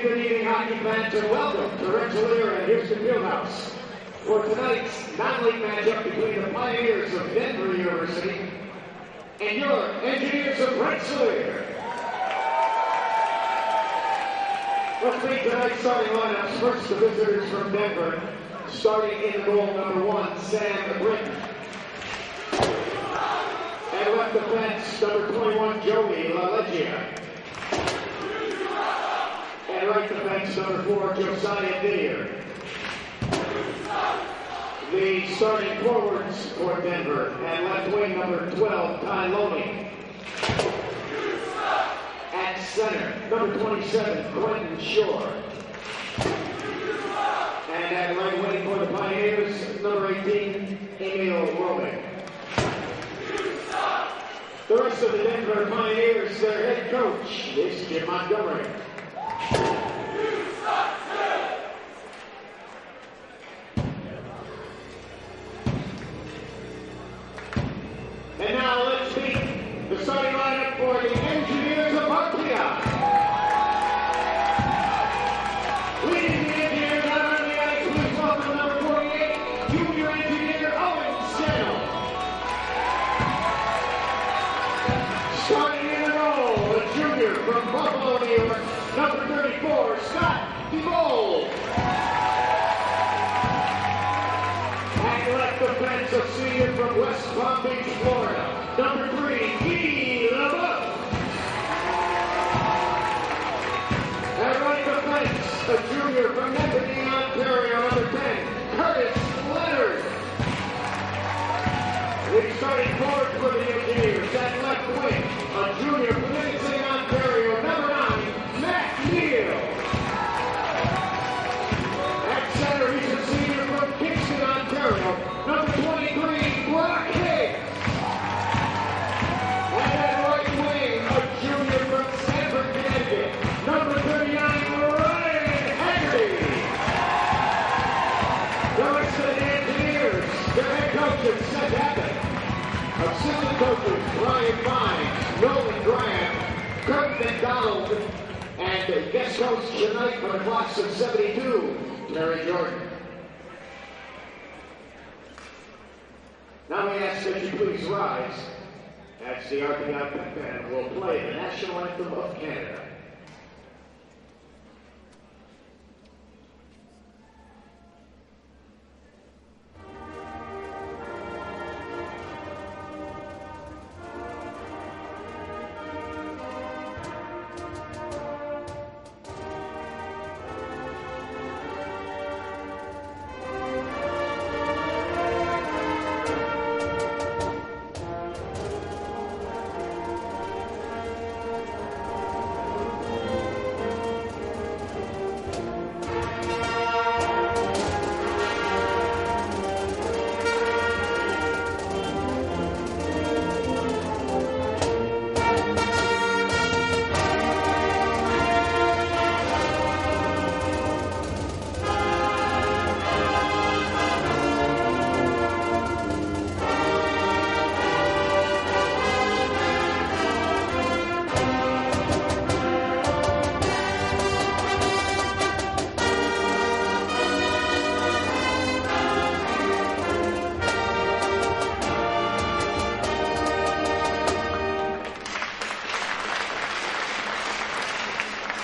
good evening, hockey fans, and welcome to Rensselaer and Houston Fieldhouse for tonight's non-league matchup between the Pioneers of Denver University and your Engineers of Rensselaer. Let's meet tonight's starting lineups. First, the visitors from Denver, starting in goal number 1, Sam Britton. And left defense, number 21, Joey LaLeggia. And right defense, number 4, Josiah Didier. The starting forwards for Denver, and left wing, number 12, Ty Loney. At center, number 27, Quentin Shore. And at right wing for the Pioneers, number 18, Emil Robick. The rest of the Denver Pioneers, their head coach is Jim Montgomery. And now let's meet the starting lineup for the Engineers of RPI. Leading the Engineers out on the ice, please welcome number 48, junior engineer Owen Sennell. Starting in the goal, a junior from Buffalo, New York, number 34, Scott DeBold. And left defense, a senior from West Palm Beach, Florida, number 3, Guy LeBeouf. And right defense, a junior from Nipissing, Ontario, number 10, Curtis Leonard. The starting forward for the Engineers, at left wing, a junior from Nipissing, Ontario, number 9, Matt Neal. At center, he's a senior from Kingston, Ontario, number 23, Brock Hicks. And at right wing, a junior from Sanford, Connecticut, number 39, Ryan Haggerty. The rest of the Engineers, their head coaches, Seth Abbott. Assistant coaches, Brian Fines, Nolan Graham, Kurt McDonald, and guest coach tonight for the class of 72, Terry Jordan. Now we ask that you please rise as the RPI Pep Band will play the national anthem of Canada.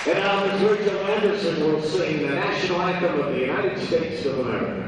And now Ms. Rachel Anderson will sing the national anthem of the United States of America.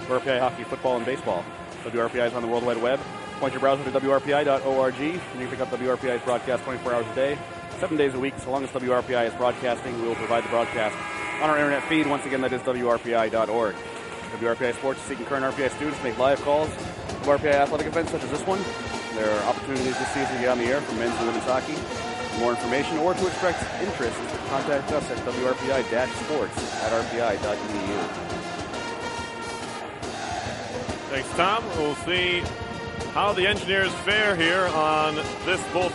WRPI hockey, football, and baseball. WRPI is on the World Wide Web. Point your browser to WRPI.org, and you can pick up WRPI's broadcast 24 hours a day, 7 days a week. So long as WRPI is broadcasting, we will provide the broadcast on our internet feed. Once again, that is WRPI.org. WRPI Sports is seeking current RPI students to make live calls to RPI athletic events such as this one. There are opportunities this season to get on the air for men's and women's hockey. For more information or to express interest, contact us at WRPI-sports@rpi.edu. Thanks, Tom. We'll see how the Engineers fare here on this both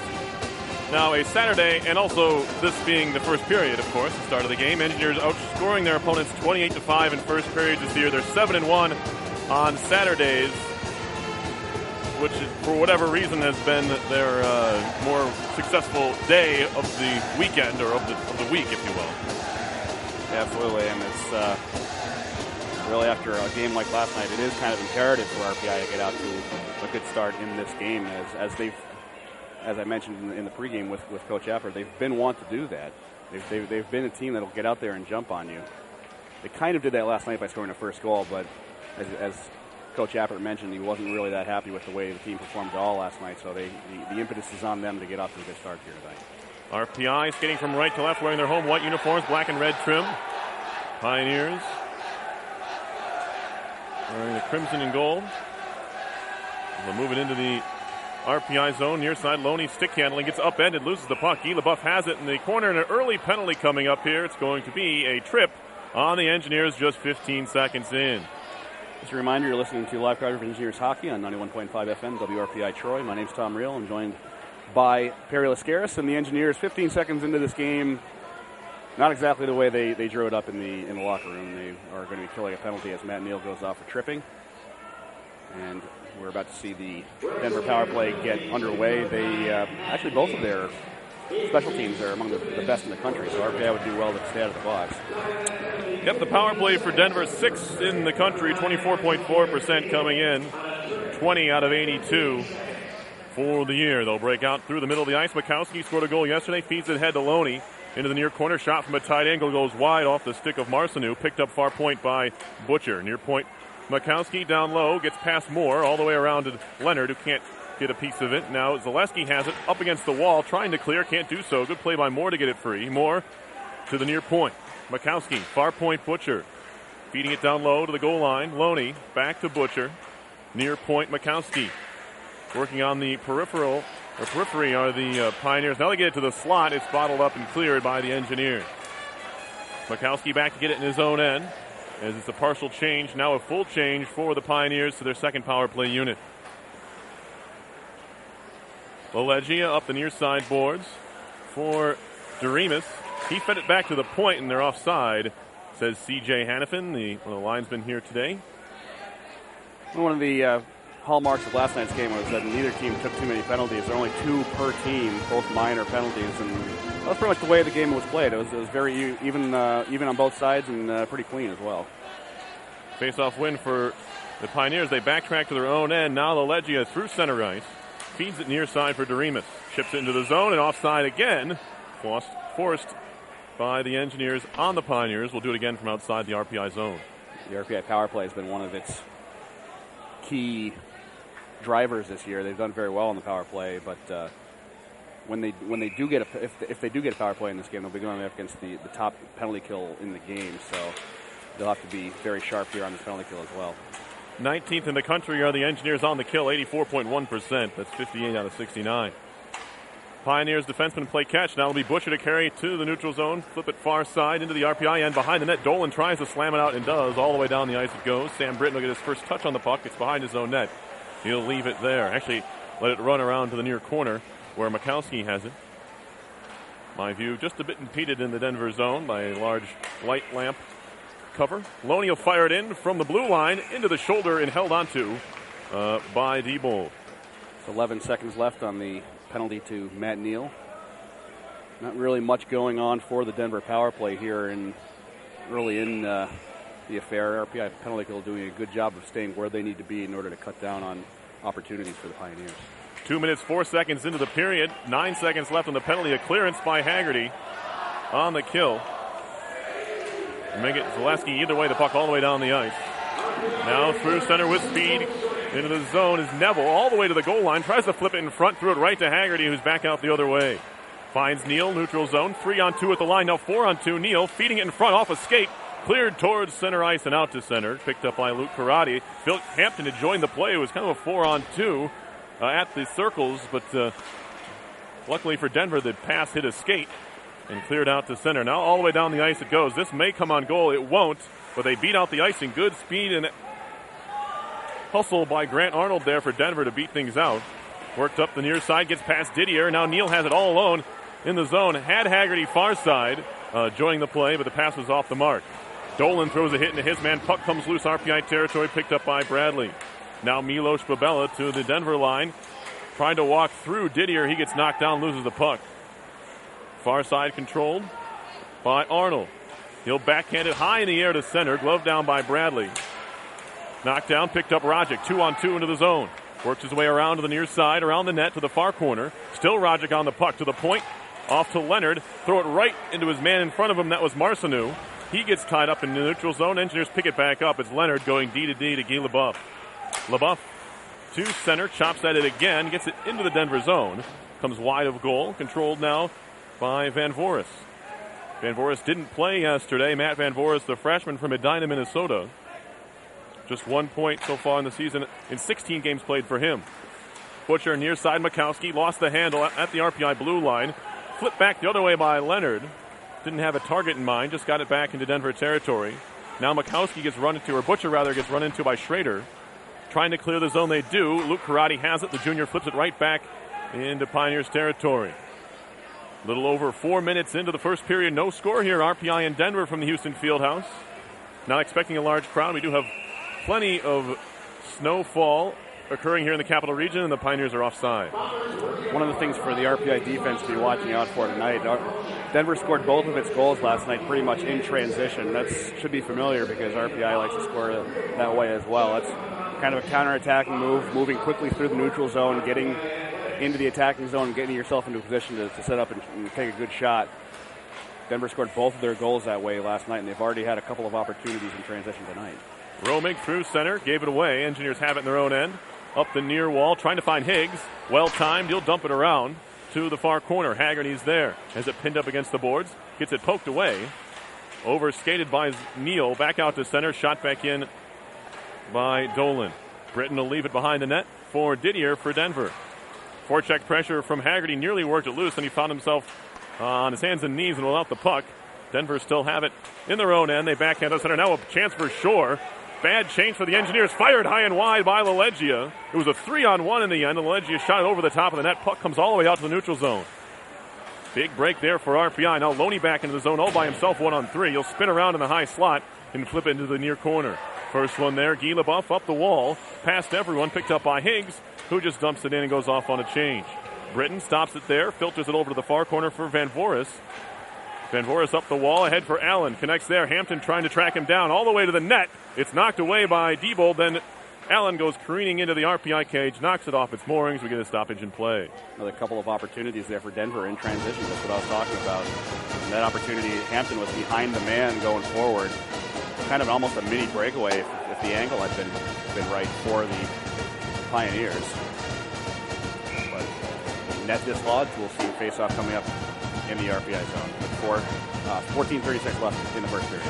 now a Saturday and also this being the first period, of course, the start of the game. Engineers outscoring their opponents 28-5 in first periods this year. They're 7-1 on Saturdays, which for whatever reason has been their more successful day of the weekend or of the week, if you will. Yeah, absolutely, and it's really after a game like last night, it is kind of imperative for RPI to get out to a good start in this game, as I mentioned in the pregame with Coach Apper, they've been want to do that. They've been a team that'll get out there and jump on you. They kind of did that last night by scoring the first goal, but as Coach Apper mentioned, he wasn't really that happy with the way the team performed at all last night, so the impetus is on them to get off to a good start here tonight. RPI skating from right to left, wearing their home white uniforms, black and red trim. Pioneers wearing the crimson and gold. They'll move it into the RPI zone, near side. Loney stick handling, gets upended, loses the puck. Guy LaBeouf has it in the corner, and an early penalty coming up here. It's going to be a trip on the Engineers just 15 seconds in. Just a reminder, you're listening to live coverage of Engineers hockey on 91.5 FM, WRPI Troy. My name's Tom Reel. I'm joined by Perry Lascaris, and the Engineers 15 seconds into this game, not exactly the way they drew it up in the locker room. They are going to be killing a penalty as Matt Neal goes off for tripping. And we're about to see the Denver power play get underway. They actually, both of their special teams are among the best in the country, so RPI would do well to stay out of the box. Yep, the power play for Denver, 6th in the country, 24.4% coming in, 20 out of 82 for the year. They'll break out through the middle of the ice. Mikowski scored a goal yesterday, feeds it ahead to Loney. Into the near corner, shot from a tight angle, goes wide off the stick of Marcineau, picked up far point by Butcher. Near point, Mikowski down low, gets past Moore, all the way around to Leonard, who can't get a piece of it. Now Zaleski has it up against the wall, trying to clear, can't do so. Good play by Moore to get it free. Moore to the near point. Mikowski, far point, Butcher. Feeding it down low to the goal line. Loney, back to Butcher. Near point, Mikowski. Working on the periphery are the Pioneers. Now they get it to the slot. It's bottled up and cleared by the Engineers. Mikowski back to get it in his own end, as it's a partial change, now a full change for the Pioneers to their second power play unit. Lolegia up the near side boards for Doremus. He fed it back to the point, and they're offside, says C.J. Hannafin, one of the linesmen here today. One of the hallmarks of last night's game was that neither team took too many penalties. There were only 2 per team, both minor penalties, and that was pretty much the way the game was played. It was very even on both sides and pretty clean as well. Face-off win for the Pioneers. They backtrack to their own end. Now Lolegia through center ice. Feeds it near side for Doremus. Chips it into the zone and offside again. Forced by the Engineers on the Pioneers. We'll do it again from outside the RPI zone. The RPI power play has been one of its key drivers this year. They've done very well on the power play, but when they do get if they do get a power play in this game, they'll be going up against the top penalty kill in the game. So they'll have to be very sharp here on this penalty kill as well. 19th in the country are the Engineers on the kill, 84.1%. That's 58 out of 69. Pioneers defenseman play catch. Now it'll be Butcher to carry to the neutral zone. Flip it far side into the RPI end behind the net. Dolan tries to slam it out and does. All the way down the ice it goes. Sam Britton will get his first touch on the puck. It's behind his own net. He'll leave it there. Actually, let it run around to the near corner where Mikowski has it. My view, just a bit impeded in the Denver zone by a large light lamp cover. Loney will fire it in from the blue line into the shoulder and held onto by Diebold. 11 seconds left on the penalty to Matt Neal. Not really much going on for the Denver power play here early in the affair. RPI penalty kill doing a good job of staying where they need to be in order to cut down on opportunities for the Pioneers. 2 minutes, 4 seconds into the period. 9 seconds left on the penalty. A clearance by Haggerty on the kill. Make it Zaleski either way, the puck all the way down the ice. Now through center with speed into the zone is Neville all the way to the goal line. Tries to flip it in front, threw it right to Haggerty, who's back out the other way. Finds Neal, neutral zone, 3-on-2 at the line. Now 4-on-2. Neal feeding it in front off a skate. Cleared towards center ice and out to center. Picked up by Luke Karate. Phil Hampton had joined the play. It was kind of a 4-on-2 at the circles, but luckily for Denver, the pass hit a skate and cleared out to center. Now all the way down the ice it goes. This may come on goal. It won't, but they beat out the ice in good speed and hustle by Grant Arnold there for Denver to beat things out. Worked up the near side, gets past Didier. Now Neal has it all alone in the zone. Had Haggerty far side joining the play, but the pass was off the mark. Dolan throws a hit into his man. Puck comes loose, RPI territory, picked up by Bradley. Now Milos Babella to the Denver line. Trying to walk through Didier. He gets knocked down, loses the puck. Far side controlled by Arnold. He'll backhand it high in the air to center. Glove down by Bradley. Knocked down, picked up Rogic. 2-on-2 into the zone. Works his way around to the near side, around the net to the far corner. Still Rogic on the puck to the point. Off to Leonard. Throw it right into his man in front of him. That was Marcineau. He gets tied up in the neutral zone. Engineers pick it back up. It's Leonard going D-to-D to Guy Leboeuf. Leboeuf to center. Chops at it again. Gets it into the Denver zone. Comes wide of goal. Controlled now by Van Voris. Van Voris didn't play yesterday. Matt Van Voris, the freshman from Edina, Minnesota. Just 1 point so far in the season in 16 games played for him. Butcher near side. Mikowski lost the handle at the RPI blue line. Flipped back the other way by Leonard. Didn't have a target in mind. Just got it back into Denver territory. Now Mikowski gets run into, or Butcher rather, gets run into by Schrader. Trying to clear the zone. They do. Luke Karate has it. The junior flips it right back into Pioneers territory. A little over 4 minutes into the first period. No score here. RPI in Denver from the Houston Fieldhouse. Not expecting a large crowd. We do have plenty of snowfall occurring here in the Capital Region, and the Pioneers are offside. One of the things for the RPI defense to be watching out for tonight, Denver scored both of its goals last night pretty much in transition. That should be familiar because RPI likes to score that way as well. It's kind of a counter-attacking move, moving quickly through the neutral zone, getting into the attacking zone, and getting yourself into a position to set up and take a good shot. Denver scored both of their goals that way last night, and they've already had a couple of opportunities in transition tonight. Romig through center, gave it away. Engineers have it in their own end. Up the near wall, trying to find Higgs. Well timed, he'll dump it around to the far corner. Haggerty's there. Has it pinned up against the boards. Gets it poked away. Over skated by Neal. Back out to center. Shot back in by Dolan. Britton will leave it behind the net for Didier for Denver. Forecheck pressure from Haggerty nearly worked it loose, and he found himself on his hands and knees and without the puck. Denver still have it in their own end. They backhand to center. Now a chance for Shore. Bad change for the Engineers. Fired high and wide by LaLeggia. It was a 3-on-1 in the end. LaLeggia shot it over the top of the net. Puck comes all the way out to the neutral zone. Big break there for RPI. Now Loney back into the zone all by himself, 1-on-3. He'll spin around in the high slot and flip it into the near corner. First one there. Guy Leboeuf up the wall. Past everyone. Picked up by Higgs, who just dumps it in and goes off on a change. Britton stops it there. Filters it over to the far corner for Van Voris. Van Voris up the wall, ahead for Allen. Connects there. Hampton trying to track him down all the way to the net. It's knocked away by Diebold. Then Allen goes careening into the RPI cage, knocks it off its moorings. We get a stoppage in play. Another couple of opportunities there for Denver in transition. That's what I was talking about. And that opportunity, Hampton was behind the man going forward. Kind of almost a mini breakaway if the angle had been right for the Pioneers. But net dislodged. We'll see face-off coming up in the RPI zone. 14:36 left in the first period.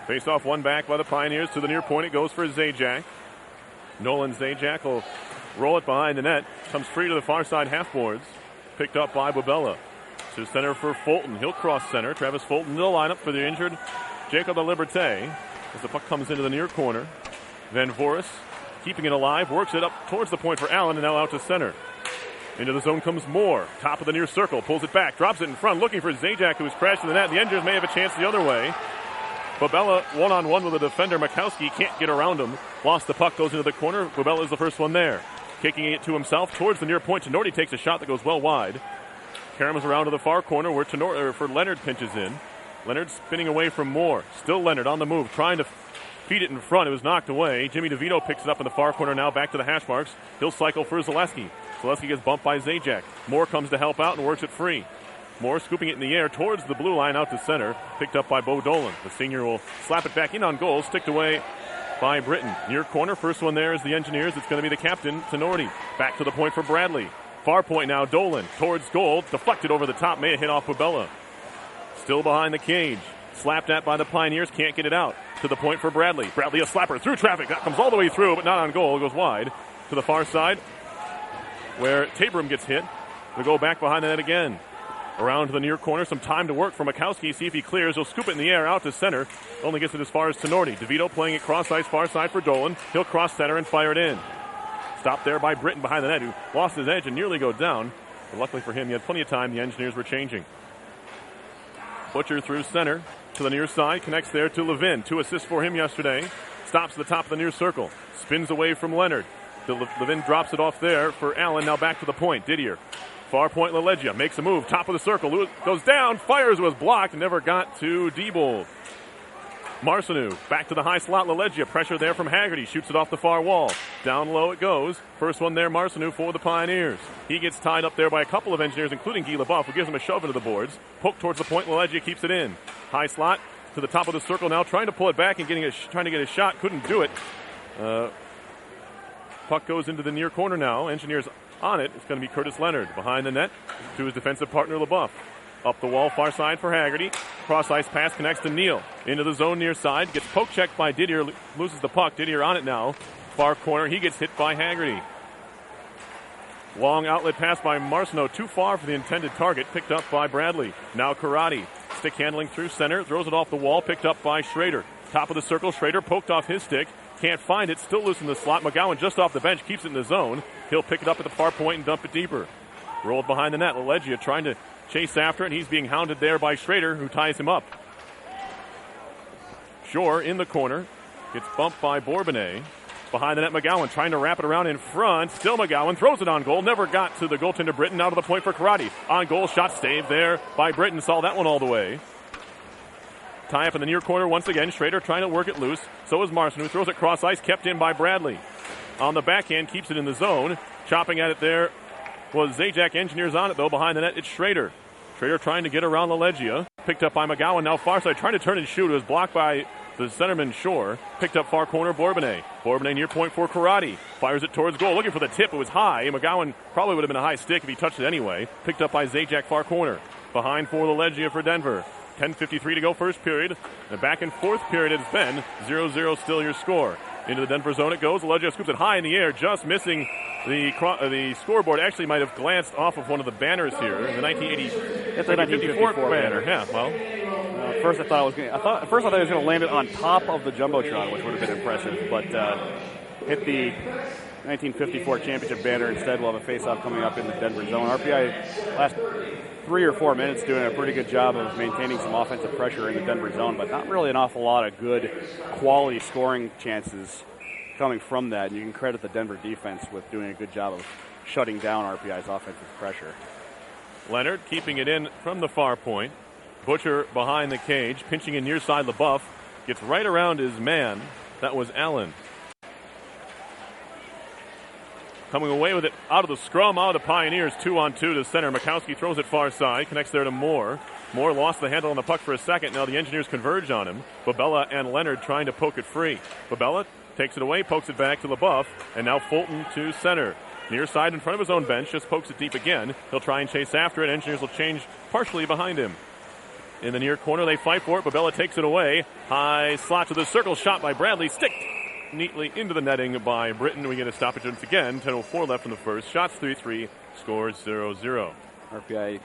Face-off one back by the Pioneers to the near point. It goes for Zajac. Nolan Zajac will roll it behind the net. Comes free to the far side half boards. Picked up by Babella. To center for Fulton. He'll cross center. Travis Fulton in the lineup for the injured Jacob de Liberté. As the puck comes into the near corner. Van Voris keeping it alive. Works it up towards the point for Allen and now out to center. Into the zone comes Moore. Top of the near circle. Pulls it back. Drops it in front. Looking for Zajac, who's crashed in the net. The Engineers may have a chance the other way. Babella 1-on-1 with a defender. Mikowski can't get around him. Lost the puck. Goes into the corner. Babella is the first one there. Kicking it to himself towards the near point. Tenorti takes a shot that goes well wide. Karamas around to the far corner where for Leonard pinches in. Leonard spinning away from Moore. Still Leonard on the move. Trying to feed it in front. It was knocked away. Jimmy DeVito picks it up in the far corner now. Back to the hash marks. He'll cycle for Zaleski. Zaleski gets bumped by Zajac. Moore comes to help out and works it free. Moore scooping it in the air towards the blue line out to center. Picked up by Bo Dolan. The senior will slap it back in on goal. Sticked away by Britton. Near corner, first one there is the Engineers. It's going to be the captain, Tenorti. Back to the point for Bradley. Far point now, Dolan towards goal. Deflected over the top, may have hit off Bubella. Still behind the cage. Slapped at by the Pioneers, can't get it out. To the point for Bradley. Bradley a slapper through traffic. That comes all the way through, but not on goal. It goes wide to the far side where Tabram gets hit. We'll go back behind the net again. Around to the near corner, some time to work for Mikowski. See if he clears. He'll scoop it in the air out to center. Only gets it as far as Tenorti. DeVito playing it cross ice far side for Dolan. He'll cross center and fire it in. Stopped there by Britton behind the net, who lost his edge and nearly go down. But luckily for him, he had plenty of time. The Engineers were changing. Butcher through center to the near side. Connects there to Levin. 2 assists for him yesterday. Stops at the top of the near circle. Spins away from Leonard. Levin drops it off there for Allen. Now back to the point. Didier. Far point, LaLeggia makes a move. Top of the circle. Lewis goes down. Fires, was blocked. Never got to Diebold. Marcineau back to the high slot. LaLeggia. Pressure there from Haggerty. Shoots it off the far wall. Down low it goes. First one there, Marcineau for the Pioneers. He gets tied up there by a couple of Engineers, including Guy Leboeuf, who gives him a shove into the boards. Poke towards the point. LaLeggia keeps it in. High slot to the top of the circle now. Trying to pull it back and trying to get a shot. Couldn't do it. Puck goes into the near corner now. Engineers on it. It's going to be Curtis Leonard behind the net to his defensive partner Leboeuf. Up the wall, far side for Haggerty. Cross ice pass connects to Neal. Into the zone near side. Gets poke checked by Didier. Loses the puck. Didier on it now. Far corner. He gets hit by Haggerty. Long outlet pass by Marcineau. Too far for the intended target. Picked up by Bradley. Now Karate. Stick handling through center. Throws it off the wall. Picked up by Schrader. Top of the circle. Schrader poked off his stick. Can't find it. Still loose in the slot. McGowan just off the bench. Keeps it in the zone. He'll pick it up at the far point and dump it deeper. Rolled behind the net. LaLeggia trying to chase after it. He's being hounded there by Schrader, who ties him up. Shore in the corner. Gets bumped by Bourbonnais. Behind the net, McGowan trying to wrap it around in front. Still McGowan throws it on goal. Never got to the goaltender Britton. Out of the point for Karate. On goal, shot saved there by Britton. Saw that one all the way. Tie up in the near corner once again. Schrader trying to work it loose. So is Marcineau. Throws it cross ice. Kept in by Bradley. On the backhand, keeps it in the zone. Chopping at it there was Zajac. Engineers on it, though. Behind the net, it's Schrader. Schrader trying to get around LaLeggia. Picked up by McGowan. Now far side. Trying to turn and shoot. It was blocked by the centerman Shore. Picked up far corner Bourbonnais. Bourbonnais near point for Karate. Fires it towards goal. Looking for the tip. It was high. McGowan probably would have been a high stick if he touched it anyway. Picked up by Zajac far corner. Behind for LaLeggia for Denver. 10:53 to go first period. The back and forth period has been 0-0 still your score. Into the Denver zone it goes. LaLeggia scoops it high in the air, just missing the scoreboard. Actually might have glanced off of one of the banners here. The 1954 banner. Yeah, well. First I thought it was going to land it on top of the Jumbotron, which would have been impressive, but hit the 1954 championship banner. Instead, we'll have a face-off coming up in the Denver zone. RPI last 3 or 4 minutes doing a pretty good job of maintaining some offensive pressure in the Denver zone, but not really an awful lot of good quality scoring chances coming from that. And you can credit the Denver defense with doing a good job of shutting down RPI's offensive pressure. Leonard keeping it in from the far point. Butcher behind the cage, pinching in near side. LaBeouf gets right around his man. That was Allen. Coming away with it out of the scrum, out of the Pioneers, 2-on-2 to center. Mikowski throws it far side, connects there to Moore. Moore lost the handle on the puck for a second. Now the Engineers converge on him. Babella and Leonard trying to poke it free. Babella takes it away, pokes it back to LaBeouf, and now Fulton to center. Near side in front of his own bench, just pokes it deep again. He'll try and chase after it. Engineers will change partially behind him. In the near corner, they fight for it. Babella takes it away. High slot to the circle, shot by Bradley. Sticked neatly into the netting by Britton. We get a stoppage once again. 10:04 left in the first. Shots 3-3. Scores 0-0. RPI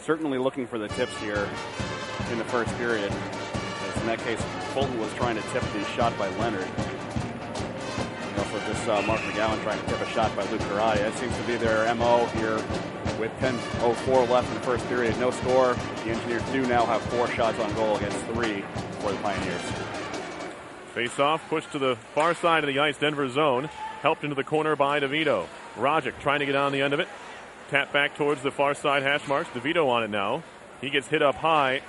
certainly looking for the tips here in the first period. As in that case, Fulton was trying to tip the shot by Leonard. And also this Mark McGowan trying to tip a shot by Luke Karate. That seems to be their MO here with 10:04 left in the first period. No score. The Engineers do now have 4 shots on goal against 3 for the Pioneers. Face-off, pushed to the far side of the ice, Denver zone. Helped into the corner by DeVito. Rogic trying to get on the end of it. Tap back towards the far side hash marks. DeVito on it now. He gets hit up high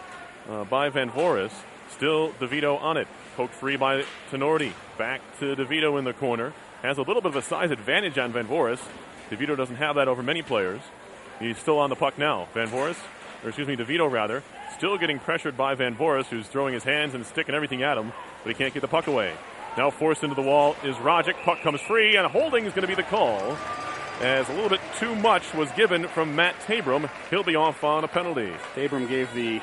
by Van Voris. Still DeVito on it. Poked free by Tenorti. Back to DeVito in the corner. Has a little bit of a size advantage on Van Voris. DeVito doesn't have that over many players. He's still on the puck now. DeVito rather. Still getting pressured by Van Voris, who's throwing his hands and stick and everything at him, but he can't get the puck away. Now forced into the wall is Rogic. Puck comes free, and holding is going to be the call, as a little bit too much was given from Matt Tabram. He'll be off on a penalty. Tabram gave the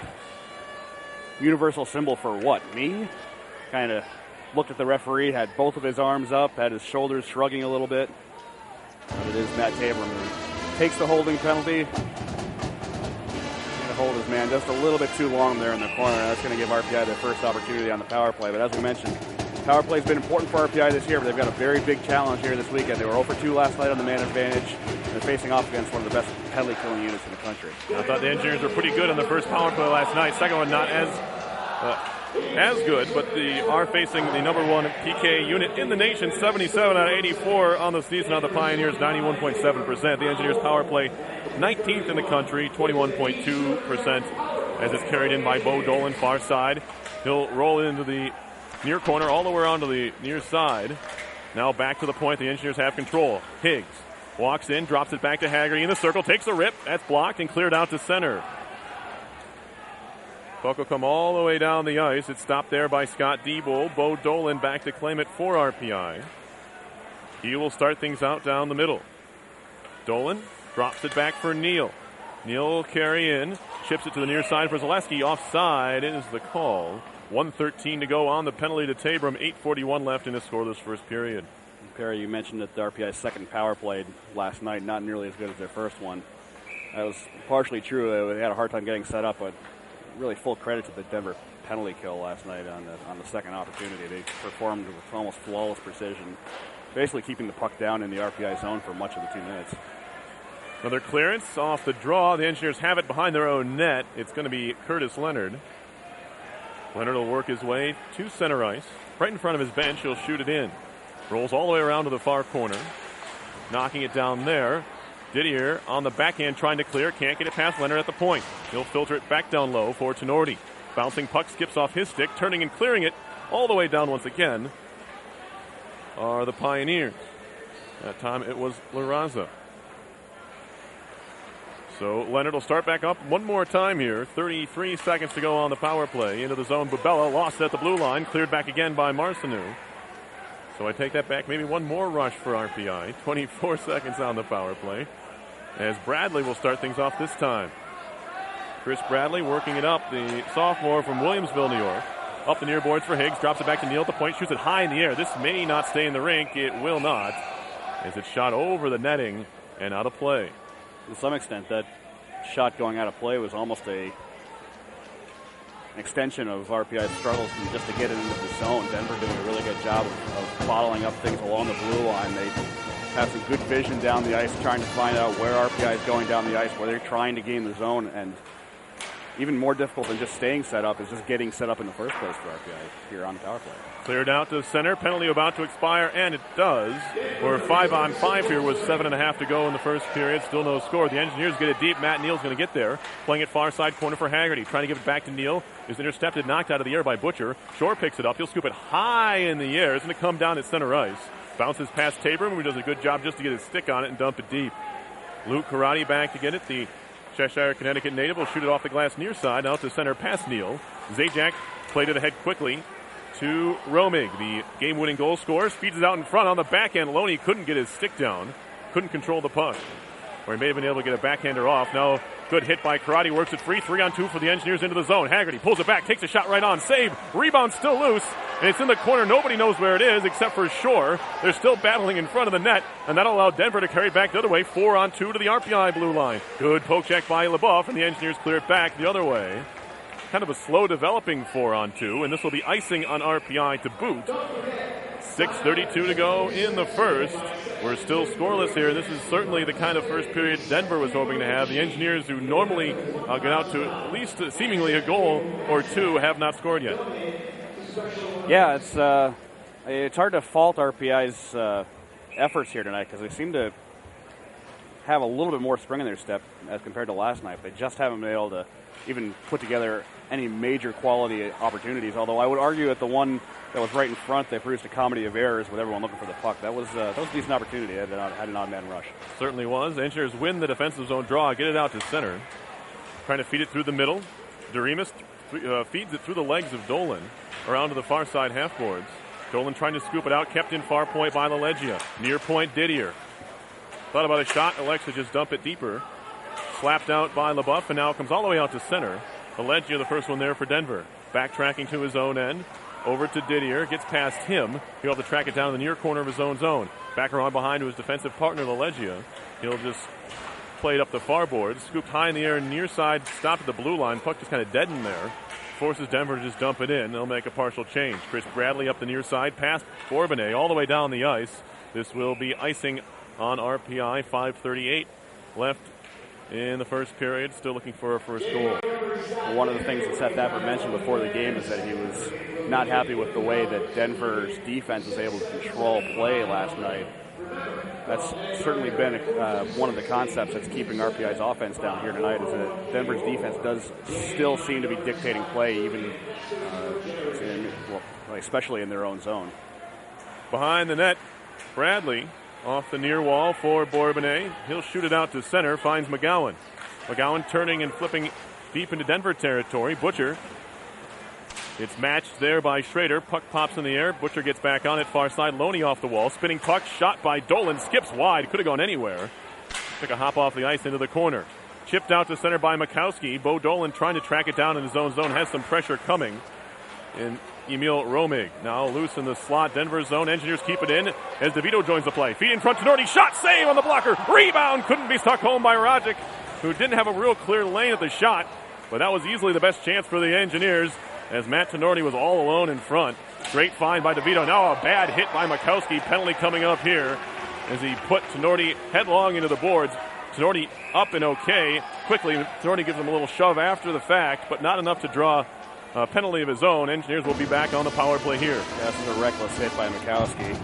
universal symbol for what? Me? Kind of looked at the referee, had both of his arms up, had his shoulders shrugging a little bit. But it is Matt Tabram who takes the holding penalty. Going to hold his man just a little bit too long there in the corner. That's going to give RPI their first opportunity on the power play. But as we mentioned, power play has been important for RPI this year, but they've got a very big challenge here this weekend. They were 0 for 2 last night on the man advantage. They're facing off against one of the best penalty killing units in the country. I thought the Engineers were pretty good on the first power play last night. Second one not as good, but they are facing the number one PK unit in the nation, 77 out of 84 on the season on the Pioneers, 91.7%. The Engineers power play 19th in the country, 21.2%, as it's carried in by Bo Dolan, far side. He'll roll into the near corner all the way around to the near side. Now back to the point. The Engineers have control. Higgs walks in, drops it back to Haggerty in the circle, takes a rip. That's blocked and cleared out to center. Puck will come all the way down the ice. It's stopped there by Scott Diebold. Bo Dolan back to claim it for RPI. He will start things out down the middle. Dolan drops it back for Neal. Neal will carry in, chips it to the near side for Zaleski. Offside is the call. 1:13 to go on the penalty to Tabram. 8:41 left in the scoreless first period. Perry, you mentioned that the RPI's second power play last night, not nearly as good as their first one. That was partially true. They had a hard time getting set up, but really full credit to the Denver penalty kill last night on the second opportunity. They performed with almost flawless precision, basically keeping the puck down in the RPI zone for much of the 2 minutes. Another clearance off the draw. The Engineers have it behind their own net. It's going to be Curtis Leonard. Leonard will work his way to center ice. Right in front of his bench, he'll shoot it in. Rolls all the way around to the far corner. Knocking it down there. Didier on the backhand trying to clear. Can't get it past Leonard at the point. He'll filter it back down low for Tenorti. Bouncing puck skips off his stick. Turning and clearing it all the way down once again are the Pioneers. That time it was LaRaza. So Leonard will start back up one more time here. 33 seconds to go on the power play. Into the zone, Bubella lost at the blue line. Cleared back again by Marcineau. So I take that back. Maybe one more rush for RPI. 24 seconds on the power play. As Bradley will start things off this time. Chris Bradley working it up. The sophomore from Williamsville, New York. Up the near boards for Higgs. Drops it back to Neal at the point. Shoots it high in the air. This may not stay in the rink. It will not. As it's shot over the netting and out of play. To some extent, that shot going out of play was almost an extension of RPI's struggles just to get it into the zone. Denver doing a really good job of bottling up things along the blue line. They have some good vision down the ice, trying to find out where RPI is going down the ice, where they're trying to gain the zone. And even more difficult than just staying set up is just getting set up in the first place for RPI here on the power play. Cleared out to center. Penalty about to expire, and it does. We're 5-on-5 here with 7.5 to go in the first period. Still no score. The Engineers get it deep. Matt Neal's going to get there. Playing it far side corner for Haggerty. Trying to give it back to Neal. Is intercepted, knocked out of the air by Butcher. Shore picks it up. He'll scoop it high in the air. It's going to come down at center ice. Bounces past Tabram, who does a good job just to get his stick on it and dump it deep. Luke Karate back to get it. The Cheshire, Connecticut native will shoot it off the glass near side. Out to center past Neal. Zajac played it ahead quickly to Romig. The game-winning goal scorer feeds it out in front on the backhand. Loney couldn't get his stick down. Couldn't control the puck. Or he may have been able to get a backhander off. Now, good hit by Karate. Works it free. 3-on-2 for the Engineers into the zone. Haggerty pulls it back. Takes a shot right on. Save. Rebound still loose. And it's in the corner. Nobody knows where it is except for Shore. They're still battling in front of the net. And that'll allow Denver to carry it back the other way. 4-on-2 to the RPI blue line. Good poke check by LeBoeuf. And the Engineers clear it back the other way. Kind of a slow developing 4-on-2. And this will be icing on RPI to boot. 6:32 to go in the first. We're still scoreless here. This is certainly the kind of first period Denver was hoping to have. The Engineers, who normally get out to at least seemingly a goal or two, have not scored yet. Yeah, it's hard to fault RPI's efforts here tonight because they seem to have a little bit more spring in their step as compared to last night. They just haven't been able to even put together any major quality opportunities, although I would argue that the one that was right in front, they produced a comedy of errors with everyone looking for the puck. That was a decent opportunity. Had an odd man rush. Certainly was. The Engineers win the defensive zone draw, get it out to center. Trying to feed it through the middle. Doremus feeds it through the legs of Dolan around to the far side half boards. Dolan trying to scoop it out, kept in far point by LaLeggia. Near point, Didier. Thought about a shot, elects to just dump it deeper. Slapped out by LaBeouf, and now it comes all the way out to center. LaLeggia, the first one there for Denver. Backtracking to his own end. Over to Didier, gets past him. He'll have to track it down in the near corner of his own zone. Back around behind to his defensive partner, LaLeggia. He'll just play it up the far board. Scooped high in the air, near side, stopped at the blue line. Puck just kind of dead in there. Forces Denver to just dump it in. They'll make a partial change. Chris Bradley up the near side, past Bourbonnais, all the way down the ice. This will be icing on RPI. 5:38 left in the first period. Still looking for a first goal. One of the things that Seth Everett mentioned before the game is that he was not happy with the way that Denver's defense was able to control play last night. That's certainly been one of the concepts that's keeping RPI's offense down here tonight, is that Denver's defense does still seem to be dictating play, even especially in their own zone. Behind the net, Bradley off the near wall for Bourbonnais. He'll shoot it out to center, finds McGowan. McGowan turning and flipping deep into Denver territory. Butcher. It's matched there by Schrader. Puck pops in the air. Butcher gets back on it. Far side. Loney off the wall. Spinning puck. Shot by Dolan. Skips wide. Could have gone anywhere. Took a hop off the ice into the corner. Chipped out to center by Mikowski. Bo Dolan trying to track it down in his own zone. Has some pressure coming. And Emil Romig now loose in the slot. Denver zone. Engineers keep it in as DeVito joins the play. Feet in front to Nordy. Shot. Save on the blocker. Rebound. Couldn't be stuck home by Rajic, who didn't have a real clear lane at the shot. But that was easily the best chance for the Engineers, as Matt Tenorti was all alone in front. Great find by DeVito. Now a bad hit by Mikowski. Penalty coming up here as he put Tenorti headlong into the boards. Tenorti up and okay. Quickly, Tenorti gives him a little shove after the fact, but not enough to draw a penalty of his own. Engineers will be back on the power play here. Yeah, this is a reckless hit by Mikowski.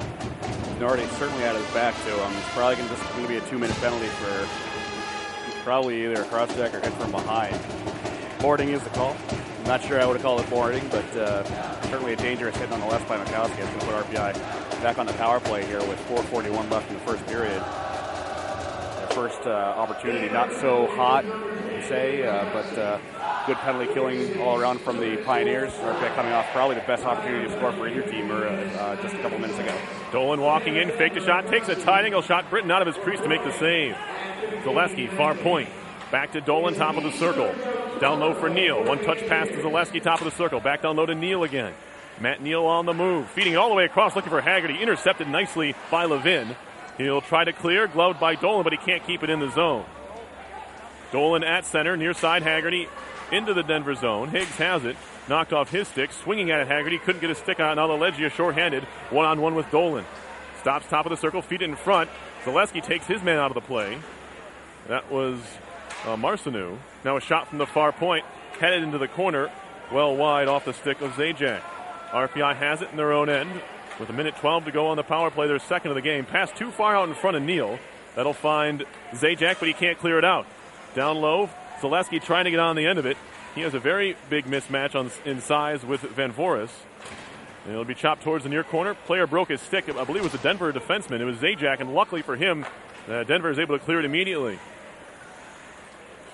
Tenorti certainly had his back to him. It's probably going to be a 2-minute penalty for probably either a cross-check or hit from behind. Boarding is the call. I'm not sure I would have called it boarding, but certainly a dangerous hit nonetheless by Mikowski. It's going to put RPI back on the power play here with 4:41 left in the first period. Their first opportunity, not so hot, you say, but good penalty killing all around from the Pioneers. RPI coming off probably the best opportunity to score for either team just a couple minutes ago. Dolan walking in, faked a shot, takes a tight angle shot. Britton out of his crease to make the save. Zaleski, far point. Back to Dolan, top of the circle. Down low for Neal. One touch pass to Zaleski, top of the circle. Back down low to Neal again. Matt Neal on the move. Feeding it all the way across, looking for Haggerty. Intercepted nicely by Levin. He'll try to clear, gloved by Dolan, but he can't keep it in the zone. Dolan at center, near side Haggerty into the Denver zone. Higgs has it. Knocked off his stick. Swinging at it, Haggerty. Couldn't get a stick on it. Now LaLeggia shorthanded. One-on-one with Dolan. Stops top of the circle, feet in front. Zaleski takes his man out of the play. That was Marcineau. Now a shot from the far point, headed into the corner, well wide off the stick of Zajac. RPI has it in their own end. With 1:12 to go on the power play, their second of the game. Pass too far out in front of Neal. That'll find Zajac, but he can't clear it out. Down low, Zaleski trying to get on the end of it. He has a very big mismatch in size with Van Voris. And it'll be chopped towards the near corner. Player broke his stick. I believe it was the Denver defenseman. It was Zajac, and luckily for him, Denver is able to clear it immediately.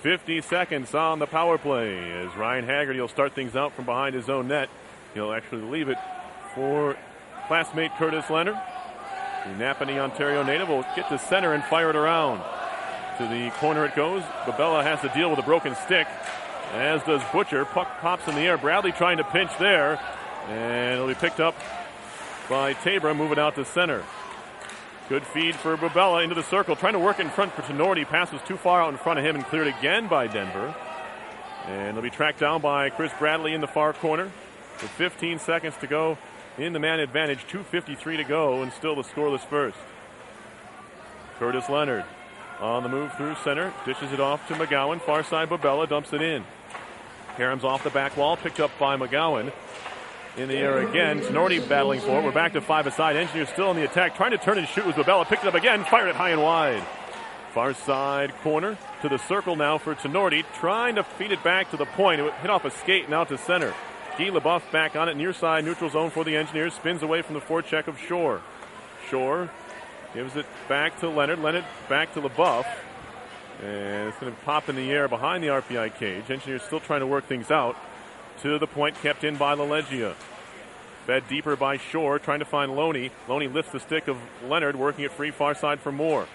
50 seconds on the power play as Ryan Haggerty will start things out from behind his own net. He'll actually leave it for classmate Curtis Leonard. The Napanee, Ontario native will get to center and fire it around. To the corner it goes. Babella has to deal with a broken stick, as does Butcher. Puck pops in the air. Bradley trying to pinch there, and it'll be picked up by Tabra, moving out to center. Good feed for Babella into the circle, trying to work in front for Tenorti. Passes too far out in front of him and cleared again by Denver. And they'll be tracked down by Chris Bradley in the far corner. With 15 seconds to go in the man advantage, 2:53 to go, and still the scoreless first. Curtis Leonard on the move through center, dishes it off to McGowan. Far side, Babella dumps it in. Karam's off the back wall, picked up by McGowan. In the air again, Tenorti battling for it. We're back to 5-a-side. Engineers still on the attack, trying to turn and shoot with Babella. Picked it up again, fired it high and wide. Far side corner to the circle now for Tenorti, trying to feed it back to the point. It hit off a skate and out to center. Guy Leboeuf back on it, near side, neutral zone for the Engineers. Spins away from the forecheck of Shore. Shore gives it back to Leonard. Leonard back to Leboeuf. And it's going to pop in the air behind the RPI cage. Engineers still trying to work things out. To the point, kept in by LaLeggia. Fed deeper by Shore, trying to find Loney. Loney lifts the stick of Leonard, working it free far side for Moore.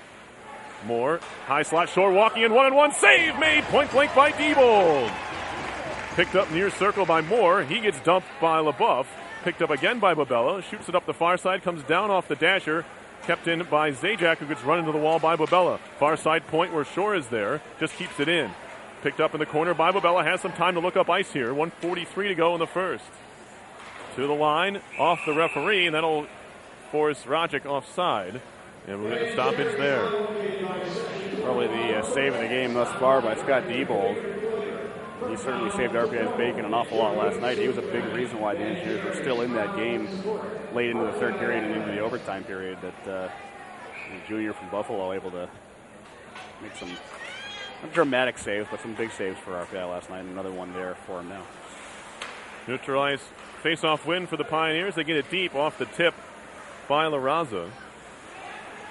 Moore, high slot, Shore walking in one-on-one, save made, point blank by Diebold. Picked up near circle by Moore. He gets dumped by LaBeouf. Picked up again by Bobella. Shoots it up the far side, comes down off the dasher. Kept in by Zajac, who gets run into the wall by Bobella. Far side point where Shore is there, just keeps it in. Picked up in the corner by Bobella, has some time to look up ice here. 1:43 to go in the first. To the line, off the referee, and that'll force Rajic offside. And we'll get a stoppage there. Probably the save of the game thus far by Scott Diebold. He certainly saved RPI's bacon an awful lot last night. He was a big reason why the Engineers were still in that game late into the third period and into the overtime period. That the junior from Buffalo able to make some dramatic saves, but some big saves for RPI last night. Another one there for him now. Neutral ice face-off win for the Pioneers. They get it deep off the tip by La Raza.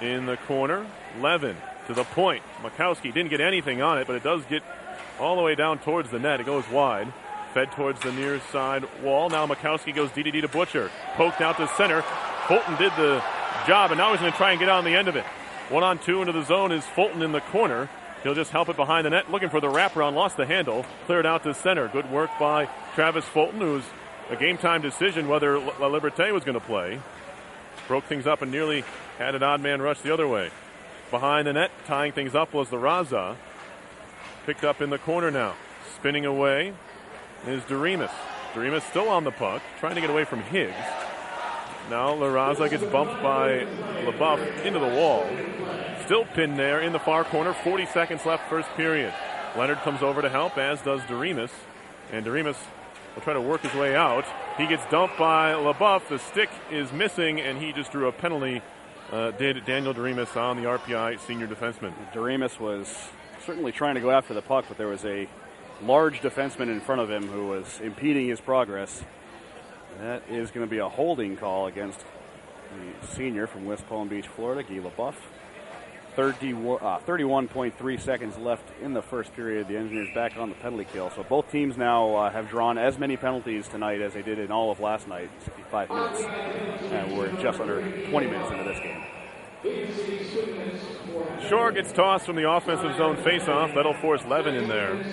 In the corner, Levin to the point. Makowski didn't get anything on it, but it does get all the way down towards the net. It goes wide. Fed towards the near side wall. Now Makowski goes DDD to Butcher. Poked out to center. Fulton did the job, and now he's going to try and get on the end of it. 1-on-2 into the zone is Fulton in the corner. He'll just help it behind the net. Looking for the wraparound. Lost the handle. Cleared out to center. Good work by Travis Fulton, who's a game-time decision whether La Liberté was going to play. Broke things up and nearly had an odd man rush the other way. Behind the net, tying things up was the Raza. Picked up in the corner now. Spinning away is Doremus. Doremus still on the puck, trying to get away from Higgs. Now La Raza gets bumped by LaBeouf into the wall. Still pinned there in the far corner. 40 seconds left first period. Leonard comes over to help, as does Doremus. And Doremus will try to work his way out. He gets dumped by LaBeouf. The stick is missing, and he just drew a penalty. Did Daniel Doremus on the RPI senior defenseman. Doremus was certainly trying to go after the puck, but there was a large defenseman in front of him who was impeding his progress. That is going to be a holding call against the senior from West Palm Beach, Florida, Guy LaBeouf. 31.3 seconds left in the first period. The Engineers back on the penalty kill. So both teams now have drawn as many penalties tonight as they did in all of last night, 65 minutes. And we're just under 20 minutes into this game. Shore gets tossed from the offensive zone faceoff. That'll force Levin in there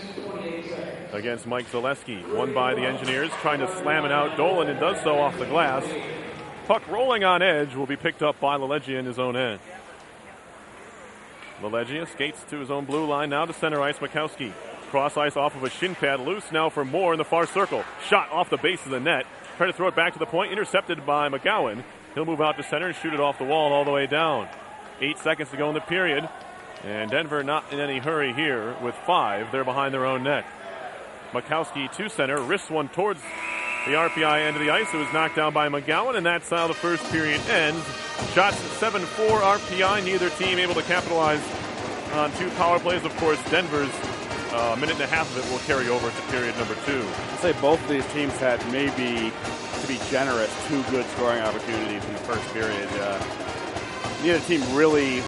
against Mike Zaleski. Won by the Engineers, trying to slam it out. Dolan, and does so off the glass. Puck rolling on edge will be picked up by LaLeggia in his own end. LaLeggia skates to his own blue line, now to center ice. Makowski cross ice off of a shin pad, loose now for Moore in the far circle. Shot off the base of the net. Try to throw it back to the point, intercepted by McGowan. He'll move out to center and shoot it off the wall and all the way down. 8 seconds to go in the period. And Denver not in any hurry here with 5. They're behind their own net. Makowski to center, wrists one towards the RPI end of the ice. It was knocked down by McGowan, and that's how the first period ends. Shots 7-4 RPI. Neither team able to capitalize on 2 power plays. Of course, Denver's minute and a half of it will carry over to period number 2. I'd say both of these teams had maybe, to be generous, 2 good scoring opportunities in the first period. Neither team really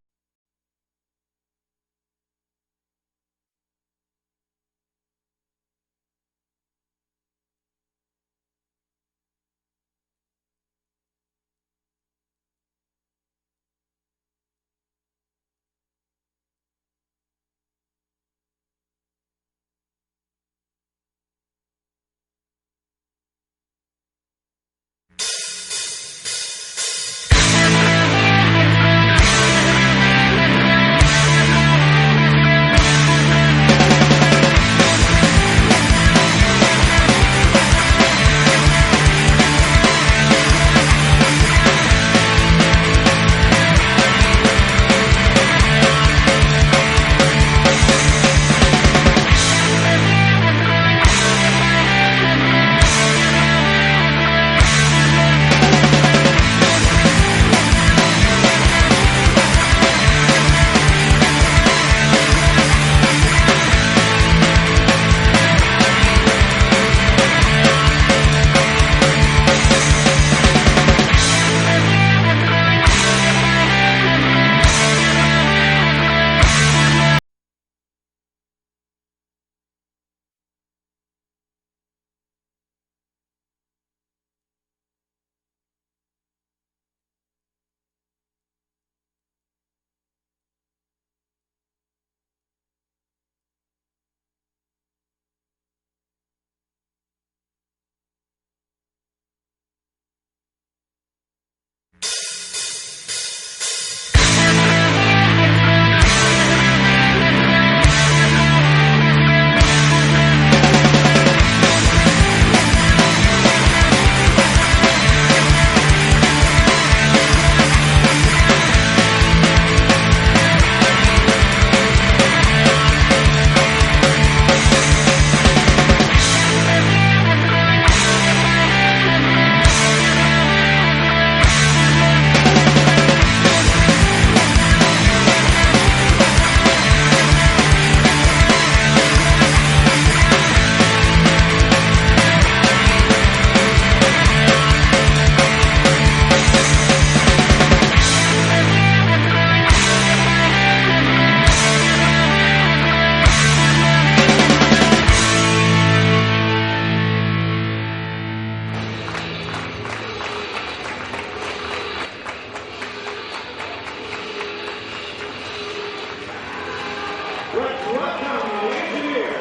Let's welcome the Engineers.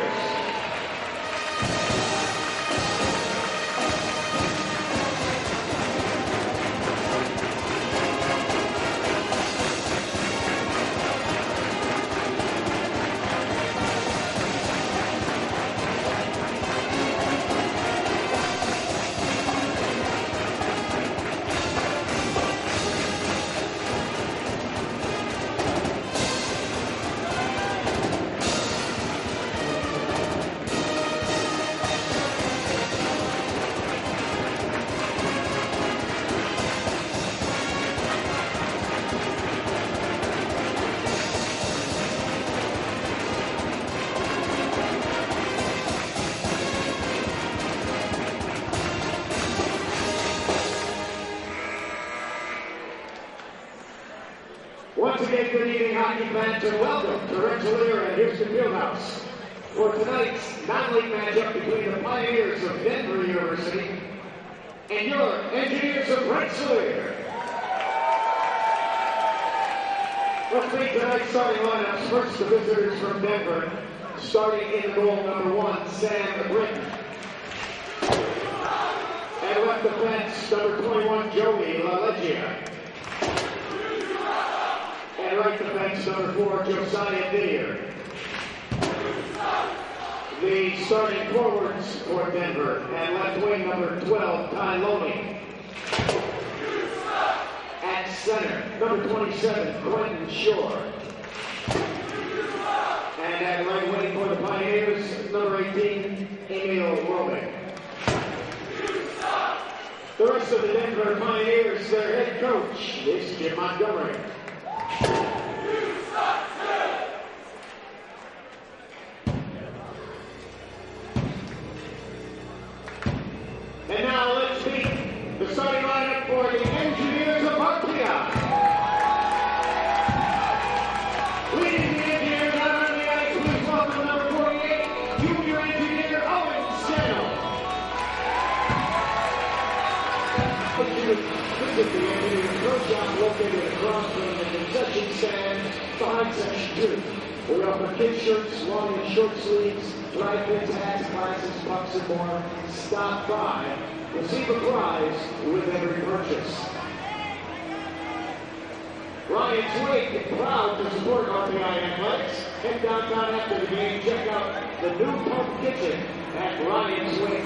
Once again, good evening, hockey fans, and welcome to Rensselaer and Houston Fieldhouse for tonight's non-league matchup between the Pioneers of Denver University and your Engineers of Rensselaer. Let's meet tonight's starting lineups. First, the visitors from Denver, starting in goal number 1, Sam Britton. And left defense, number 21, Joey LaLeggia. And right defense, number 4, Josiah Didier. The starting forwards for Denver, and left wing, number 12, Ty Loney. At center, number 27, Quentin Shore. And at right wing for the Pioneers, number 18, Emil Robick. The rest of the Denver Pioneers, their head coach is Jim Montgomery. And now let's meet the starting lineup for the Engineers of RPI. Leading the Engineers out on the ice, please welcome number 48, Junior Engineer Owen Scannell. Visit the Engineers workshop located across from the concession stand behind Section 2. We offer kids shirts, long and short sleeves, dry fits, hats, glasses, pucks, and more. Stop by. Receive a prize with every purchase. Ryan Twig, proud to support RPI Athletics. Head downtown after the game. Check out the new Pump Kitchen at Ryan Twig.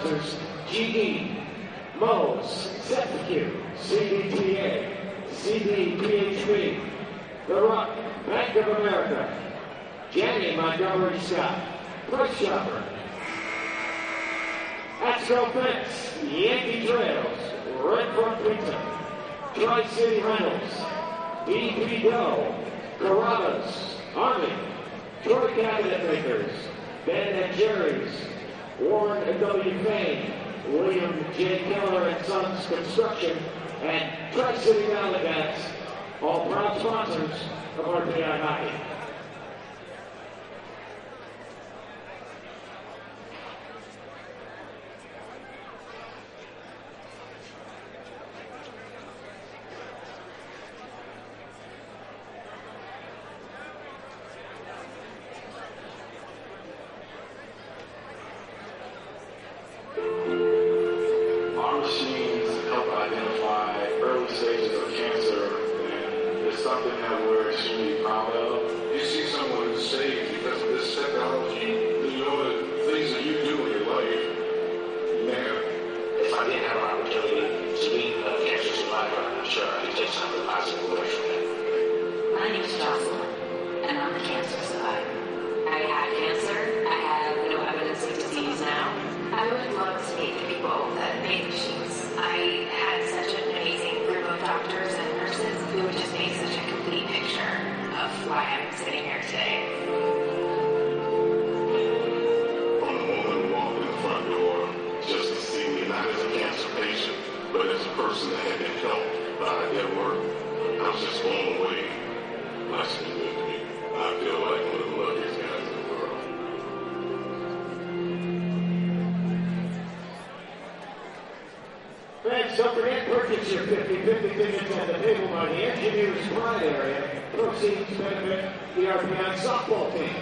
sponsors, GE, Moe's, Septicue, CBTA, CBPHB, The Rock, Bank of America, Jenny Montgomery Scott, Price Chopper, Astro Fence, Yankee Trails, Red Front Pizza, Tri-City Reynolds, BP Doe, Carrabba's, Army, Troy Cabinet Makers, Ben & Jerry's, Warren W. Payne, William J. Keller and Sons Construction, and Tri-City Valley Cats, all proud sponsors of RPI Hockey. Don't forget, purchase your 50/50 tickets at the table by the Engineers Pride area. Proceeds benefit the RPI softball team.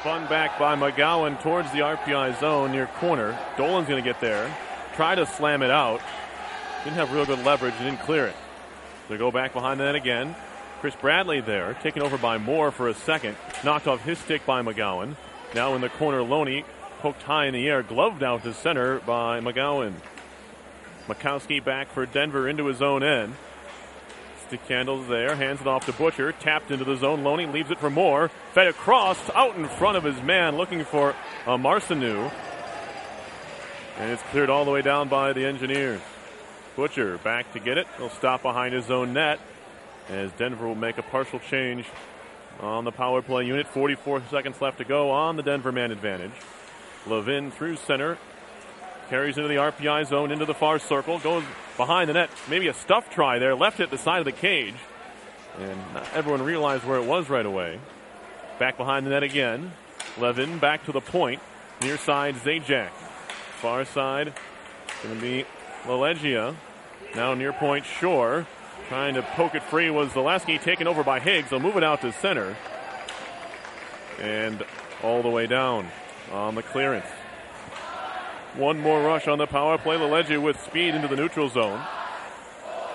Spun back by McGowan towards the RPI zone near corner. Dolan's going to get there. Try to slam it out. Didn't have real good leverage and didn't clear it. They go back behind that again. Chris Bradley there, taken over by Moore for a second. Knocked off his stick by McGowan. Now in the corner, Loney poked high in the air, gloved out to center by McGowan. Makowski back for Denver into his own end. Mystic Candles there. Hands it off to Butcher. Tapped into the zone. Loney leaves it for Moore. Fed across. Out in front of his man. Looking for Marcineau. And it's cleared all the way down by the Engineers. Butcher back to get it. He'll stop behind his own net. As Denver will make a partial change on the power play unit. 44 seconds left to go on the Denver man advantage. Levin through center. Carries into the RPI zone, into the far circle. Goes behind the net. Maybe a stuff try there. Left it at the side of the cage. And not everyone realized where it was right away. Back behind the net again. Levin back to the point. Near side, Zajac. Far side, going to be LaLeggia. Now near point, Shore. Trying to poke it free was Zaleski, taken over by Higgs. They'll move it out to center. And all the way down on the clearance. One more rush on the power play. LaLeggia with speed into the neutral zone.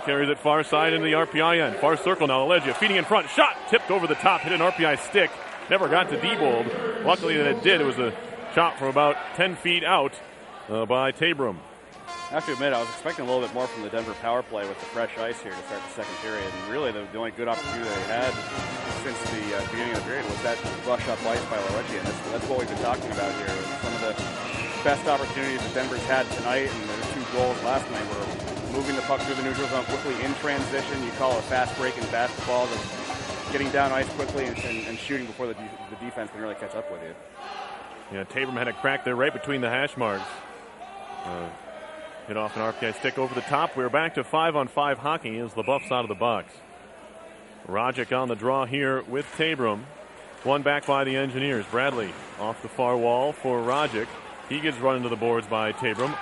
Carries it far side into the RPI end. Far circle now, LaLeggia feeding in front. Shot tipped over the top, hit an RPI stick. Never got to Diebold. Luckily that it did. It was a shot from about 10 feet out by Tabram. I have to admit, I was expecting a little bit more from the Denver power play with the fresh ice here to start the second period. And really, the only good opportunity they had since the beginning of the period was that rush up ice by LaLeggia. And that's what we've been talking about here. Some of the best opportunities that Denver's had tonight, and their 2 goals last night were moving the puck through the neutral zone quickly in transition. You call it fast break in basketball, just getting down ice quickly and shooting before the defense can really catch up with you. Yeah, Tabram had a crack there right between the hash marks. Hit off an RPI stick over the top. We're back to 5-on-5 hockey as the Buffs out of the box. Rogic on the draw here with Tabram. One back by the Engineers. Bradley off the far wall for Rogic. He gets run into the boards by Tabram.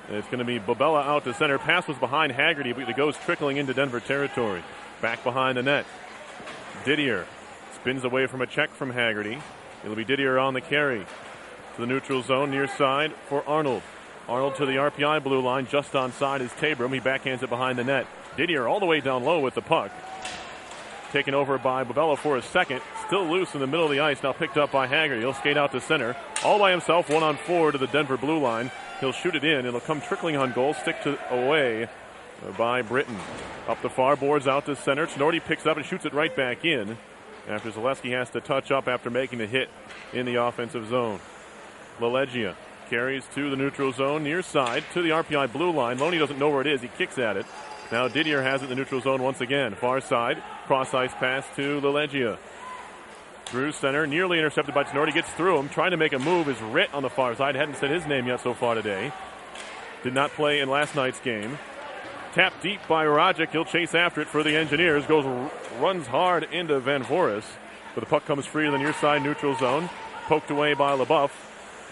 It's going to be Bobella out to center. Pass was behind Haggerty, but it goes trickling into Denver territory. Back behind the net. Didier spins away from a check from Haggerty. It'll be Didier on the carry to the neutral zone near side for Arnold. Arnold to the RPI blue line, just onside is Tabram. He backhands it behind the net. Didier all the way down low with the puck. Taken over by Bobella for a second. Still loose in the middle of the ice, now picked up by Haggerty. He'll skate out to center. All by himself, 1-on-4 to the Denver blue line. He'll shoot it in. It'll come trickling on goal, stick to away by Britton. Up the far boards out to center. Tenorti picks up and shoots it right back in after Zaleski has to touch up after making a hit in the offensive zone. LaLeggia carries to the neutral zone, near side, to the RPI blue line. Loney doesn't know where it is. He kicks at it. Now Didier has it in the neutral zone once again. Far side, cross-ice pass to LaLeggia. Through center, nearly intercepted by Tenorti. Gets through him, trying to make a move. Is Ritt on the far side. Hadn't said his name yet so far today. Did not play in last night's game. Tapped deep by Rogic. He'll chase after it for the Engineers. Runs hard into Van Voris. But the puck comes free to the near side neutral zone. Poked away by LaBeouf.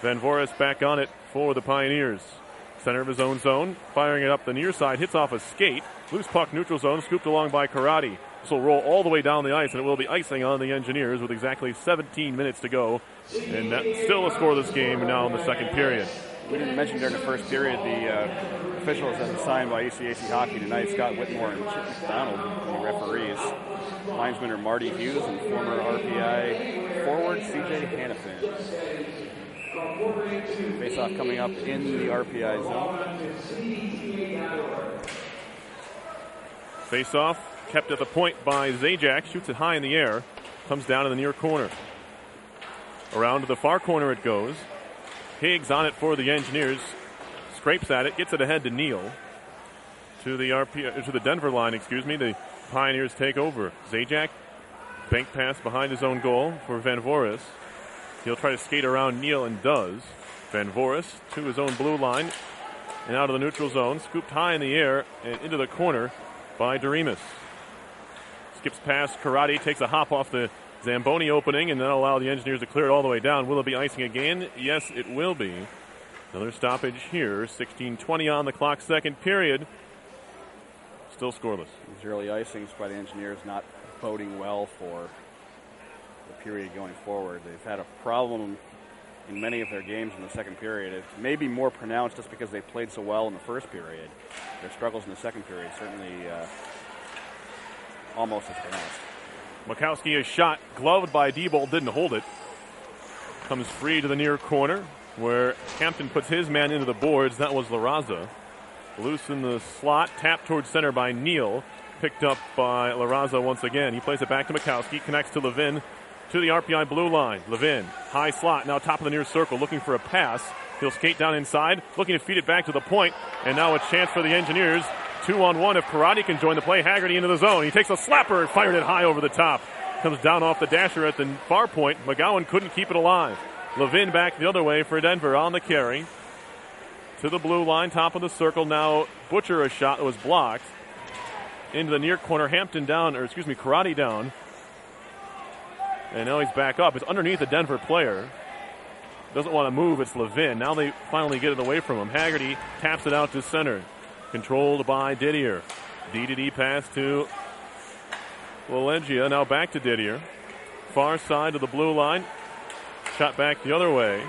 Van Voris back on it for the Pioneers. Center of his own zone, firing it up the near side, hits off a skate. Loose puck, neutral zone, scooped along by Karate. This will roll all the way down the ice, and it will be icing on the Engineers with exactly 17 minutes to go. And that's still a scoreless game now in the second period. We didn't mention during the first period the officials as assigned by ECAC Hockey tonight, Scott Whitmore and Chip McDonald, the referees. Linesmen are Marty Hughes and former RPI forward CJ Hannafin. Face-off coming up in the RPI zone. Face-off kept at the point by Zajac. Shoots it high in the air. Comes down in the near corner. Around to the far corner it goes. Higgs on it for the Engineers. Scrapes at it. Gets it ahead to Neal. To the Denver line, The Pioneers take over. Zajac, bank pass behind his own goal for Van Voris. He'll try to skate around Neal and does. Van Voris to his own blue line and out of the neutral zone. Scooped high in the air and into the corner by Doremus. Skips past Karate, takes a hop off the Zamboni opening, and then allow the Engineers to clear it all the way down. Will it be icing again? Yes, it will be. Another stoppage here. 16:20 on the clock, second period. Still scoreless. These early icings by the Engineers not boding well for the period going forward. They've had a problem in many of their games in the second period. It may be more pronounced just because they played so well in the first period. Their struggles in the second period certainly almost as pronounced. Makowski is shot, gloved by Diebold, didn't hold it. Comes free to the near corner where Hampton puts his man into the boards. That was La Raza. Loose in the slot, tapped towards center by Neal. picked up by La Raza once again. He plays it back to Mikowski, connects to Levin to the RPI blue line. Levin, high slot, now top of the near circle, looking for a pass. He'll skate down inside, looking to feed it back to the point, and now a chance for the Engineers. 2-on-1 if Karate can join the play. Haggerty into the zone. He takes a slapper and fired it high over the top. Comes down off the dasher at the far point. McGowan couldn't keep it alive. Levin back the other way for Denver on the carry. To the blue line, top of the circle. Now Butcher a shot that was blocked. Into the near corner. Karate down. And now he's back up. It's underneath a Denver player. Doesn't want to move. It's Levin. Now they finally get it away from him. Haggerty taps it out to center. Controlled by Didier. D pass to Lalengia. Now back to Didier. Far side of the blue line. Shot back the other way.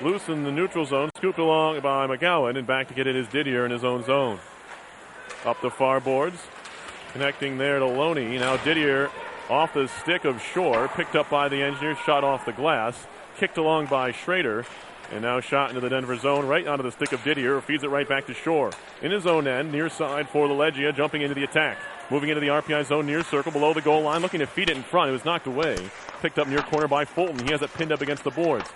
Loose in the neutral zone. Scooped along by McGowan. And back to get it is Didier in his own zone. Up the far boards. Connecting there to Loney. Now Didier off the stick of Shore. Picked up by the Engineers. Shot off the glass. Kicked along by Schrader. And now shot into the Denver zone, right onto the stick of Didier, feeds it right back to Shore. In his own end, near side for Lalengia, jumping into the attack. Moving into the RPI zone, near circle, below the goal line, looking to feed it in front. It was knocked away. Picked up near corner by Fulton. He has it pinned up against the boards.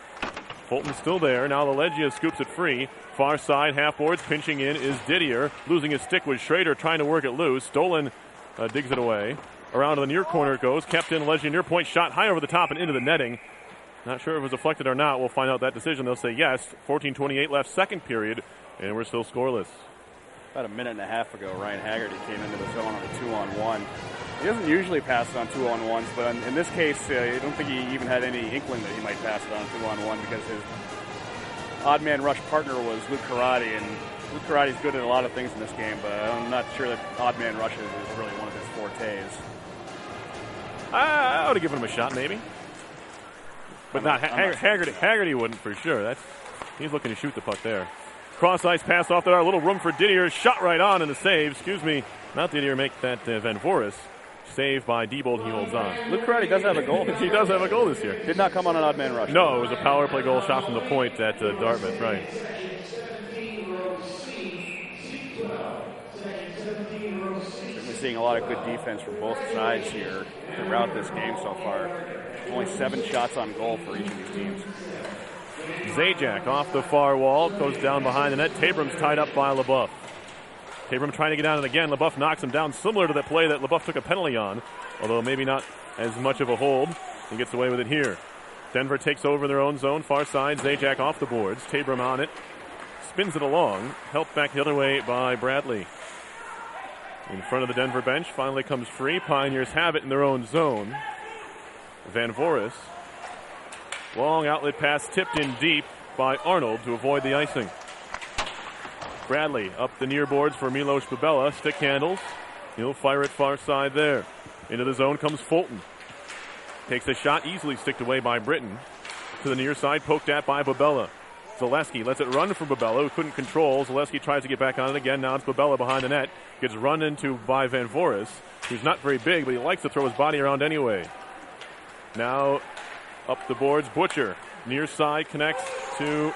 Fulton's still there. Now Lalengia scoops it free. Far side, half boards, pinching in is Didier. Losing his stick was Schrader, trying to work it loose. Stolen digs it away. Around to the near corner it goes. Kept in Lalengia, near point, shot high over the top and into the netting. Not sure if it was deflected or not. We'll find out that decision. They'll say yes. 14:28 left, second period, and we're still scoreless. About a minute and a half ago, Ryan Haggerty came into the zone on a 2-on-1. He doesn't usually pass it on 2-on-1s, but in this case, I don't think he even had any inkling that he might pass it on 2-on-1 because his odd man rush partner was Luke Karate, and Luke Karate's good at a lot of things in this game, but I'm not sure that odd man rushes is really one of his fortes. I would have given him a shot, maybe. But not Haggerty. Haggerty wouldn't for sure. He's looking to shoot the puck there. Cross ice pass off there. A little room for Didier. Shot right on in the save. Not Didier make that Van Voris. Save by Diebold. He holds on. Luke Karate does have a goal. He does have a goal this year. Did not come on an odd man rush. No, it was a power play goal shot from the point at Dartmouth. Right. Certainly seeing a lot of good defense from both sides here throughout this game so far. Only 7 shots on goal for each of these teams. Zajac off the far wall, goes down behind the net. Tabram's tied up by LaBeouf. Tabram trying to get on it again. LaBeouf knocks him down, similar to the play that LaBeouf took a penalty on, although maybe not as much of a hold. He gets away with it here. Denver takes over their own zone, far side. Zajac off the boards. Tabram on it. Spins it along. Helped back the other way by Bradley. In front of the Denver bench, finally comes free. Pioneers have it in their own zone. Van Voris. Long outlet pass tipped in deep by Arnold to avoid the icing. Bradley up the near boards for Milos Babella. Stick handles. He'll fire it far side there. Into the zone comes Fulton. Takes a shot, easily sticked away by Britton. To the near side, poked at by Babella. Zaleski lets it run for Babella, who couldn't control. Zaleski tries to get back on it again. Now it's Babella behind the net. Gets run into by Van Voris, who's not very big, but he likes to throw his body around anyway. Now up the boards, Butcher. Near side connects to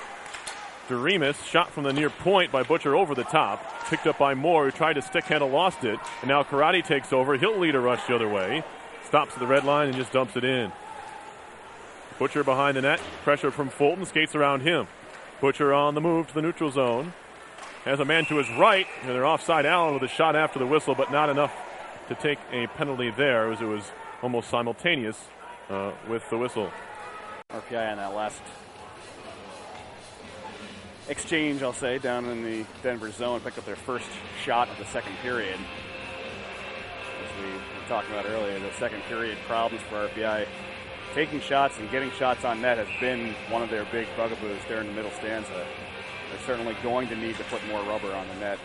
Doremus. Shot from the near point by Butcher over the top. Picked up by Moore, who tried to stick handle, lost it. And now Karate takes over. He'll lead a rush the other way. Stops at the red line and just dumps it in. Butcher behind the net. Pressure from Fulton. Skates around him. Butcher on the move to the neutral zone. Has a man to his right. And they're offside Allen with a shot after the whistle, but not enough to take a penalty there, as it was almost simultaneous with the whistle. RPI on that last exchange, I'll say, down in the Denver zone, picked up their first shot of the second period. As we were talking about earlier, the second period problems for RPI. Taking shots and getting shots on net has been one of their big bugaboos there in the middle stanza. They're certainly going to need to put more rubber on the net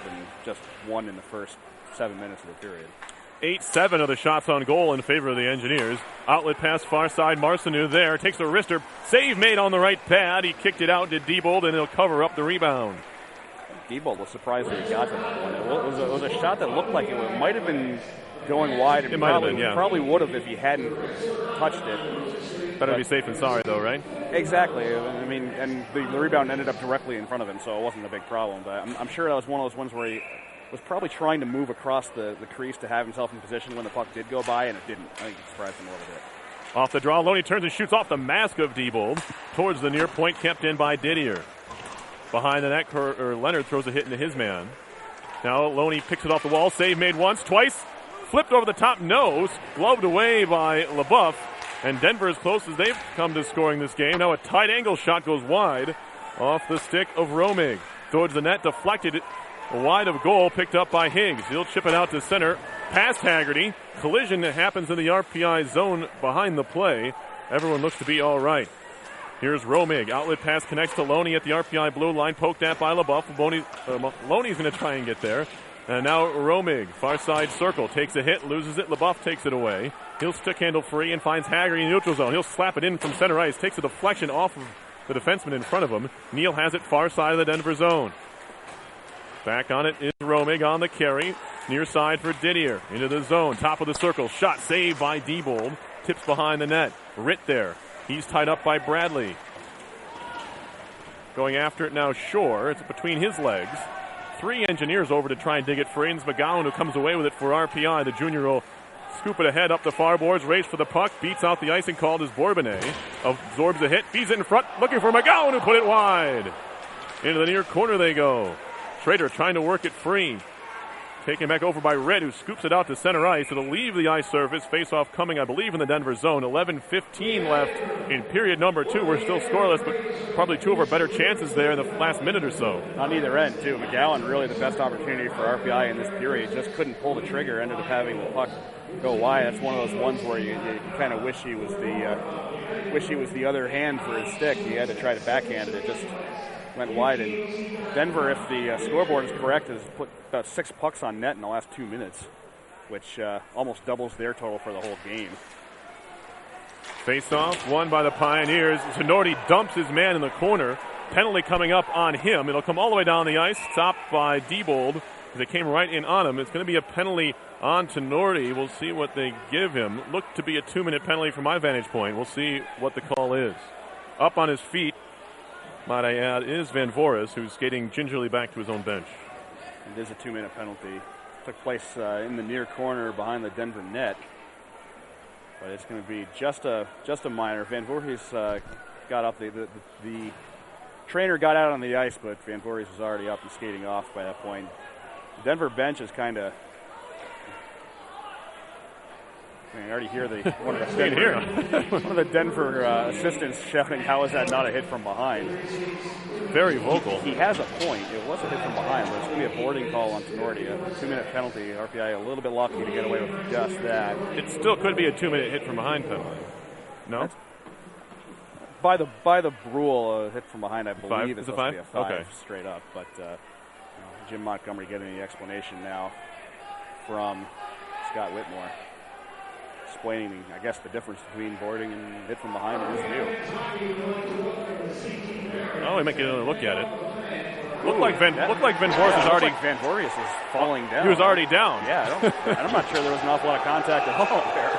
than just one in the first 7 minutes of the period. 8-7 of the shots on goal in favor of the Engineers. Outlet pass far side. Marcineau there. Takes the wrister. Save made on the right pad. He kicked it out to Diebold, and he'll cover up the rebound. Diebold was surprised that he got to that one. It was a shot that looked like it might have been going wide. It might have been, yeah. Probably would have if he hadn't touched it. Better be safe than sorry, though, right? Exactly. I mean, and the rebound ended up directly in front of him, so it wasn't a big problem. But I'm sure that was one of those ones where was probably trying to move across the crease to have himself in position when the puck did go by, and it didn't. I think it surprised him a little bit. Off the draw, Loney turns and shoots off the mask of Diebold towards the near point, kept in by Didier. Behind the net, Leonard throws a hit into his man. Now Loney picks it off the wall. Save made once, twice. Flipped over the top nose. Gloved away by LaBeouf. And Denver as close as they've come to scoring this game. Now a tight angle shot goes wide off the stick of Romig. Towards the net, deflected wide of goal, picked up by Higgs. He'll chip it out to center. Past Haggerty. Collision that happens in the RPI zone behind the play. Everyone looks to be all right. Here's Romig. Outlet pass connects to Loney at the RPI blue line. Poked at by LaBeouf. Loney's going to try and get there. And now Romig, far side circle, takes a hit, loses it. LaBeouf takes it away. He'll stick handle free and finds Haggerty in the neutral zone. He'll slap it in from center ice. Takes a deflection off of the defenseman in front of him. Neal has it far side of the Denver zone. Back on it is Romig on the carry. Near side for Didier. Into the zone. Top of the circle. Shot saved by Diebold. Tips behind the net. Ritt there. He's tied up by Bradley. Going after it now, Shore. It's between his legs. 3 Engineers over to try and dig it free. And it's McGowan who comes away with it for RPI. The junior will scoop it ahead up the far boards. Race for the puck. Beats out the icing called as Bourbonnais. Absorbs a hit. Feeds it in front. Looking for McGowan who put it wide. Into the near corner they go. Schrader trying to work it free. Taken back over by Red, who scoops it out to center ice. It'll leave the ice surface. Face-off coming, I believe, in the Denver zone. 11:15 left in period number 2. We're still scoreless, but probably 2 of our better chances there in the last minute or so. On either end, too. McGowan really the best opportunity for RPI in this period. Just couldn't pull the trigger. Ended up having the puck go wide. That's one of those ones where you kind of wish he was the other hand for his stick. He had to try to backhand it. It just went wide. And Denver, if the scoreboard is correct, has put about 6 pucks on net in the last 2 minutes, which almost doubles their total for the whole game. Face-off, won by the Pioneers. Tenorti dumps his man in the corner. Penalty coming up on him. It'll come all the way down the ice, stopped by Diebold. They came right in on him. It's going to be a penalty on Tenorti. We'll see what they give him. Looked to be a 2-minute penalty from my vantage point. We'll see what the call is. Up on his feet, might I add, is Van Voris, who's skating gingerly back to his own bench. It is a 2-minute penalty. Took place in the near corner behind the Denver net. But it's going to be just a minor. Van Voorhees got up. The trainer got out on the ice, but Van Voorhees was already up and skating off by that point. The Denver bench is kind of... I already hear one of the Denver assistants shouting, "How is that not a hit from behind?" Very vocal. He has a point. It was a hit from behind, but it's going to be a boarding call on Tenorti. A 2-minute penalty. RPI a little bit lucky to get away with just that. It still could be a 2-minute hit from behind penalty. No? By the rule, a hit from behind, I believe, is supposed to be a 5 straight up. But Jim Montgomery getting the explanation now from Scott Whitmore. Explaining, I guess, the difference between boarding and hit from behind in his view. Oh, we make another look at it. Looked like Van Voorhees was already. Like Van Voorhees was falling down. He was already down. Yeah, I'm not sure there was an awful lot of contact at all there.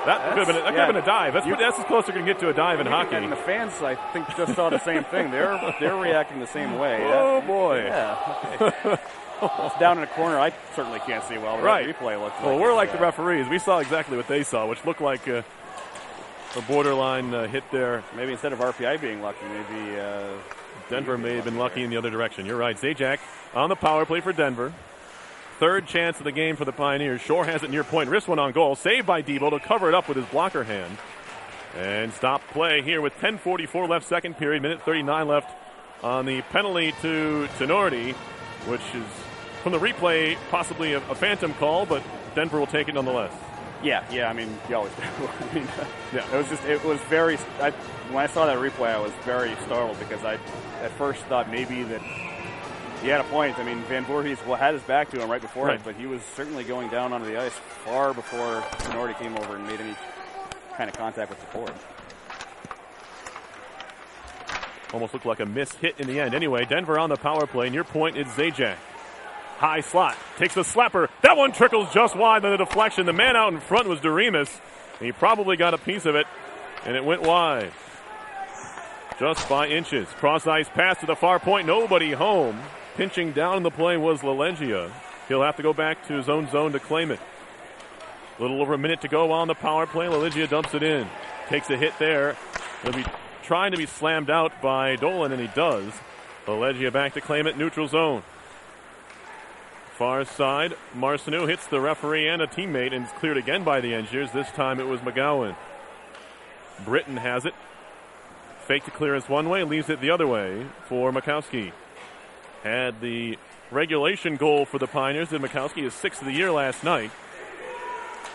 That could have been a dive. That's as close as you can get to a dive in hockey. And the fans, I think, just saw the same thing. They're reacting the same way. Oh boy. Yeah. It's down in a corner. I certainly can't see well. The replay looks well, we're like the referees. We saw exactly what they saw, which looked like a borderline hit there. Maybe instead of RPI being lucky, maybe Denver may have been lucky in the other direction. You're right. Zajac on the power play for Denver. 3rd chance of the game for the Pioneers. Shore has it near point. Wrist one on goal. Saved by Diebold to cover it up with his blocker hand. And stop play here with 10:44 left, second period. Minute 39 left on the penalty to Tenorti, which is, from the replay, possibly a phantom call, but Denver will take it nonetheless. Yeah. I mean, you always do. It was very. When I saw that replay, I was very startled because I, at first, thought maybe that he had a point. I mean, Van Voorhees had his back to him right before it, but he was certainly going down onto the ice far before Tenorti came over and made any kind of contact with the forward. Almost looked like a miss hit in the end. Anyway, Denver on the power play. Near point is Zajac. High slot. Takes the slapper. That one trickles just wide on the deflection. The man out in front was Doremus. He probably got a piece of it, and it went wide. Just by inches. Cross-ice pass to the far point. Nobody home. Pinching down in the play was LaLeggia. He'll have to go back to his own zone to claim it. A little over a minute to go on the power play. LaLeggia dumps it in. Takes a hit there. He'll be trying to be slammed out by Dolan, and he does. LaLeggia back to claim it, neutral zone. Far side, Marcineau hits the referee and a teammate, and it's cleared again by the Engineers. This time it was McGowan. Britton has it. Fake to clearance one way, leaves it the other way for Makowski. Had the regulation goal for the Pioneers, and Makowski is 6th of the year last night.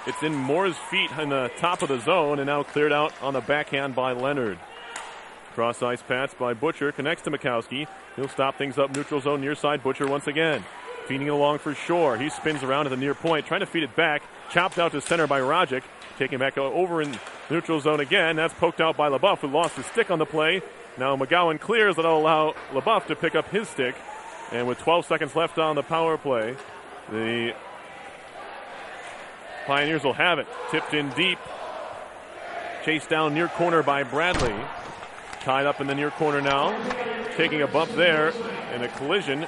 It's in Moore's feet on the top of the zone, and now cleared out on the backhand by Leonard. Cross ice pass by Butcher, connects to Makowski. He'll stop things up, neutral zone near side. Butcher once again. Feeding it along for Shore. He spins around at the near point, trying to feed it back. Chopped out to center by Rajic. Taking back over in neutral zone again. That's poked out by LaBeouf, who lost his stick on the play. Now McGowan clears. That'll allow LaBeouf to pick up his stick. And with 12 seconds left on the power play, the Pioneers will have it. Tipped in deep. Chased down near corner by Bradley. Tied up in the near corner now. Taking a bump there and a collision.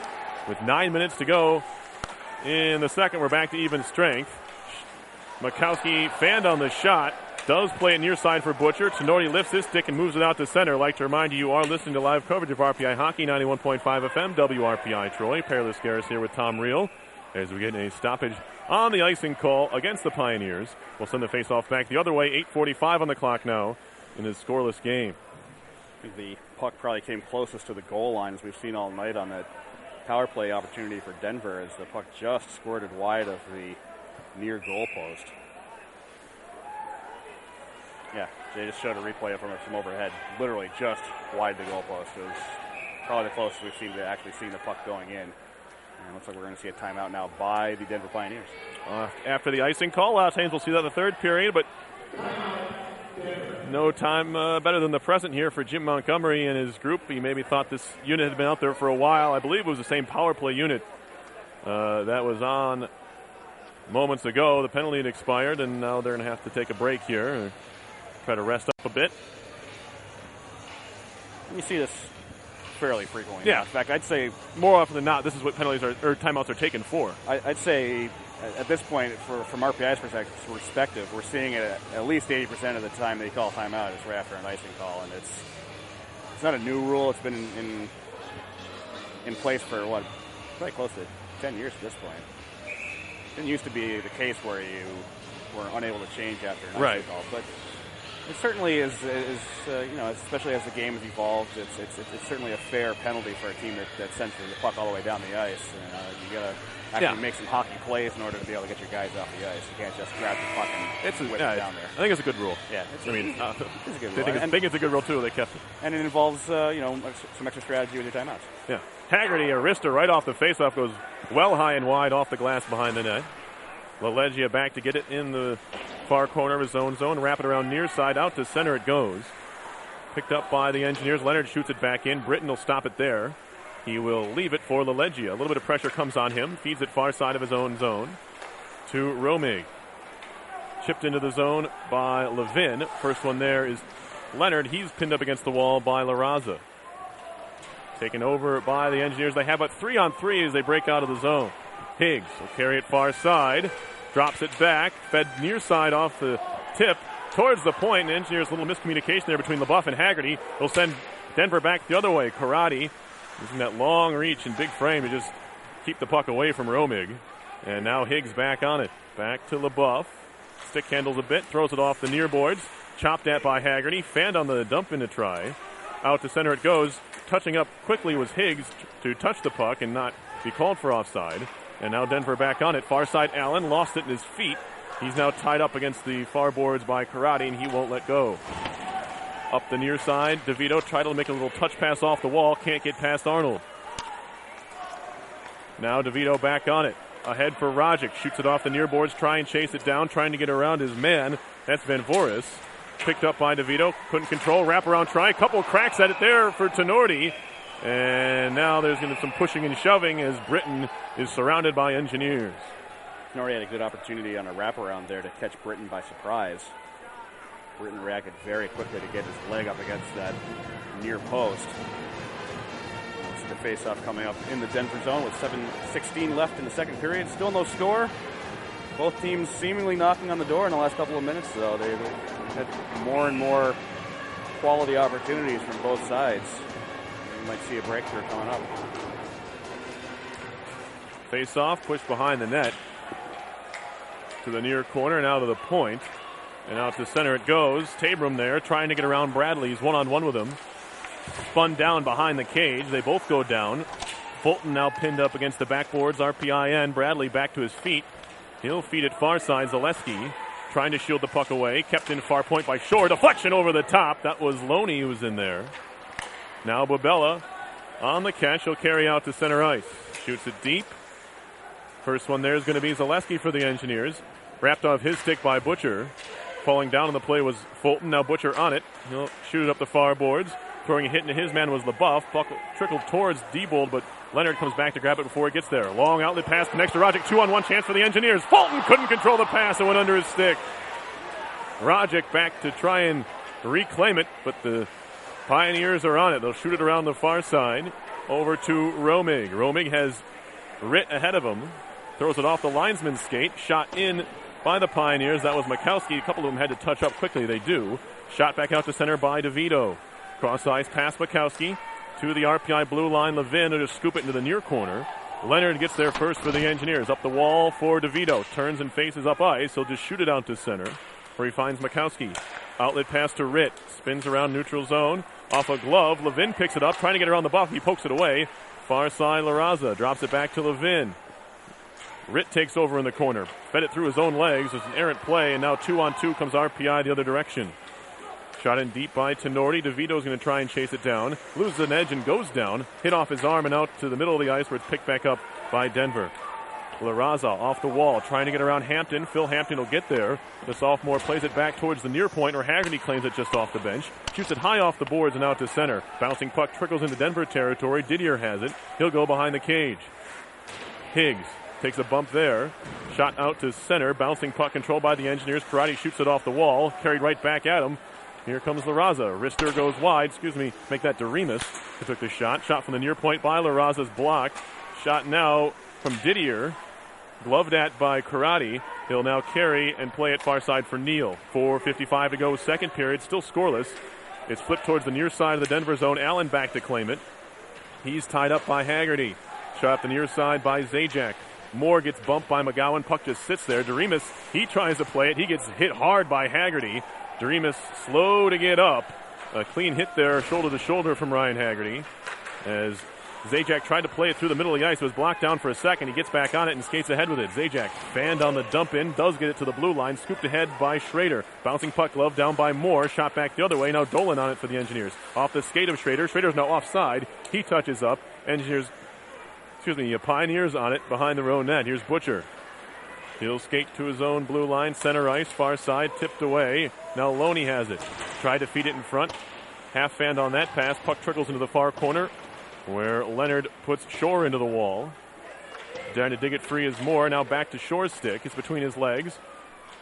With 9 minutes to go in the second, we're back to even strength. Makowski fanned on the shot. Does play it near side for Butcher. Tenorti lifts his stick and moves it out to center. I'd like to remind you are listening to live coverage of RPI Hockey, 91.5 FM, WRPI Troy. Peerless Garris here with Tom Reel as we get a stoppage on the icing call against the Pioneers. We'll send the faceoff back the other way. 8:45 on the clock now in this scoreless game. I think the puck probably came closest to the goal line, as we've seen all night on that power play opportunity for Denver, as the puck just squirted wide of the near goal post. Yeah, they just showed a replay from overhead, literally just wide the goal post. It was probably the closest we've seen to actually seeing the puck going in. And it looks like we're going to see a timeout now by the Denver Pioneers. After the icing call, Los Angeles will see that in the third period, but no time better than the present here for Jim Montgomery and his group. He maybe thought this unit had been out there for a while. I believe it was the same power play unit that was on moments ago. The penalty had expired, and now they're going to have to take a break here. Try to rest up a bit. You see this fairly frequently. Yeah. Now. In fact, I'd say more often than not, this is what penalties or timeouts are taken for. I'd say at this point, from RPI's perspective, we're seeing it at least 80% of the time they call timeout is right after an icing call, and it's not a new rule. It's been in place for probably close to 10 years at this point. It didn't used to be the case where you were unable to change after an icing call, but it certainly is especially as the game has evolved, it's certainly a fair penalty for a team that sends the puck all the way down the ice. You got to actually make some hockey plays in order to be able to get your guys off the ice. You can't just grab the puck and whip it down there. I think it's a good rule. Yeah, it's a good rule. I think it's a good rule too. They kept it, and it involves some extra strategy with your timeouts. Yeah, Haggerty, a wrister right off the faceoff, goes well high and wide off the glass behind the net. LaLeggia back to get it in the far corner of his own zone. Wrap it around near side. Out to center it goes. Picked up by the Engineers. Leonard shoots it back in. Britton will stop it there. He will leave it for LaLeggia. A little bit of pressure comes on him. Feeds it far side of his own zone to Romig. Chipped into the zone by Levin. First one there is Leonard. He's pinned up against the wall by La Raza. Taken over by the Engineers. They have about 3-on-3 as they break out of the zone. Higgs will carry it far side. Drops it back. Fed near side off the tip towards the point. And Engineers, a little miscommunication there between LaBeouf and Haggerty. They'll send Denver back the other way. Karate using that long reach and big frame to just keep the puck away from Romig. And now Higgs back on it. Back to LaBeouf. Stick handles a bit. Throws it off the near boards. Chopped at by Haggerty. Fanned on the dump in to try. Out to center it goes. Touching up quickly was Higgs to touch the puck and not be called for offside. And now Denver back on it. Far side Allen lost it in his feet. He's now tied up against the far boards by Karate, and he won't let go. Up the near side, DeVito tried to make a little touch pass off the wall. Can't get past Arnold. Now DeVito back on it. Ahead for Rajic. Shoots it off the near boards. Try and chase it down. Trying to get around his man. That's Van Voris. Picked up by DeVito. Couldn't control. Wraparound try. Couple cracks at it there for Tenorti. And now there's going to be some pushing and shoving as Britton is surrounded by Engineers. Tenorti had a good opportunity on a wraparound there to catch Britton by surprise. Britton reacted very quickly to get his leg up against that near post. the face-off coming up in the Denver zone with 7:16 left in the second period. Still no score. Both teams seemingly knocking on the door in the last couple of minutes, though. They've had more and more quality opportunities from both sides. You might see a breakthrough coming up. Face-off, pushed behind the net. To the near corner, now to the point. And out to center it goes. Tabram there, trying to get around Bradley. He's one-on-one with him. Spun down behind the cage. They both go down. Fulton now pinned up against the backboards. RPIN. Bradley back to his feet. He'll feed it far side. Zaleski trying to shield the puck away. Kept in far point by Shore. Deflection over the top. That was Loney who was in there. Now Bobella on the catch. He'll carry out to center ice. Shoots it deep. First one there is going to be Zaleski for the Engineers. Wrapped off his stick by Butcher. Falling down on the play was Fulton. Now Butcher on it. He'll shoot it up the far boards. Throwing a hit into his man was LaBeouf. Puck trickled towards Diebold, but Leonard comes back to grab it before it gets there. Long outlet pass next to Rogic. 2-on-1 chance for the Engineers. Fulton couldn't control the pass and went under his stick. Rogic back to try and reclaim it, but the Pioneers are on it. They'll shoot it around the far side. Over to Romig. Romig has Ritt ahead of him. Throws it off the linesman's skate. Shot in by the Pioneers. That was Mikowski. A couple of them had to touch up quickly. They do. Shot back out to center by DeVito. Cross ice past Mikowski to the RPI blue line. Levin will just scoop it into the near corner. Leonard gets there first for the Engineers. Up the wall for DeVito. Turns and faces up ice. He'll just shoot it out to center where he finds Mikowski. Outlet pass to Ritt. Spins around neutral zone. Off a glove. Levin picks it up. Trying to get around the buff. He pokes it away. Far side LaRaza. Drops it back to Levin. Ritt takes over in the corner. Fed it through his own legs. It's an errant play, and now 2-on-2 comes RPI the other direction. Shot in deep by Tenorti. DeVito's going to try and chase it down. Loses an edge and goes down. Hit off his arm and out to the middle of the ice where it's picked back up by Denver. LaRaza off the wall, trying to get around Hampton. Phil Hampton will get there. The sophomore plays it back towards the near point, or Haggerty claims it just off the bench. Shoots it high off the boards and out to center. Bouncing puck trickles into Denver territory. Didier has it. He'll go behind the cage. Higgs takes a bump there. Shot out to center. Bouncing puck controlled by the Engineers. Karate shoots it off the wall. Carried right back at him. Here comes LaRaza. Rister goes wide. Make that to Remus, who took the shot. Shot from the near point by LaRaza's blocked. Shot now from Didier. Gloved at by Karate. He'll now carry and play it far side for Neal. 4:55 to go, second period. Still scoreless. It's flipped towards the near side of the Denver zone. Allen back to claim it. He's tied up by Haggerty. Shot the near side by Zajac. Moore gets bumped by McGowan. Puck just sits there. Doremus, he tries to play it. He gets hit hard by Haggerty. Doremus slow to get up. A clean hit there, shoulder to shoulder from Ryan Haggerty. As Zajac tried to play it through the middle of the ice. It was blocked down for a second. He gets back on it and skates ahead with it. Zajac fanned on the dump in. Does get it to the blue line. Scooped ahead by Schrader. Bouncing puck glove down by Moore. Shot back the other way. Now Dolan on it for the Engineers. Off the skate of Schrader. Schrader's now offside. He touches up. Pioneers on it behind their own net. Here's Butcher. He'll skate to his own blue line. Center ice. Far side. Tipped away. Now Loney has it. Tried to feed it in front. Half fanned on that pass. Puck trickles into the far corner, where Leonard puts Shore into the wall. Trying to dig it free is Moore. Now back to Shore's stick. It's between his legs.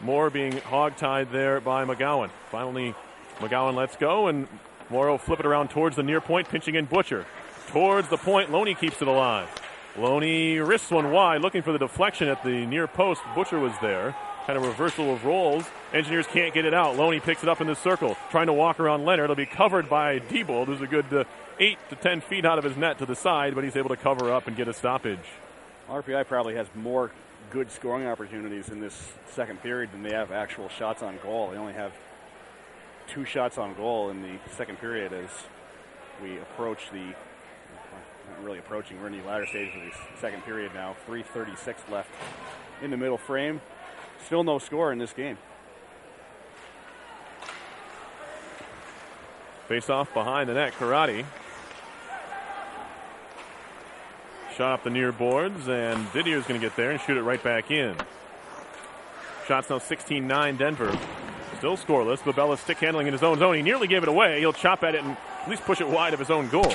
Moore being hog-tied there by McGowan. Finally, McGowan lets go, and Moore will flip it around towards the near point, pinching in Butcher. Towards the point, Loney keeps it alive. Loney wrists one wide, looking for the deflection at the near post. Butcher was there. Kind of reversal of roles. Engineers can't get it out. Loney picks it up in the circle, trying to walk around Leonard. It'll be covered by Diebold, who's a good 8 to 10 feet out of his net to the side, but he's able to cover up and get a stoppage. RPI probably has more good scoring opportunities in this second period than they have actual shots on goal. They only have 2 shots on goal in the second period as we approach not really approaching, we're in the latter stages of the second period now. 3:36 left in the middle frame. Still no score in this game. Face off behind the net, Karate. Shot up the near boards, and Didier's going to get there and shoot it right back in. Shots now 16-9 Denver. Still scoreless. Babella stick handling in his own zone. He nearly gave it away. He'll chop at it and at least push it wide of his own goal.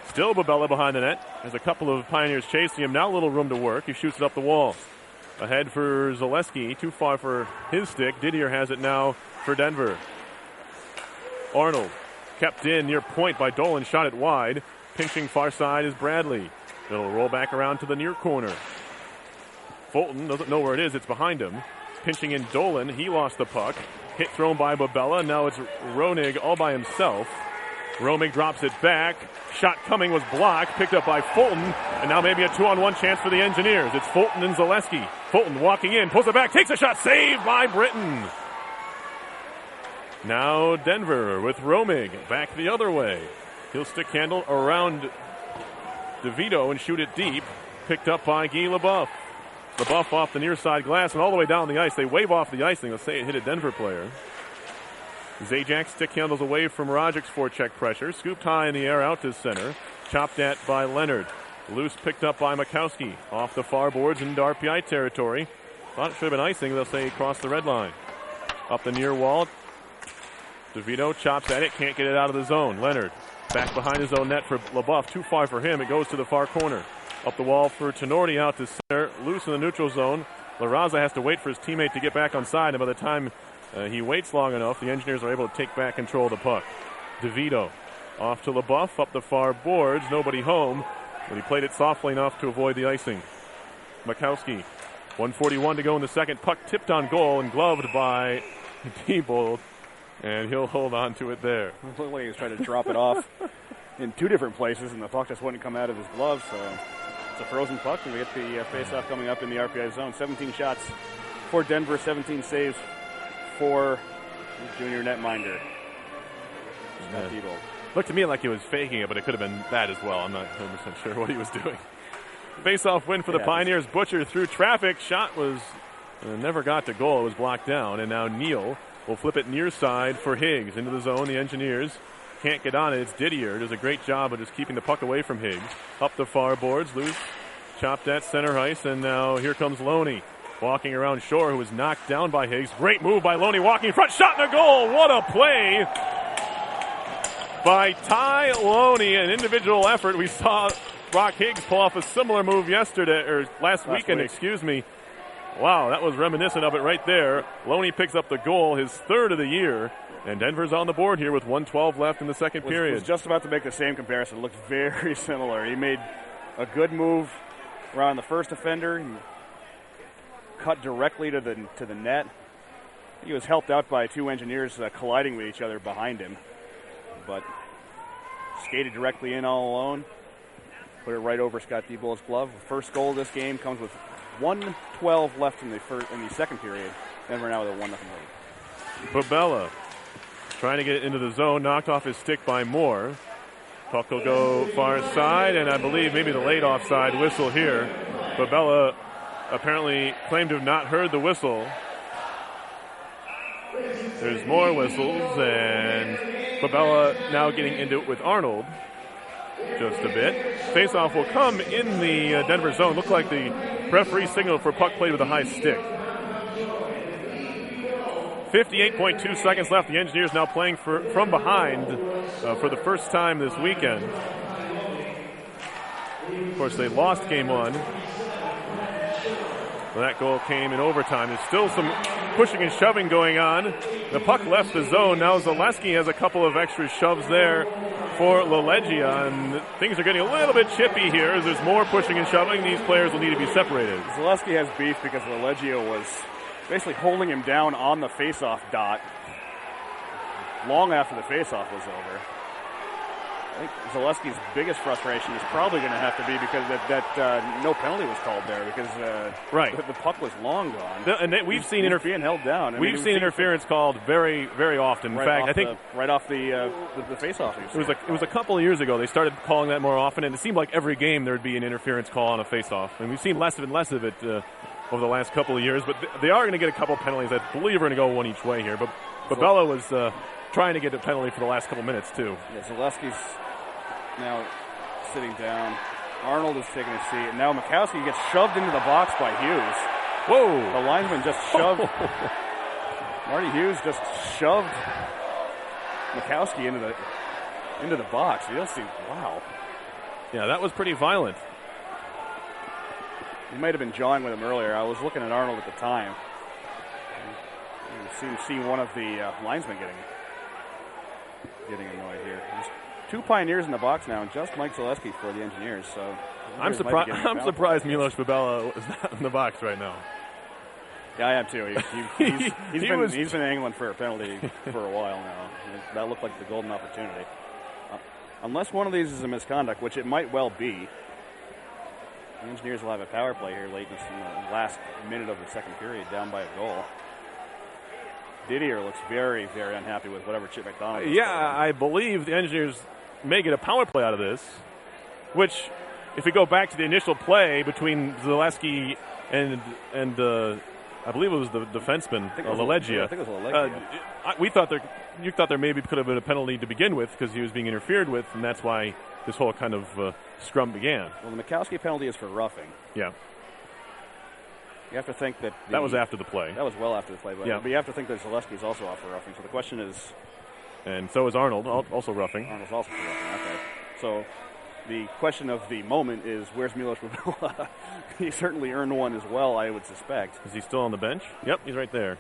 Still Babella behind the net. There's a couple of Pioneers chasing him. Now a little room to work. He shoots it up the wall. Ahead for Zaleski. Too far for his stick. Didier has it now for Denver. Arnold kept in near point by Dolan. Shot it wide. Pinching far side is Bradley. It'll roll back around to the near corner. Fulton doesn't know where it is. It's behind him. Pinching in Dolan. He lost the puck. Hit thrown by Babella. Now it's Ronig all by himself. Romig drops it back. Shot coming was blocked. Picked up by Fulton. And now maybe a 2-on-1 chance for the Engineers. It's Fulton and Zaleski. Fulton walking in. Pulls it back. Takes a shot. Saved by Britton. Now Denver with Romig. Back the other way. He'll stick handle around DeVito and shoot it deep. Picked up by Guy LeBoeuf. LeBoeuf off the near side glass and all the way down the ice. They wave off the icing. Let's say it hit a Denver player. Zajac stick handles away from Roderick's forecheck pressure. Scooped high in the air out to center. Chopped at by Leonard. Loose picked up by Mikowski. Off the far boards into RPI territory. Thought it should have been icing. They'll say across the red line. Up the near wall. DeVito chops at it. Can't get it out of the zone. Leonard back behind his own net for LeBoeuf. Too far for him. It goes to the far corner. Up the wall for Tenorti out to center. Loose in the neutral zone. La Raza has to wait for his teammate to get back on side. And by the time he waits long enough, the Engineers are able to take back control of the puck. DeVito off to LeBoeuf. Up the far boards. Nobody home. But he played it softly enough to avoid the icing. Mikowski. 1:41 to go in the second. Puck tipped on goal and gloved by Diebold. And he'll hold on to it there. It looked like he was trying to drop it off in two different places, and the puck just wouldn't come out of his glove. So it's a frozen puck, and we get the face-off coming up in the RPI zone. 17 shots for Denver, 17 saves for junior netminder. Looked to me like he was faking it, but it could have been that as well. I'm not 100% sure what he was doing. Face-off win for the Pioneers. Butcher through traffic. Shot was never got to goal. It was blocked down, and now Neal will flip it near side for Higgs. Into the zone, the Engineers can't get on it. It's Didier. Does a great job of just keeping the puck away from Higgs. Up the far boards, loose. Chopped at center ice, and now here comes Loney. Walking around Shore, who was knocked down by Higgs. Great move by Loney, walking in front, shot and a goal. What a play by Ty Loney. An individual effort. We saw Brock Higgs pull off a similar move yesterday, or last weekend, excuse me. Wow, that was reminiscent of it right there. Loney picks up the goal, his third of the year, and Denver's on the board here with 1:12 left in the second period. Was just about to make the same comparison. It looked very similar. He made a good move around the first offender. He cut directly to the net. He was helped out by two Engineers colliding with each other behind him, but skated directly in all alone. Put it right over Scott Diebold's glove. The first goal of this game comes with 1:12 left in the second period. Denver now with a 1-0 lead. Babella trying to get it into the zone, knocked off his stick by Moore. Puck will go far side, and I believe maybe the late offside whistle here. Babella apparently claimed to have not heard the whistle. There's more whistles, and Babella now getting into it with Arnold. Just a bit. Faceoff will come in the Denver zone. Looked like the referee signaled for puck played with a high stick. 58.2 seconds left. The Engineers now playing from behind for the first time this weekend. Of course, they lost game one. Well, that goal came in overtime. There's still some pushing and shoving going on. The puck left the zone. Now Zaleski has a couple of extra shoves there for LaLeggia, and things are getting a little bit chippy here. As there's more pushing and shoving. These players will need to be separated. Zaleski has beef because LaLeggia was basically holding him down on the faceoff dot long after the faceoff was over. I think Zaleski's biggest frustration is probably going to have to be because that no penalty was called there because the puck was long gone. And we've seen being held down. We've seen interference called very, very often. In fact, I think right off the face-off. It was a couple of years ago they started calling that more often, and it seemed like every game there would be an interference call on a face-off. And we've seen less and less of it over the last couple of years. But they are going to get a couple of penalties. I believe are going to go one each way here. But Babella was trying to get a penalty for the last couple minutes too. Yeah, Zaleski's now sitting down. Arnold is taking a seat. And now Mikowski gets shoved into the box by Hughes. Whoa! The linesman just shoved. Marty Hughes just shoved Mikowski into the box. You'll see. Wow. Yeah, that was pretty violent. He might have been jawing with him earlier. I was looking at Arnold at the time. You see one of the linesmen getting annoyed here. Just 2 Pioneers in the box now, and just Mike Zaleski for the Engineers. So I'm surprised Milos Babella is not in the box right now. Yeah, I am too. He's been angling for a penalty for a while now. That looked like the golden opportunity. Unless one of these is a misconduct, which it might well be, the Engineers will have a power play here late in the last minute of the second period, down by a goal. Didier looks very, very unhappy with whatever Chip McDonald is. Yeah, I believe the Engineers may get a power play out of this, which, if we go back to the initial play between Zaleski and I believe it was the defenseman, Lalegia. I think it was Lalegia. You thought there maybe could have been a penalty to begin with because he was being interfered with, and that's why this whole kind of scrum began. Well, the Mikowski penalty is for roughing. Yeah. You have to think that that was after the play. That was well after the play, but, yeah. But you have to think that Zaleski is also off for roughing. So the question is, and so is Arnold, also roughing. Arnold's also for roughing. Okay. So the question of the moment is, where's Milos Babella? He certainly earned one as well, I would suspect. Is he still on the bench? Yep, he's right there.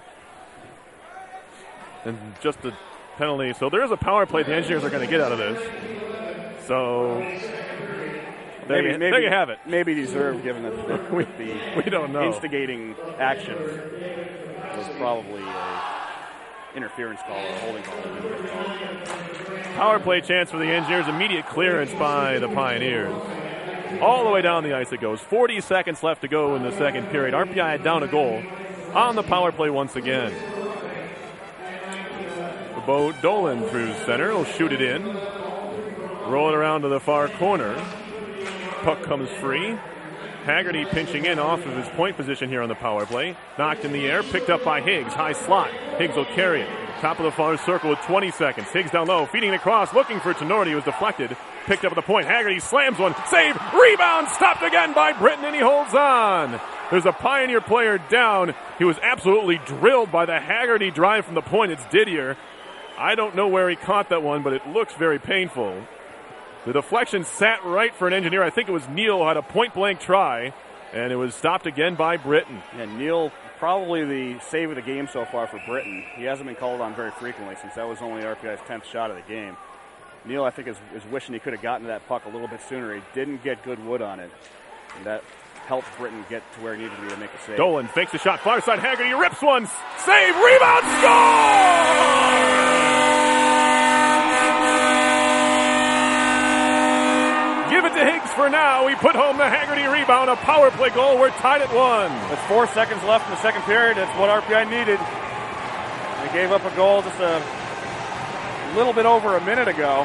And just a penalty. So there is a power play the Engineers are going to get out of this. So there you have it. Maybe deserved, given that we don't know. Instigating action was probably a interference call or a holding call. Power play chance for the Engineers. Immediate clearance by the Pioneers. All the way down the ice it goes. 40 seconds left to go in the second period. RPI had down a goal on the power play once again. Bo Dolan through center. He'll shoot it in. Roll it around to the far corner. Puck comes free. Haggerty pinching in off of his point position here on the power play. Knocked in the air. Picked up by Higgs. High slot. Higgs will carry it. Top of the far circle with 20 seconds. Higgs down low. Feeding it across. Looking for Tenorti. He was deflected. Picked up at the point. Haggerty slams one. Save. Rebound. Stopped again by Britton, and he holds on. There's a Pioneer player down. He was absolutely drilled by the Haggerty drive from the point. It's Didier. I don't know where he caught that one, but it looks very painful. The deflection sat right for an Engineer. I think it was Neal who had a point-blank try, and it was stopped again by Britton. Yeah, Neal, probably the save of the game so far for Britton. He hasn't been called on very frequently since that was only RPI's 10th shot of the game. Neal, I think, is wishing he could have gotten to that puck a little bit sooner. He didn't get good wood on it, and that helped Britton get to where he needed to be to make a save. Dolan fakes the shot. Far side, Haggerty rips one. Save, rebound, score! Give it to Higgs for now. He put home the Haggerty rebound. A power play goal. We're tied at 1. With 4 seconds left in the second period, that's what RPI needed. They gave up a goal just a little bit over a minute ago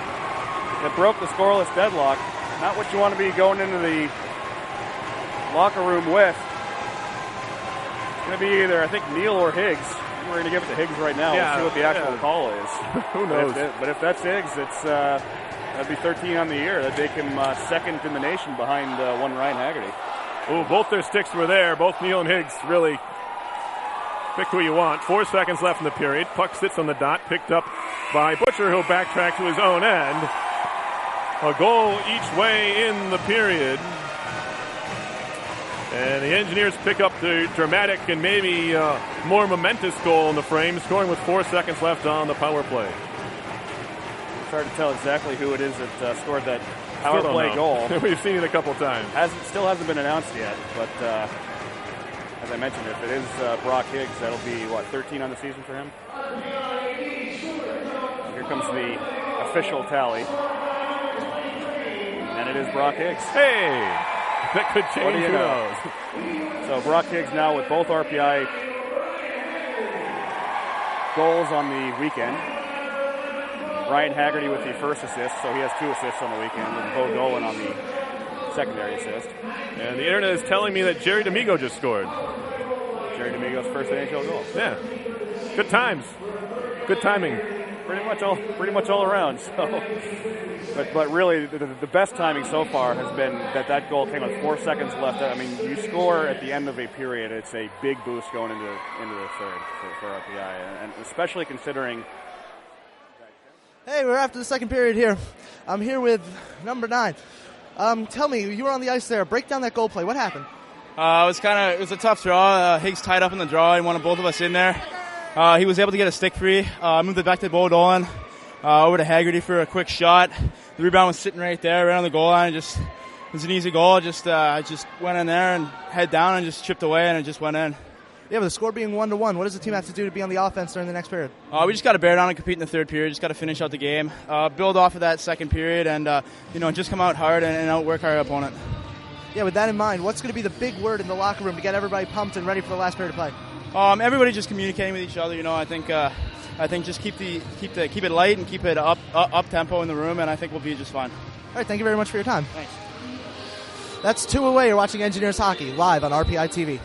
that broke the scoreless deadlock. Not what you want to be going into the locker room with. It's going to be either, I think, Neal or Higgs. We're going to give it to Higgs right now. Yeah, we'll see what the actual call is. Who knows? But if that's Higgs, it's that'd be 13 on the year. That'd make him second in the nation behind one Ryan Haggerty. Oh, both their sticks were there. Both Neal and Higgs really pick who you want. 4 seconds left in the period. Puck sits on the dot, picked up by Butcher, who'll backtrack to his own end. A goal each way in the period. And the Engineers pick up the dramatic and maybe more momentous goal in the frame, scoring with 4 seconds left on the power play. It's hard to tell exactly who it is that scored that power play goal. We've seen it a couple times. Still hasn't been announced yet, but as I mentioned, if it is Brock Higgs, that'll be, 13 on the season for him? Here comes the official tally. And it is Brock Higgs. Hey! That could change. What do you know? So Brock Higgs now with both RPI goals on the weekend. Ryan Haggerty with the first assist, so he has 2 assists on the weekend, and Bo Dolan on the secondary assist. And the internet is telling me that Jerry D'Amigo just scored. Jerry D'Amigo's first NHL goal. Yeah. Good times. Good timing. Pretty much all around. So, but really, the best timing so far has been that goal came with 4 seconds left. I mean, you score at the end of a period, it's a big boost going into the third for RPI, and especially considering. Hey, we're after the second period here. I'm here with number 9. Tell me, you were on the ice there. Break down that goal play. What happened? It was a tough draw. Higgs tied up in the draw. He wanted both of us in there. He was able to get a stick free. Moved it back to Bo Dolan. over to Haggerty for a quick shot. The rebound was sitting right there, right on the goal line. It was an easy goal. I just went in there and head down and just chipped away, and it just went in. Yeah, with the score being 1-1, what does the team have to do to be on the offense during the next period? We just got to bear down and compete in the third period. Just got to finish out the game, build off of that second period, and just come out hard and outwork our opponent. Yeah, with that in mind, what's going to be the big word in the locker room to get everybody pumped and ready for the last period of play? Everybody just communicating with each other. I think just keep it light and keep it up tempo in the room, and I think we'll be just fine. All right, thank you very much for your time. Thanks. That's 2 away. You're watching Engineers Hockey live on RPI TV.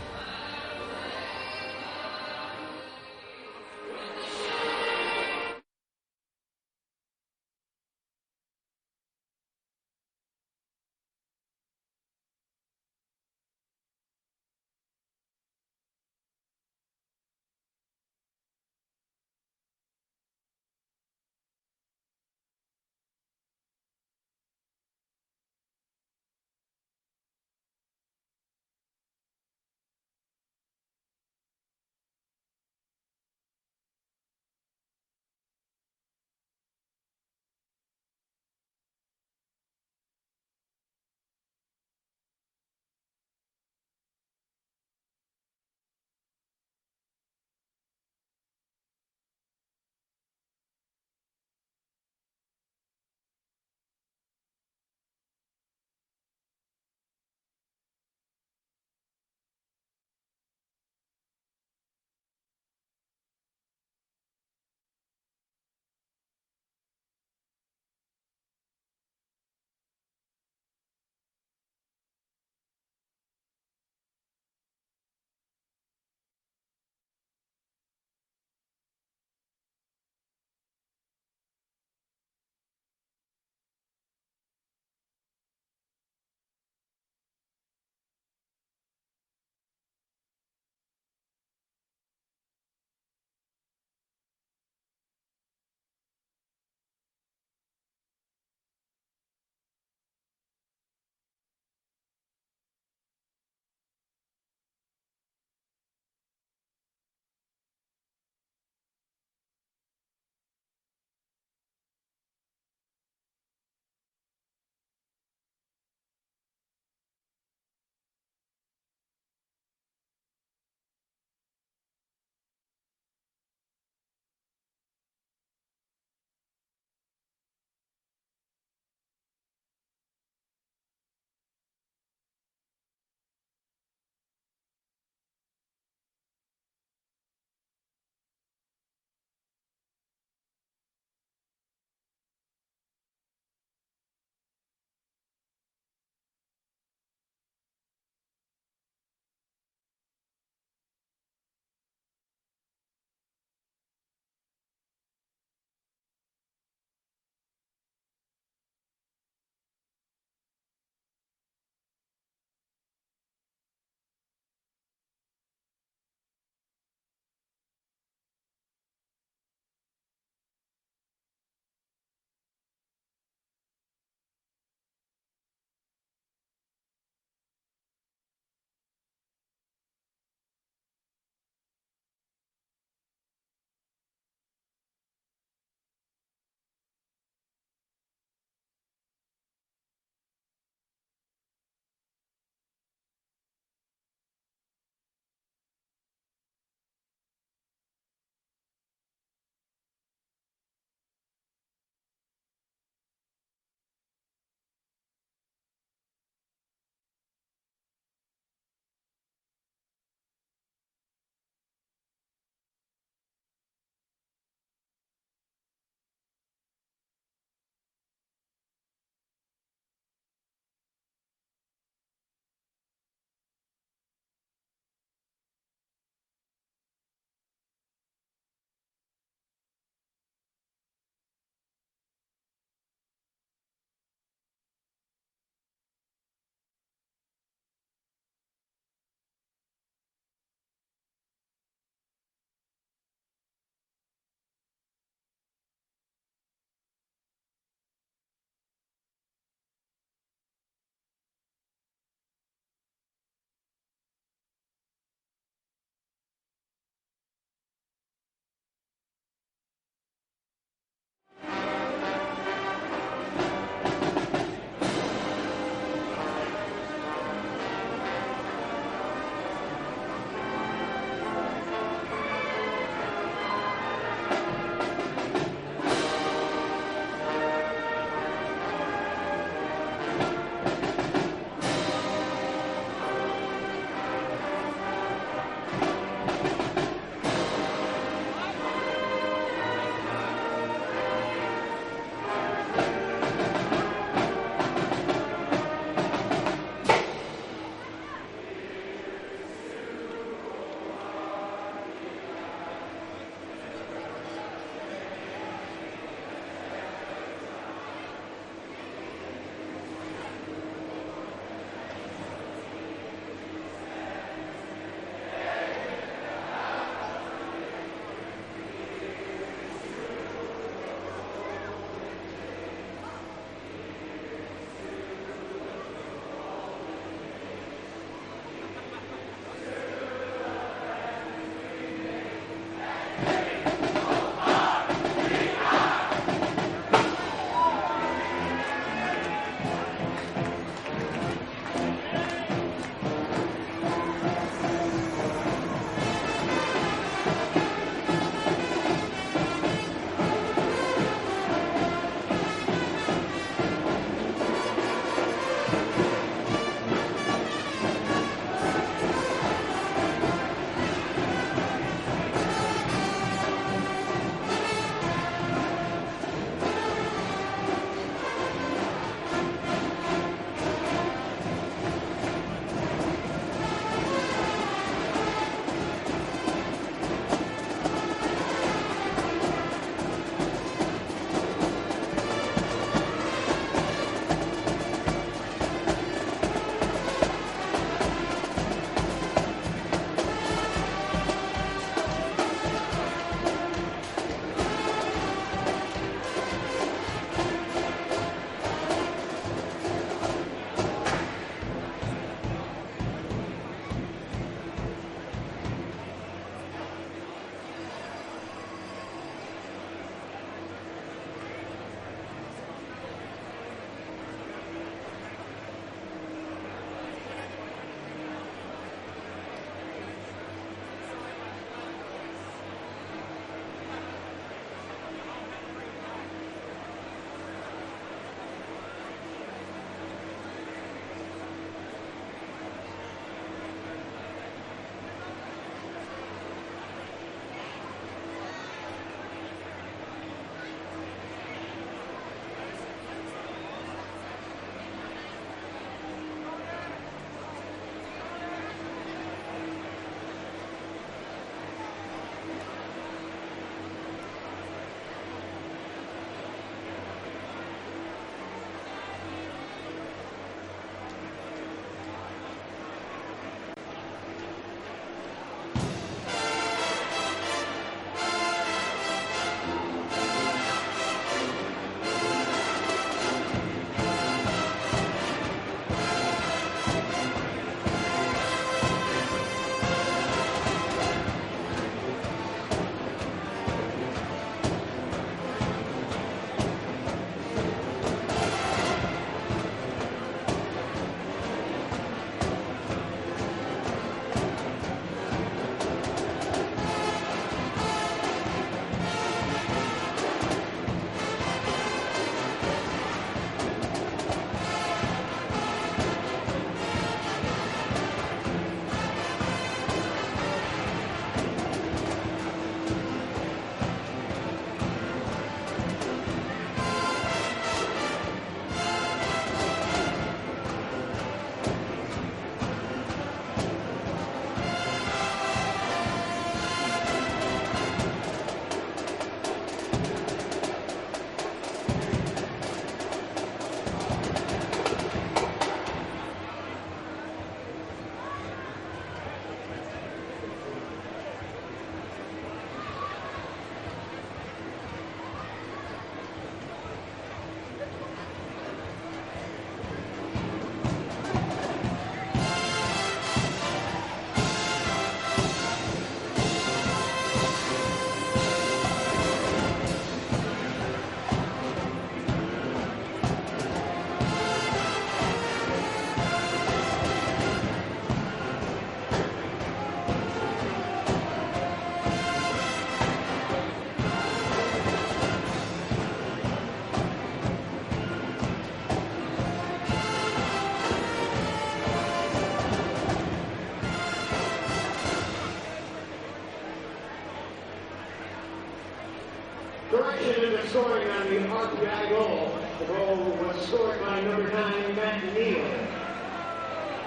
scoring on the RPI goal. The goal was scored by number 9, Matt Neal.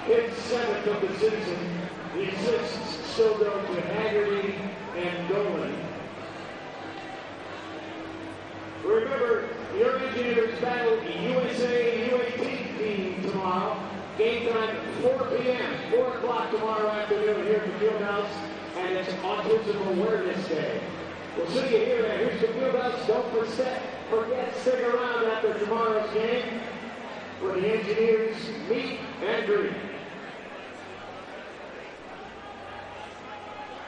His 7th of the season. The assists still go to Haggerty and Dolan. Remember, your Engineers battle the USA UAT team tomorrow. Game time 4 p.m., 4 o'clock tomorrow afternoon here at the Fieldhouse, and it's Autism Awareness Day. We'll see you here at Houston Fieldhouse. Don't forget, stick around after tomorrow's game where the Engineers meet and greet.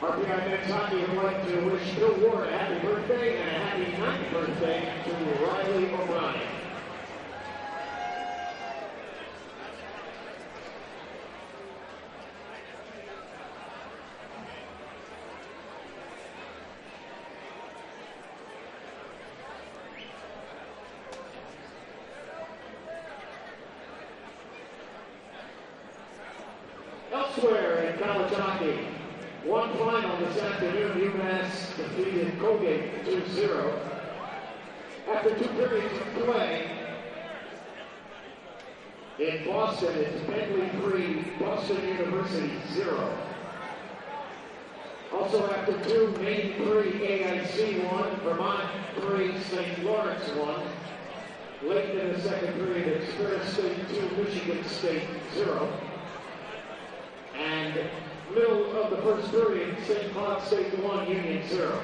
RPI men's hockey would like to wish Bill Ward a happy birthday and a happy 9th birthday to Riley O'Brien. Elsewhere in college hockey, one final this afternoon, UMass defeated Colgate 2-0. After 2 periods of play, in Boston, it's Bentley 3, Boston University 0. Also after 2, Maine 3, AIC 1, Vermont 3, St. Lawrence 1. Late in the second period, Express State 2, Michigan State 0. And middle of the first period, St. Cloud State 1, Union 0.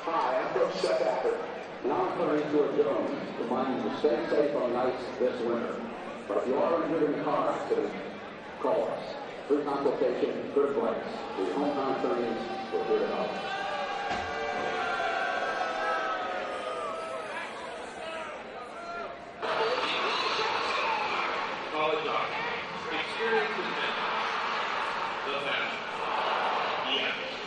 Hi, I'm Coach Seth Acker, and I'm coming into a Jones, reminding you to stay safe on the ice this winter. But if you are injured in a car accident, call us. Free consultation, good advice. Your hometown attorneys, we're here to help. College hockey. Experience is better. The passion. The atmosphere.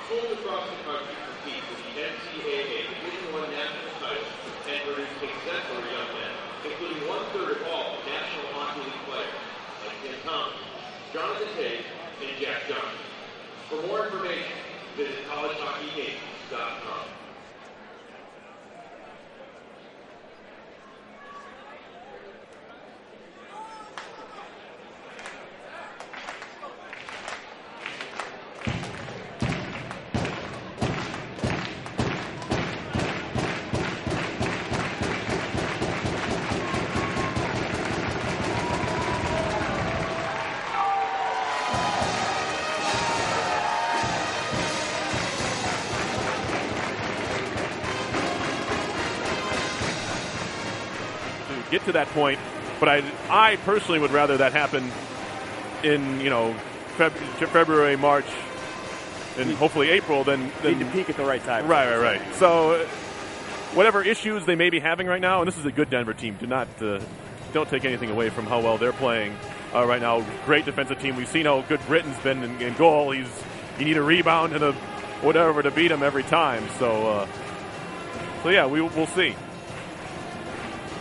Schools across the country compete for the NCAA Division I national title and produce exemplary young men, including 1/3 of all National Hockey League players, like Tim Thomas, Jonathan Tate, and Jack Johnson. For more information, visit collegehockeygames.com. Get to that point, but I personally would rather that happen in February, March, and hopefully April than Need to peak at the right time. Right. So whatever issues they may be having right now, and this is a good Denver team. Don't take anything away from how well they're playing right now. Great defensive team. We've seen how good Britton's been in goal. You need a rebound and a whatever to beat him every time. So yeah, we'll see.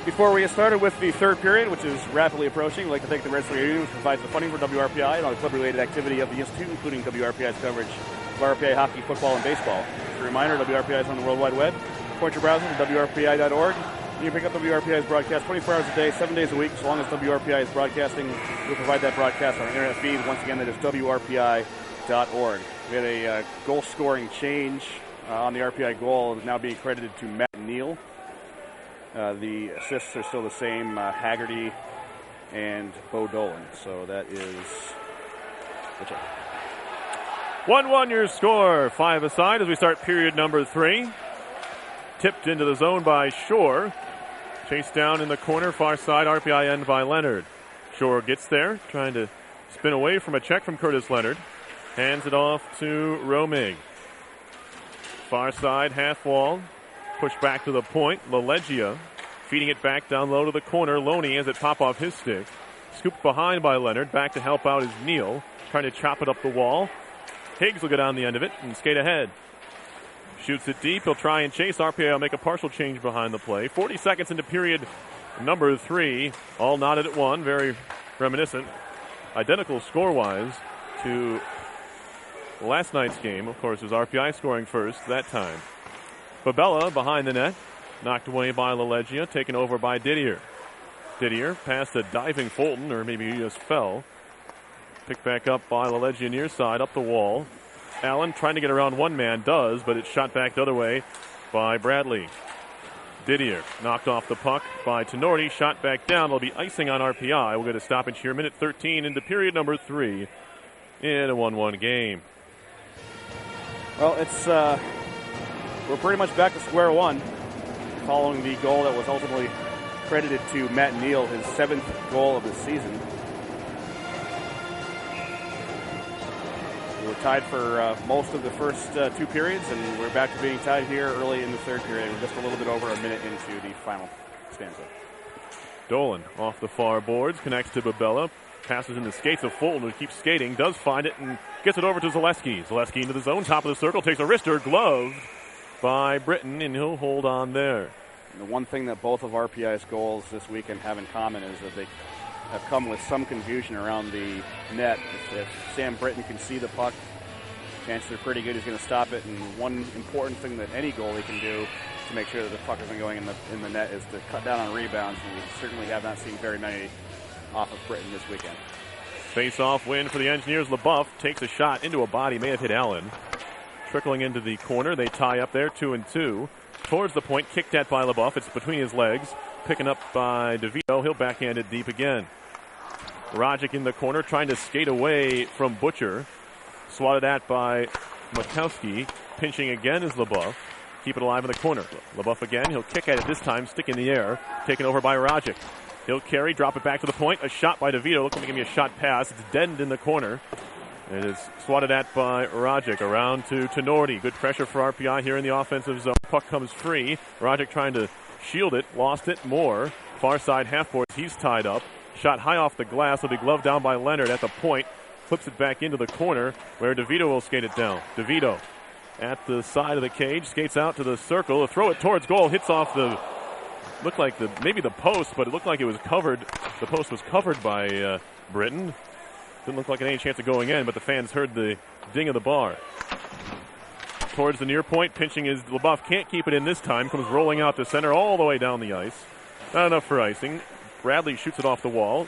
Before we get started with the third period, which is rapidly approaching, we'd like to thank the Redstone Union, which provides the funding for WRPI and all the club-related activity of the Institute, including WRPI's coverage of RPI hockey, football, and baseball. As a reminder, WRPI is on the World Wide Web. Point your browser to WRPI.org. You can pick up WRPI's broadcast 24 hours a day, 7 days a week. As long as WRPI is broadcasting, we'll provide that broadcast on our internet feed. Once again, that is WRPI.org. We had a goal-scoring change on the RPI goal, now being credited to Matt Neal. The assists are still the same, Haggerty and Bo Dolan. So that is the check. 1-1 your score. 5 aside as we start period number 3. Tipped into the zone by Shore. Chased down in the corner, far side, RPI end by Leonard. Shore gets there, trying to spin away from a check from Curtis Leonard. Hands it off to Romig. Far side, half wall. Push back to the point. LaLeggia feeding it back down low to the corner. Loney has it pop off his stick. Scooped behind by Leonard. Back to help out is Neal. Trying to chop it up the wall. Higgs will go down the end of it and skate ahead. Shoots it deep. He'll try and chase. RPI will make a partial change behind the play. 40 seconds into period number 3. All knotted at 1. Very reminiscent. Identical score-wise to last night's game. Of course, it was RPI scoring first that time. Babella behind the net. Knocked away by LaLeggia, taken over by Didier. Didier past a diving Fulton, or maybe he just fell. Picked back up by LaLeggia near side, up the wall. Allen trying to get around one man, does, but it's shot back the other way by Bradley. Didier knocked off the puck by Tenorti, shot back down. There'll be icing on RPI. We'll get a stoppage here, minute 13 into period number 3 in a 1-1 game. Well, it's we're pretty much back to square one following the goal that was ultimately credited to Matt Neal, his 7th goal of the season. We were tied for most of the first 2 periods, and we're back to being tied here early in the 3rd period. We're just a little bit over a minute into the final stanza. Dolan off the far boards, connects to Babella, passes in the skates of Fulton, who keeps skating, does find it, and gets it over to Zaleski. Zaleski into the zone, top of the circle, takes a wrister, gloved by Britton, and he'll hold on there. And the one thing that both of RPI's goals this weekend have in common is that they have come with some confusion around the net. If Sam Britton can see the puck, chances are pretty good he's going to stop it. And one important thing that any goalie can do to make sure that the puck isn't going in the net is to cut down on rebounds. And we certainly have not seen very many off of Britton this weekend. Face-off win for the Engineers. LeBuff takes a shot into a body, may have hit Allen. Trickling into the corner, they tie up there, 2-2. Towards the point, kicked at by LeBuff. It's between his legs. Picking up by DeVito. He'll backhand it deep again. Rogic in the corner, trying to skate away from Butcher. Swatted at by Makowski. Pinching again is LeBuff. Keep it alive in the corner. LeBuff again. He'll kick at it this time. Stick in the air. Taken over by Rogic. He'll carry, drop it back to the point. A shot by DeVito. Looking to give me a shot pass. It's deadened in the corner. It is swatted at by Rogic. Around to Tenorti. Good pressure for RPI here in the offensive zone. Puck comes free. Rogic trying to shield it. Lost it. More. Far side half boards. He's tied up. Shot high off the glass. Will be gloved down by Leonard at the point. Flips it back into the corner where DeVito will skate it down. DeVito at the side of the cage. Skates out to the circle. A throw it towards goal. Hits off the... Looked like maybe the post, but it looked like it was covered. The post was covered by Britton. Didn't look like any chance of going in, but the fans heard the ding of the bar. Towards the near point, pinching is LeBuff. Can't keep it in this time. Comes rolling out to center all the way down the ice. Not enough for icing. Bradley shoots it off the wall.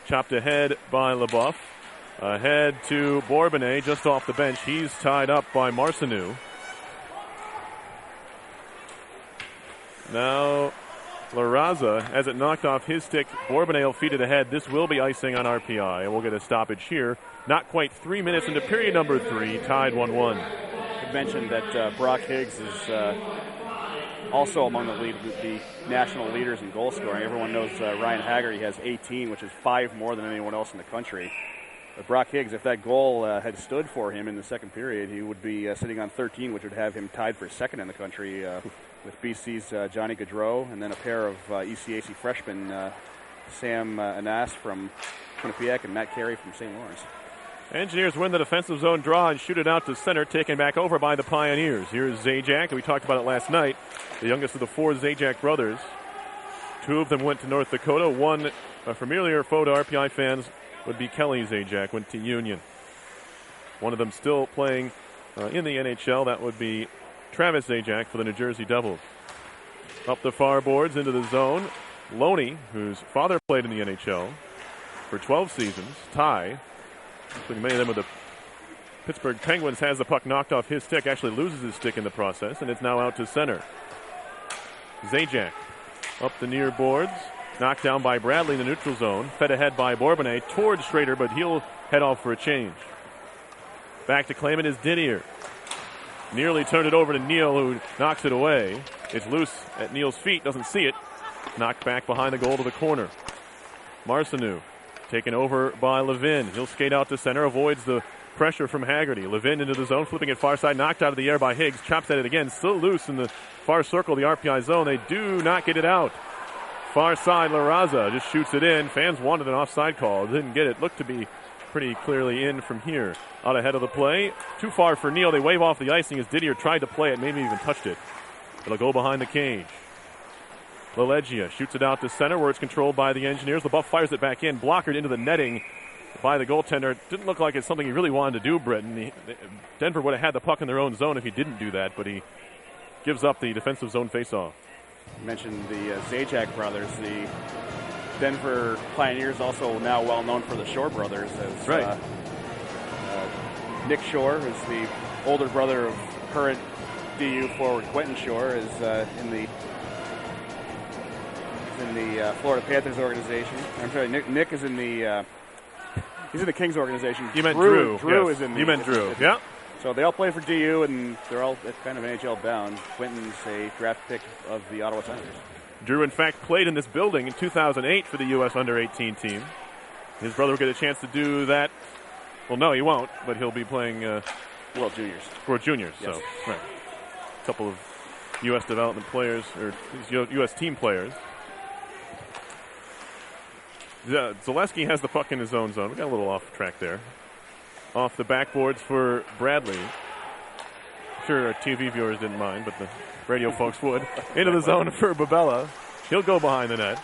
Chopped ahead by LeBuff. Ahead to Bourbonnais, just off the bench. He's tied up by Marcineau. Now... LaRaza, as it knocked off his stick, Bourbonnais will feed it ahead. This will be icing on RPI, and we'll get a stoppage here. Not quite 3 minutes into period number 3, tied 1-1. I mentioned that Brock Higgs is also among the national leaders in goal scoring. Everyone knows Ryan Haggerty has 18, which is 5 more than anyone else in the country. But Brock Higgs, if that goal had stood for him in the second period, he would be sitting on 13, which would have him tied for second in the country with BC's Johnny Gaudreau, and then a pair of ECAC freshmen, Sam Anas from Quinnipiac and Matt Carey from St. Lawrence. Engineers win the defensive zone draw and shoot it out to center, taken back over by the Pioneers. Here's Zajac. We talked about it last night. The youngest of the 4 Zajac brothers. 2 of them went to North Dakota. One, a familiar foe to RPI fans, would be Kelly Zajac, went to Union. One of them still playing in the NHL. That would be Travis Zajac for the New Jersey Devils. Up the far boards into the zone. Loney, whose father played in the NHL for 12 seasons. Ty, including many of them with the Pittsburgh Penguins, has the puck knocked off his stick, actually loses his stick in the process, and it's now out to center. Zajac up the near boards. Knocked down by Bradley in the neutral zone. Fed ahead by Bourbonnais towards Schrader, but he'll head off for a change. Back to claim it is Didier. Nearly turned it over to Neal, who knocks it away. It's loose at Neal's feet, doesn't see it. Knocked back behind the goal to the corner. Marcineau taken over by Levin. He'll skate out to center, avoids the pressure from Haggerty. Levin into the zone, flipping it far side, knocked out of the air by Higgs. Chops at it again, still loose in the far circle of the RPI zone. They do not get it out. Far side, LaRaza just shoots it in. Fans wanted an offside call. Didn't get it. Looked to be pretty clearly in from here. Out ahead of the play. Too far for Neal. They wave off the icing as Didier tried to play it. Maybe even touched it. It'll go behind the cage. LaLeggia shoots it out to center where it's controlled by the Engineers. LeBuff fires it back in. Blockered into the netting by the goaltender. It didn't look like it's something he really wanted to do, Britton. Denver would have had the puck in their own zone if he didn't do that, but he gives up the defensive zone faceoff. You mentioned the Zajac brothers. The Denver Pioneers also now well known for the Shore brothers. As, right. Nick Shore is the older brother of current DU forward Quentin Shore, is in the Florida Panthers organization. I'm sorry, Nick is in the he's in the Kings organization. You meant Drew. Drew yes. is in the. You meant Drew. Yeah. So they all play for DU, and they're all kind of NHL bound. Quentin's a draft pick of the Ottawa Senators. Drew, in fact, played in this building in 2008 for the U.S. Under-18 team. His brother will get a chance to do that. Well, no, he won't, but he'll be playing World Juniors. World Juniors, yes. So, right. A couple of U.S. development players, or U.S. team players. Zaleski has the puck in his own zone. We got a little off track there. Off the backboards for Bradley. I'm sure our TV viewers didn't mind, but the radio folks would. Into the zone for Babella. He'll go behind the net.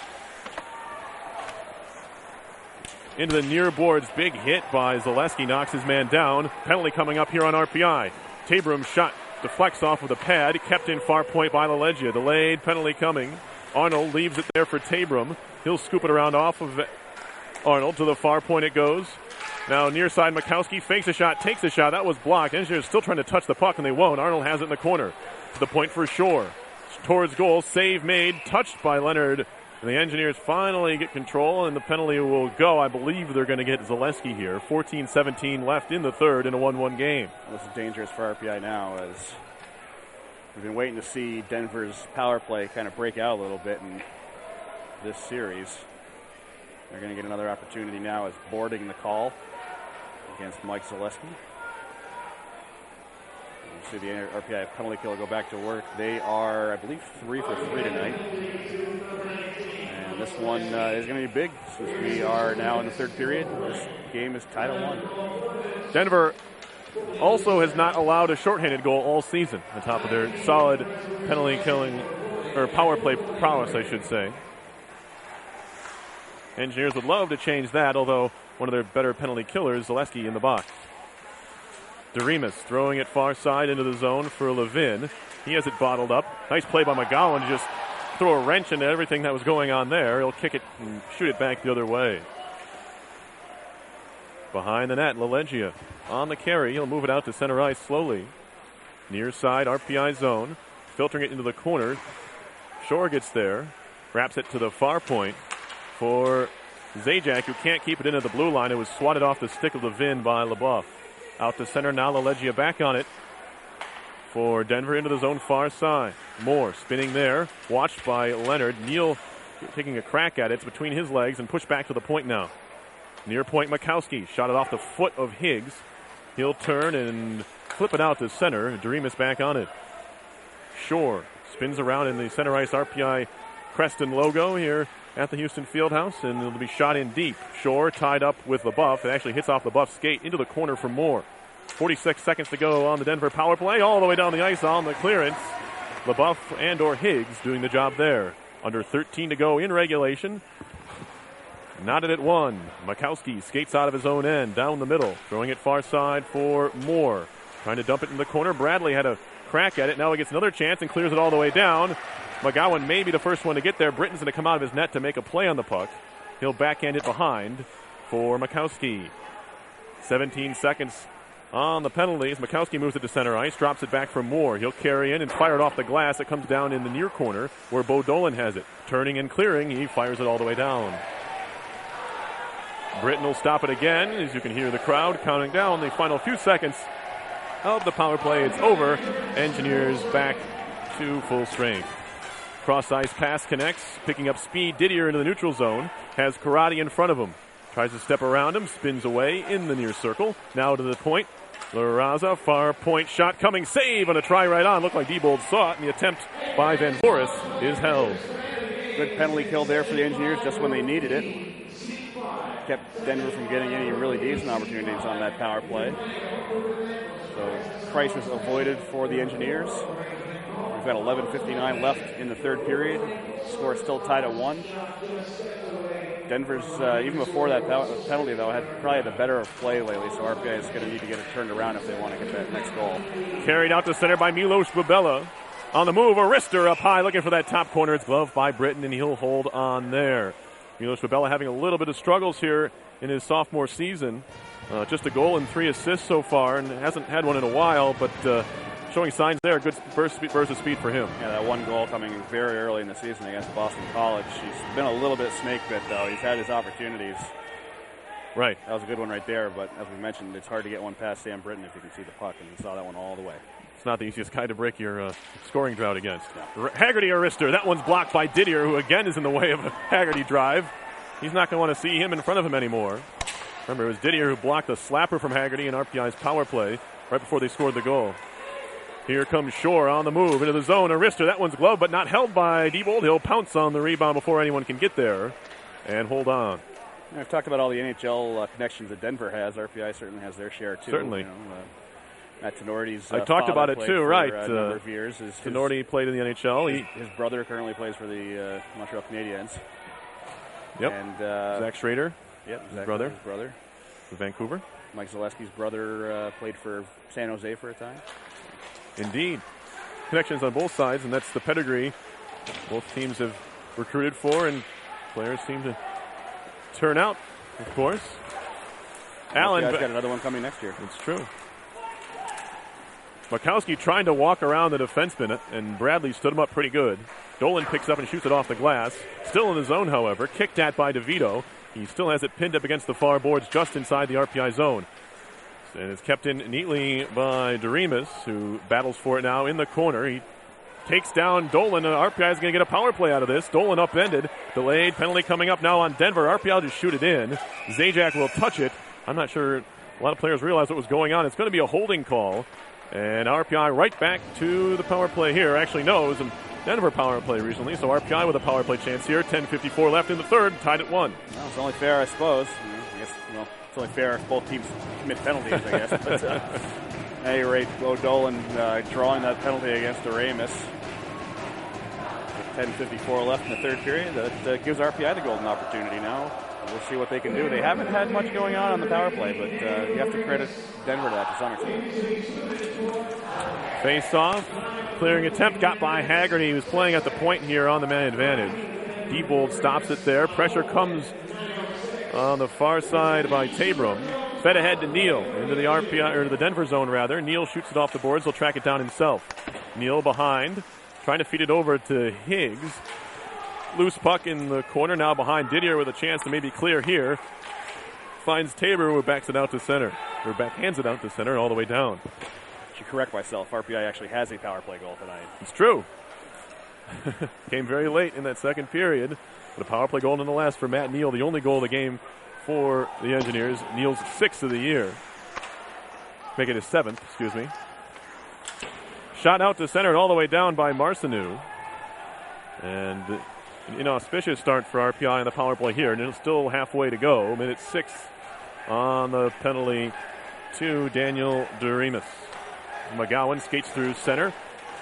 Into the near boards. Big hit by Zaleski. Knocks his man down. Penalty coming up here on RPI. Tabrum's shot deflects off with a pad. Kept in far point by LaLeggia. Delayed penalty coming. Arnold leaves it there for Tabrum. He'll scoop it around off of Arnold. To the far point it goes. Now near side, Mikowski fakes a shot, takes a shot. That was blocked. Engineers still trying to touch the puck, and they won't. Arnold has it in the corner. To the point for Shore. Towards goal. Save made. Touched by Leonard. And the Engineers finally get control, and the penalty will go. I believe they're going to get Zaleski here. 14-17 left in the third in a 1-1 game. This is dangerous for RPI now, as we've been waiting to see Denver's power play kind of break out a little bit in this series. They're going to get another opportunity now as boarding the call against Mike Zaleski. You see the RPI penalty kill go back to work. They are, I believe, 3 for 3 tonight. And this one is going to be big since we are now in the third period. This game is tied at 1. Denver also has not allowed a shorthanded goal all season on top of their solid penalty killing, or power play prowess, I should say. Engineers would love to change that, although one of their better penalty killers, Zaleski, in the box. DeRemus throwing it far side into the zone for Levin. He has it bottled up. Nice play by McGowan to just throw a wrench into everything that was going on there. He'll kick it and shoot it back the other way. Behind the net, LaLeggia on the carry. He'll move it out to center ice slowly. Near side, RPI zone. Filtering it into the corner. Shore gets there. Wraps it to the far point for Zajac, who can't keep it into the blue line. It was swatted off the stick of Levin by LaBeouf. Out to center now, LaLeggia back on it for Denver into the zone far side. Moore spinning there, watched by Leonard. Neal taking a crack at it. It's between his legs and pushed back to the point now. Near point, Mikowski shot it off the foot of Higgs. He'll turn and flip it out to center. DeRemus back on it. Shore spins around in the center ice RPI Creston logo here at the Houston Fieldhouse, and it'll be shot in deep. Shore tied up with LaBeouf. It actually hits off LaBeouf's skate into the corner for Moore. 46 seconds to go on the Denver power play, all the way down the ice on the clearance. LaBeouf and or Higgs doing the job there. Under 13 to go in regulation. Knotted at 1. Mikowski skates out of his own end, down the middle, throwing it far side for Moore. Trying to dump it in the corner. Bradley had a crack at it. Now he gets another chance and clears it all the way down. McGowan may be the first one to get there. Britton's going to come out of his net to make a play on the puck. He'll backhand it behind for Mikowski. 17 seconds on the penalties. Mikowski moves it to center ice, drops it back for Moore. He'll carry in and fire it off the glass. It comes down in the near corner where Bo Dolan has it. Turning and clearing, he fires it all the way down. Britton will stop it again, as you can hear the crowd counting down the final few seconds of the power play. It's over. Engineers back to full strength. Cross-ice pass connects, picking up speed. Didier into the neutral zone, has Karate in front of him. Tries to step around him, spins away in the near circle. Now to the point. La Raza, far point shot coming, save on a try right on. Looked like Diebold saw it, and the attempt by Van Voorhis is held. Good penalty kill there for the Engineers just when they needed it. Kept Denver from getting any really decent opportunities on that power play. So crisis avoided for the Engineers. We've got 11:59 left in the third period. Score still tied at 1. Denver's, even before that penalty, though, probably had the better of play lately, so RPI is going to need to get it turned around if they want to get that next goal. Carried out to center by Milos Bubella. On the move, Arister up high looking for that top corner. It's gloved by Britton, and he'll hold on there. Milos Bubella having a little bit of struggles here in his sophomore season. Just a goal and 3 assists so far, and hasn't had one in a while, but showing signs there. Good burst of speed for him. Yeah, that one goal coming very early in the season against Boston College. He's been a little bit snake bit, though. He's had his opportunities. Right. That was a good one right there, but as we mentioned, it's hard to get one past Sam Britton if you can see the puck, and he saw that one all the way. It's not the easiest guy to break your scoring drought against. No. Haggerty Arister. That one's blocked by Didier, who again is in the way of a Haggerty drive. He's not going to want to see him in front of him anymore. Remember, it was Didier who blocked a slapper from Haggerty in RPI's power play right before they scored the goal. Here comes Shore on the move into the zone. Arister, that one's gloved, but not held by Diebold. He'll pounce on the rebound before anyone can get there and hold on. I've talked about all the NHL connections that Denver has. RPI certainly has their share, too. Certainly. You know, Matt Tenorti's I talked about it, too, right. A number of years. Tenorti played in the NHL. His brother currently plays for the Montreal Canadiens. Yep. And Zach Schrader. Yep, his brother. For Vancouver. Mike Zalewski's brother played for San Jose for a time. Indeed. Connections on both sides, and that's the pedigree both teams have recruited for, and players seem to turn out, of course. Allen got another one coming next year. It's true. Makowski trying to walk around the defenseman, and Bradley stood him up pretty good. Dolan picks up and shoots it off the glass. Still in the zone, however. Kicked at by DeVito. He still has it pinned up against the far boards just inside the RPI zone. And it's kept in neatly by Doremus, who battles for it now in the corner. He takes down Dolan. RPI is going to get a power play out of this. Dolan upended. Delayed penalty coming up now on Denver. RPI will just shoot it in. Zajac will touch it. I'm not sure a lot of players realize what was going on. It's going to be a holding call. And RPI right back to the power play here. Actually, no, it was a Denver power play recently, so RPI with a power play chance here. 10:54 left in the third, tied at 1. Well, it's only fair, I suppose. It's only fair if both teams commit penalties, I guess. But at any rate, Dolan drawing that penalty against Doremus. 10:54 left in the third period. That gives RPI the golden opportunity now. We'll see what they can do. They haven't had much going on the power play, but you have to credit Denver to that to some extent. Face off. Clearing attempt got by Haggerty. He was playing at the point here on the man advantage. Diebold stops it there. Pressure comes on the far side by Tabram. Fed ahead to Neal into the RPI, or the Denver zone rather. Neal shoots it off the boards. He'll track it down himself. Neal behind, trying to feed it over to Higgs. Loose puck in the corner now behind Didier with a chance to maybe clear here. Finds Tabor, who backs it out to center, or backhands it out to center and all the way down. I should correct myself. RPI actually has a power play goal tonight. It's true. Came very late in that second period. But a power play goal nonetheless for Matt Neal, the only goal of the game for the Engineers. Neal's 6th of the year. Make it his 7th, excuse me. Shot out to center and all the way down by Marcineau. And an inauspicious start for RPI on the power play here. And it's still halfway to go. Minute 6 on the penalty to Daniel Doremus. McGowan skates through center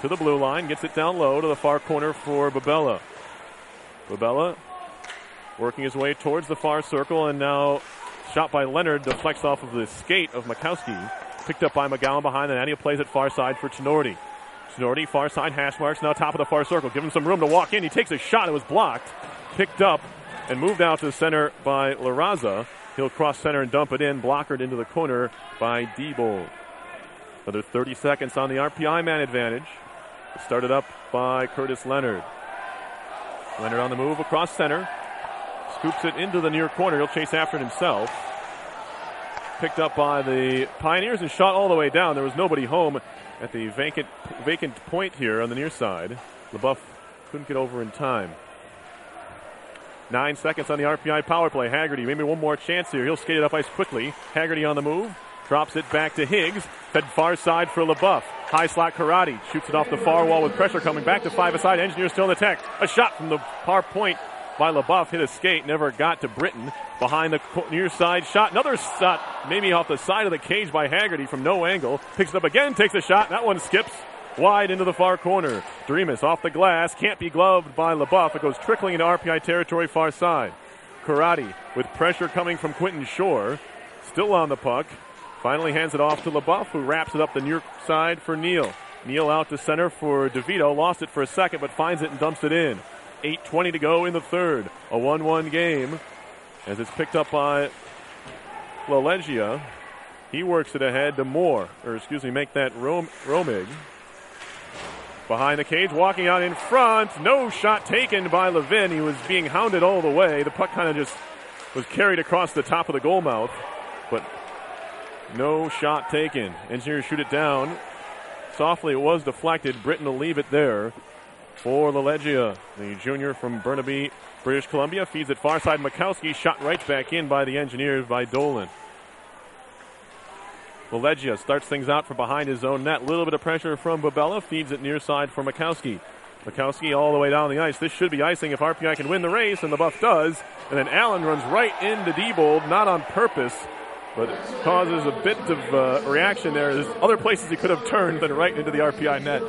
to the blue line. Gets it down low to the far corner for Babella. Babella working his way towards the far circle. And now shot by Leonard deflects off of the skate of Makowski. Picked up by McGowan behind the net. He plays it far side for Tenorti. Tenorti, far side, hash marks, now top of the far circle. Give him some room to walk in. He takes a shot. It was blocked. Picked up and moved out to center by La Raza. He'll cross center and dump it in. Blockered into the corner by Diebold. Another 30 seconds on the RPI man advantage. Started up by Curtis Leonard. Leonard on the move across center. Scoops it into the near corner. He'll chase after it himself. Picked up by the Pioneers and shot all the way down. There was nobody home at the vacant point here on the near side. LaBeouf couldn't get over in time. 9 seconds on the RPI power play. Haggerty, maybe one more chance here. He'll skate it up ice quickly. Haggerty on the move. Drops it back to Higgs. Fed far side for LaBeouf. High slot Karate. Shoots it off the far wall with pressure coming back to 5-a-side. Engineers still in the tech. A shot from the far point by LaBeouf. Hit a skate. Never got to Britton. Behind the near side shot. Another shot maybe off the side of the cage by Haggerty from no angle. Picks it up again. Takes a shot. That one skips wide into the far corner. Doremus off the glass. Can't be gloved by LaBeouf. It goes trickling into RPI territory far side. Karate with pressure coming from Quinton Shore. Still on the puck. Finally hands it off to LaBeouf, who wraps it up the near side for Neal. Neal out to center for DeVito. Lost it for a second, but finds it and dumps it in. 8:20 to go in the third. A 1-1 game as it's picked up by LaLeggia. He works it ahead to make that Romig. Behind the cage, walking out in front. No shot taken by Levin. He was being hounded all the way. The puck kind of just was carried across the top of the goal mouth, but no shot taken. Engineers shoot it down. Softly, it was deflected. Britton will leave it there for LaLeggia. The junior from Burnaby, British Columbia, feeds it far side. Mikowski shot right back in by the Engineers by Dolan. LaLeggia starts things out from behind his own net. A little bit of pressure from Babella. Feeds it near side for Mikowski. Mikowski all the way down the ice. This should be icing if RPI can win the race, and the Buff does. And then Allen runs right into Diebold, not on purpose, but it causes a bit of reaction there. There's other places he could have turned than right into the RPI net.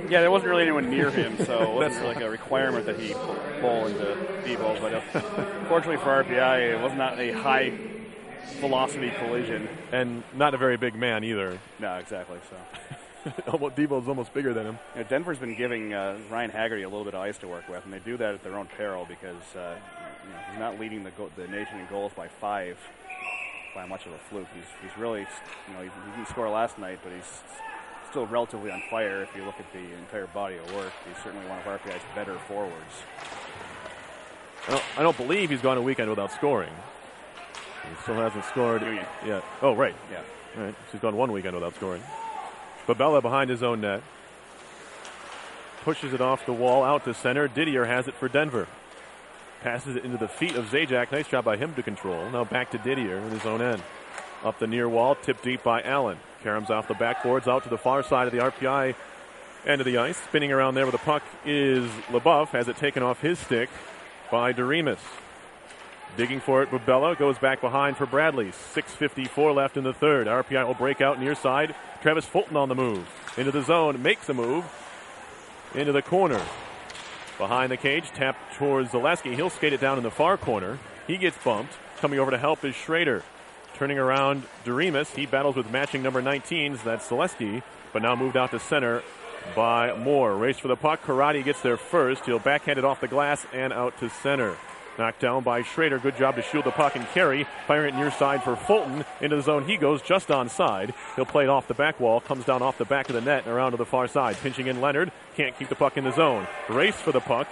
Yeah, there wasn't really anyone near him, so it wasn't like a requirement that he pull into Diebold. But fortunately for RPI, it was not a high velocity collision. And not a very big man either. No, exactly. So Diebold's almost bigger than him. Denver's been giving Ryan Haggerty a little bit of ice to work with, and they do that at their own peril because he's not leading the nation in goals by 5 by much of a fluke. He's really, he didn't score last night, but he's still relatively on fire if you look at the entire body of work. He's certainly one of RPI's better forwards. I don't believe he's gone a weekend without scoring. He still hasn't scored yet. Oh, right. Yeah. All right. He's gone 1 weekend without scoring. Babella behind his own net. Pushes it off the wall out to center. Didier has it for Denver. Passes it into the feet of Zajac. Nice job by him to control. Now back to Didier in his own end. Up the near wall, tipped deep by Allen. Karam's off the backboards, out to the far side of the RPI end of the ice. Spinning around there with the puck is LaBeouf. Has it taken off his stick by Doremus. Digging for it, Babella goes back behind for Bradley. 6:54 left in the third. RPI will break out near side. Travis Fulton on the move. Into the zone, makes a move. Into the corner. Behind the cage, tapped towards Zaleski. He'll skate it down in the far corner. He gets bumped. Coming over to help is Schrader. Turning around Doremus. He battles with matching number 19s. That's Zaleski. But now moved out to center by Moore. Race for the puck. Karate gets there first. He'll backhand it off the glass and out to center. Knocked down by Schrader. Good job to shield the puck and carry. Firing it near side for Fulton. Into the zone he goes, just onside. He'll play it off the back wall. Comes down off the back of the net and around to the far side. Pinching in Leonard. Can't keep the puck in the zone. Race for the puck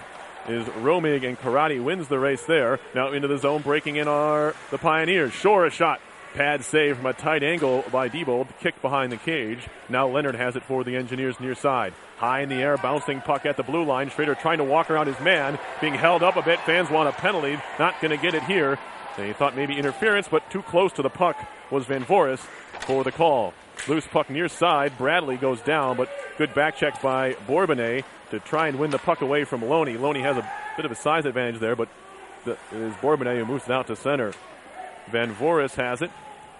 is Romig, and Karate wins the race there. Now into the zone. Breaking in are the Pioneers. Shore a shot. Pad save from a tight angle by Diebold. Kicked behind the cage. Now Leonard has it for the Engineers near side. High in the air, bouncing puck at the blue line. Schrader trying to walk around his man. Being held up a bit. Fans want a penalty. Not going to get it here. They thought maybe interference, but too close to the puck was Van Voris for the call. Loose puck near side. Bradley goes down, but good back check by Bourbonnais to try and win the puck away from Loney. Loney has a bit of a size advantage there, but it is Bourbonnais who moves it out to center. Van Voris has it.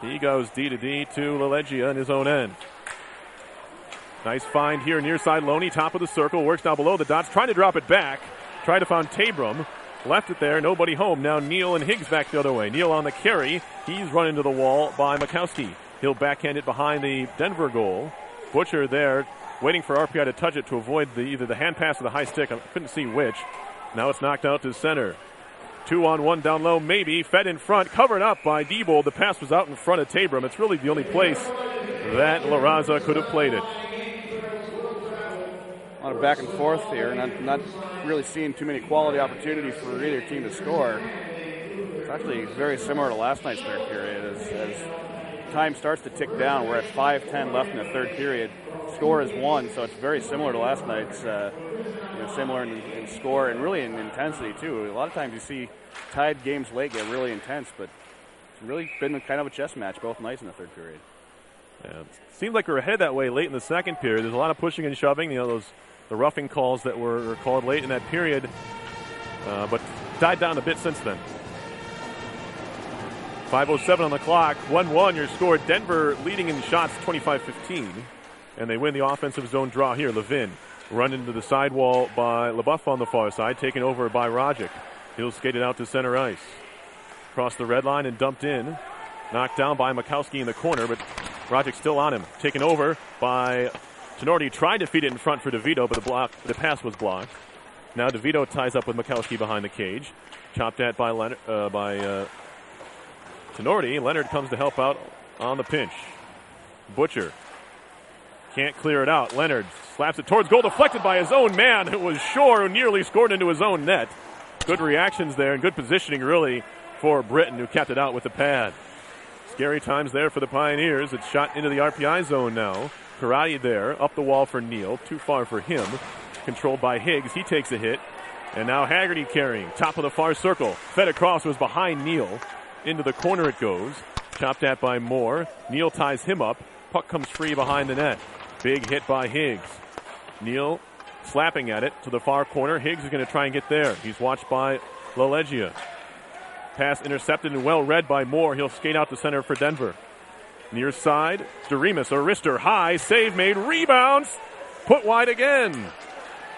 He goes D to LaLeggia in his own end. Nice find here near side. Loney, top of the circle, works down below the dots, trying to drop it back. Tried to find Tabram. Left it there, nobody home. Now Neal and Higgs back the other way. Neal on the carry. He's run into the wall by Mikowski. He'll backhand it behind the Denver goal. Butcher there, waiting for RPI to touch it to avoid either the hand pass or the high stick. I couldn't see which. Now it's knocked out to center. 2-on-1 down low, maybe. Fed in front, covered up by Diebold. The pass was out in front of Tabram. It's really the only place that La Raza could have played it. A lot of back and forth here, not really seeing too many quality opportunities for either team to score. It's actually very similar to last night's third period. As time starts to tick down, we're at 5:10 left in the third period. Score is 1, so it's very similar to last night's. Similar in score and really in intensity too. A lot of times you see tied games late get really intense, but it's really been kind of a chess match both nights in the third period. Yeah, it seemed like we were headed that way late in the second period. There's a lot of pushing and shoving. The roughing calls that were called late in that period, but died down a bit since then. 5:07 on the clock. 1-1 your score. Denver leading in shots 25-15, and they win the offensive zone draw here. Levin run into the sidewall by LaBeouf on the far side, taken over by Rogic. He'll skate it out to center ice. Across the red line and dumped in. Knocked down by Mikowski in the corner, but Rogic still on him. Taken over by Tenorti. Tried to feed it in front for DeVito, but the pass was blocked. Now DeVito ties up with Mikowski behind the cage. Chopped at by Tenorti. Leonard comes to help out on the pinch. Butcher can't clear it out. Leonard slaps it towards goal, deflected by his own man. It was Shore who nearly scored into his own net. Good reactions there and good positioning, really, for Britton, who kept it out with the pad. Scary times there for the Pioneers. It's shot into the RPI zone now. Karate there, up the wall for Neal. Too far for him. Controlled by Higgs. He takes a hit. And now Haggerty carrying. Top of the far circle. Fed across, was behind Neal. Into the corner it goes. Chopped at by Moore. Neal ties him up. Puck comes free behind the net. Big hit by Higgs. Neal slapping at it to the far corner. Higgs is going to try and get there. He's watched by LaLeggia. Pass intercepted and well read by Moore. He'll skate out to center for Denver. Near side, Doremus, Arister, high, save made, rebounds, put wide again.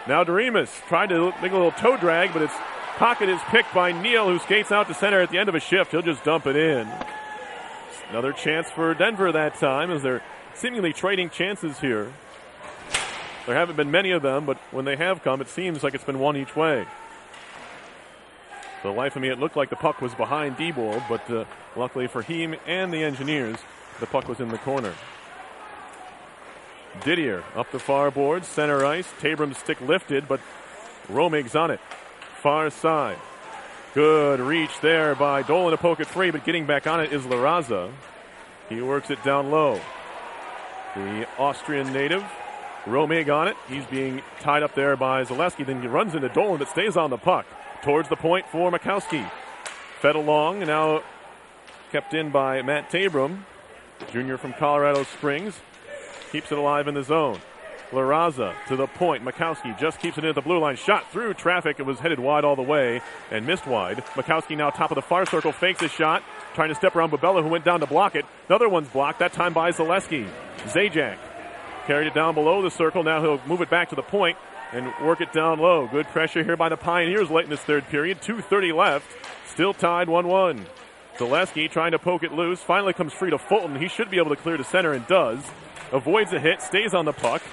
Now Doremus tried to make a little toe drag, but its pocket is picked by Neal, who skates out to center at the end of a shift. He'll just dump it in. Another chance for Denver that time, as they're seemingly trading chances here. There haven't been many of them, but when they have come, it seems like it's been one each way. For the life of me, it looked like the puck was behind Diebold, but luckily for him and the Engineers, the puck was in the corner. Didier up the far board, center ice. Tabram's stick lifted, but Romig's on it. Far side. Good reach there by Dolan to poke it free, but getting back on it is LaRaza. He works it down low. The Austrian native, Romig on it. He's being tied up there by Zaleski. Then he runs into Dolan, but stays on the puck. Towards the point for Mikowski. Fed along, and now kept in by Matt Tabram, junior from Colorado Springs. Keeps it alive in the zone. LaRaza to the point. Mikowski just keeps it in at the blue line. Shot through traffic. It was headed wide all the way and missed wide. Mikowski now top of the far circle. Fakes his shot. Trying to step around Babella, who went down to block it. Another one's blocked, that time by Zaleski. Zajac carried it down below the circle. Now he'll move it back to the point and work it down low. Good pressure here by the Pioneers late in this third period. 2:30 left. Still tied 1-1. Zaleski trying to poke it loose. Finally comes free to Fulton. He should be able to clear to center and does. Avoids a hit. Stays on the puck.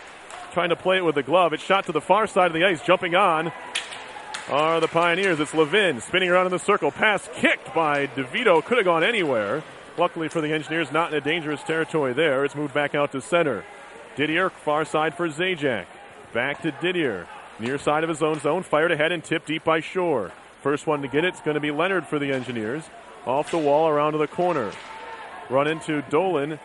Trying to play it with the glove. It's shot to the far side of the ice. Jumping on are the Pioneers. It's Levin spinning around in the circle. Pass kicked by DeVito. Could have gone anywhere. Luckily for the Engineers, not in a dangerous territory there. It's moved back out to center. Didier, far side for Zajac. Back to Didier. Near side of his own zone. Fired ahead and tipped deep by Shore. First one to get it's going to be Leonard for the Engineers. Off the wall around to the corner. Run into Dolan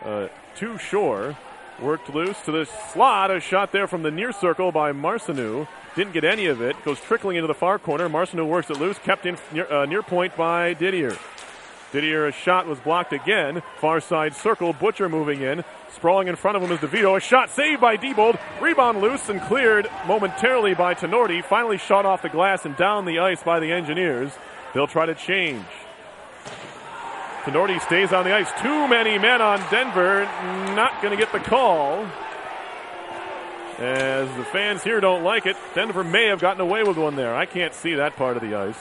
to Shore. Worked loose to the slot. A shot there from the near circle by Marcineau. Didn't get any of it. Goes trickling into the far corner. Marcineau works it loose. Kept in near point by Didier. Didier, a shot was blocked again. Far side circle. Butcher moving in. Sprawling in front of him is DeVito. A shot saved by Diebold. Rebound loose and cleared momentarily by Tenorti. Finally shot off the glass and down the ice by the Engineers. They'll try to change. Tenorti stays on the ice. Too many men on Denver. Not going to get the call. As the fans here don't like it. Denver may have gotten away with one there. I can't see that part of the ice.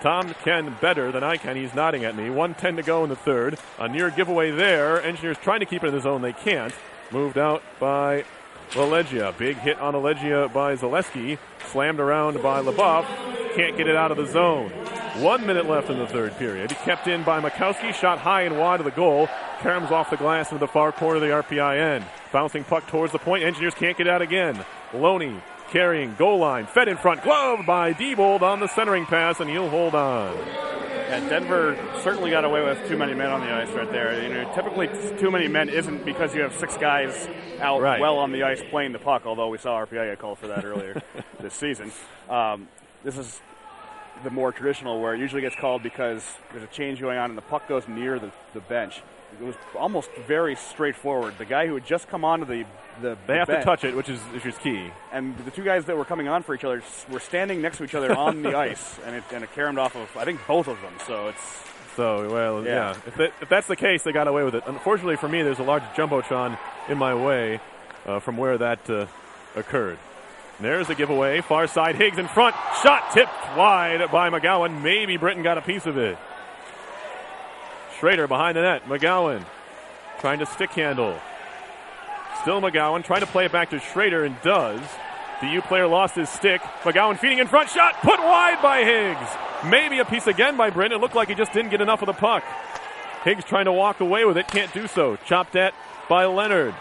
Tom can better than I can. He's nodding at me. 1:10 to go in the third. A near giveaway there. Engineers trying to keep it in the zone. They can't. Moved out by LaLeggia. Big hit on LaLeggia by Zaleski. Slammed around by LeBoeuf. Can't get it out of the zone. 1 minute left in the third period. Kept in by Mikowski. Shot high and wide of the goal. Caroms off the glass into the far corner of the RPI end. Bouncing puck towards the point. Engineers can't get out again. Loney carrying goal line. Fed in front. Glove by Diebold on the centering pass, and he'll hold on. And Denver certainly got away with too many men on the ice right there. You know, typically too many men isn't because you have six guys out well on the ice playing the puck, although we saw RPI get called for that earlier this season. This is the more traditional where it usually gets called because there's a change going on and the puck goes near the bench. It was almost very straightforward. The guy who had just come onto the they have to touch it, which is key. And the two guys that were coming on for each other were standing next to each other on the ice, and it caromed off of, I think, both of them. So yeah. If that's the case, they got away with it. Unfortunately for me, there's a large jumbotron in my way from where that occurred. There's a giveaway. Far side, Higgs in front. Shot tipped wide by McGowan. Maybe Britton got a piece of it. Schrader behind the net. McGowan trying to stick handle. Still McGowan trying to play it back to Schrader and does. The U player lost his stick. McGowan feeding in front. Shot put wide by Higgs. Maybe a piece again by Britton. It looked like he just didn't get enough of the puck. Higgs trying to walk away with it. Can't do so. Chopped at by Leonard.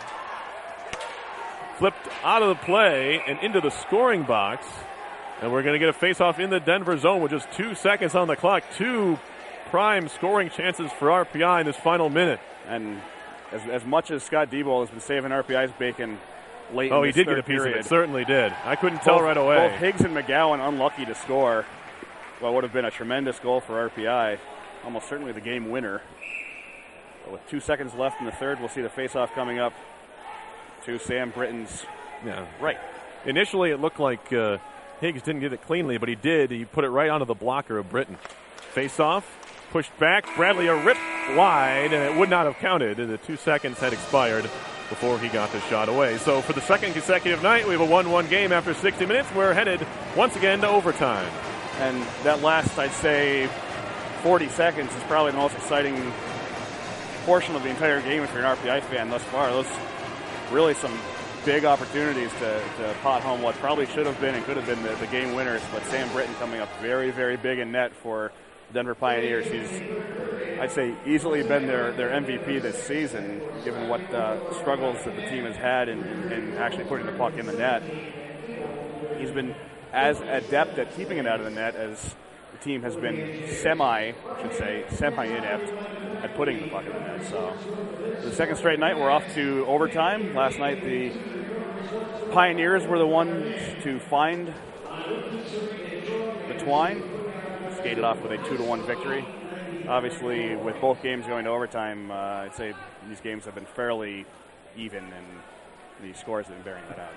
Flipped out of the play and into the scoring box. And we're going to get a face-off in the Denver zone with just 2 seconds on the clock. 2 prime scoring chances for RPI in this final minute. And as much as Scott Diebold has been saving RPI's bacon late in this he did get a piece period, of it. Certainly did. I couldn't tell right away. Both Higgs and McGowan unlucky to score what would have been a tremendous goal for RPI. Almost certainly the game winner. But with 2 seconds left in the third, we'll see the face-off coming up to Sam Britton's right. Initially, it looked like Higgs didn't get it cleanly, but he did. He put it right onto the blocker of Britton. Face-off, pushed back. Bradley a rip wide, and it would not have counted. The 2 seconds had expired before he got the shot away. So for the second consecutive night, we have a 1-1 game after 60 minutes. We're headed once again to overtime. And that last, I'd say, 40 seconds is probably the most exciting portion of the entire game if you're an RPI fan thus far. Those really some big opportunities to pot home what probably should have been and could have been the game winners, but Sam Britton coming up very, very big in net for the Denver Pioneers. He's, I'd say, easily been their MVP this season, given what struggles that the team has had in actually putting the puck in the net. He's been as adept at keeping it out of the net as the team has been semi-inept at putting the puck in the net. So the second straight night, we're off to overtime. Last night, the Pioneers were the ones to find the twine. Skated off with a 2-1 victory. Obviously, with both games going to overtime, I'd say these games have been fairly even, and the scores have been bearing that out.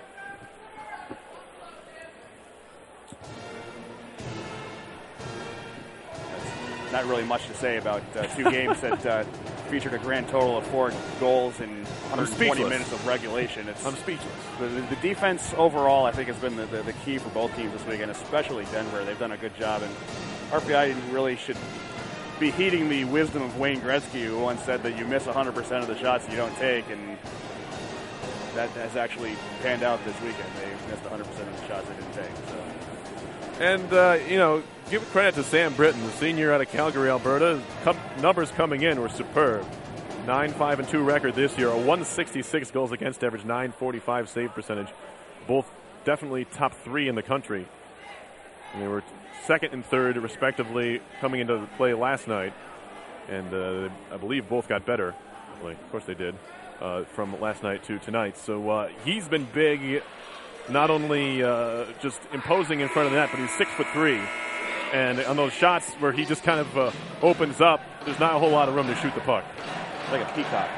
That's not really much to say about two games that featured a grand total of 4 goals in 120 minutes of regulation. I'm speechless. The defense overall, I think, has been the key for both teams this weekend, especially Denver. They've done a good job, and RPI really should be heeding the wisdom of Wayne Gretzky, who once said that you miss 100% of the shots you don't take, and that has actually panned out this weekend. They missed 100% of the shots they didn't take. So. And, give credit to Sam Britton, the senior out of Calgary, Alberta. Numbers coming in were superb. 9-5-2 record this year, a 166 goals against average, 945 save percentage. Both definitely top 3 in the country. And they were second and third, respectively, coming into the play last night. And I believe both got better. Well, of course they did, from last night to tonight. So he's been big, not only just imposing in front of the net, but he's 6'3". And on those shots where he just kind of opens up, there's not a whole lot of room to shoot the puck. Like a peacock.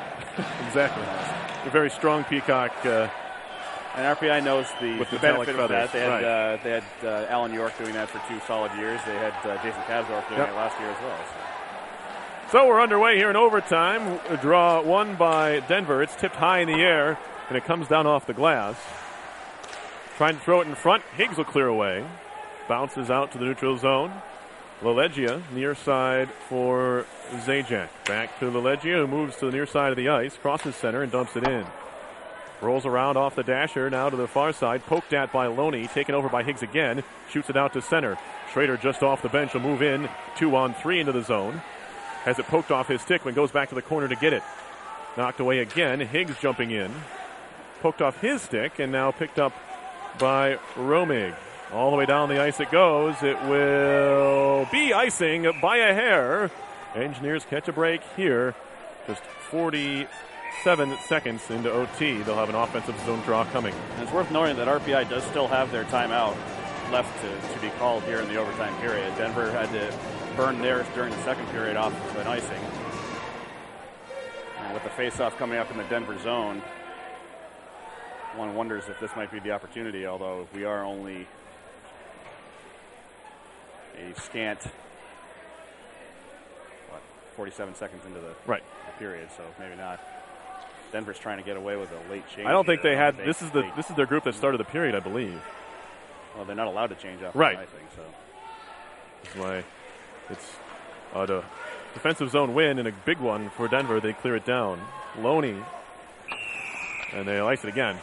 Exactly. A very strong peacock. And RPI knows the benefit of that. They had Alan York doing that for 2 solid years. They had Jason Kasdorf doing it last year as well. So we're underway here in overtime. A draw won by Denver. It's tipped high in the air, and it comes down off the glass. Trying to throw it in front. Higgs will clear away. Bounces out to the neutral zone. LaLeggia, near side for Zajac. Back to LaLeggia, who moves to the near side of the ice, crosses center, and dumps it in. Rolls around off the dasher, now to the far side. Poked at by Loney, taken over by Higgs again. Shoots it out to center. Schrader just off the bench will move in. 2-on-3 into the zone. Has it poked off his stick when goes back to the corner to get it. Knocked away again. Higgs jumping in. Poked off his stick and now picked up by Romig. All the way down the ice it goes. It will be icing by a hair. Engineers catch a break here. Just 47 seconds into OT. They'll have an offensive zone draw coming. And it's worth noting that RPI does still have their timeout left to be called here in the overtime period. Denver had to burn theirs during the second period off of an icing. And with the face-off coming up in the Denver zone, one wonders if this might be the opportunity, although we are only a scant 47 seconds into the period, so maybe not. Denver's trying to get away with a late change. I don't think they had. This is their group that started the period, I believe. Well, they're not allowed to change after Right. icing, so. That's why it's a defensive zone win and a big one for Denver. They clear it down. Loney, and they ice it again.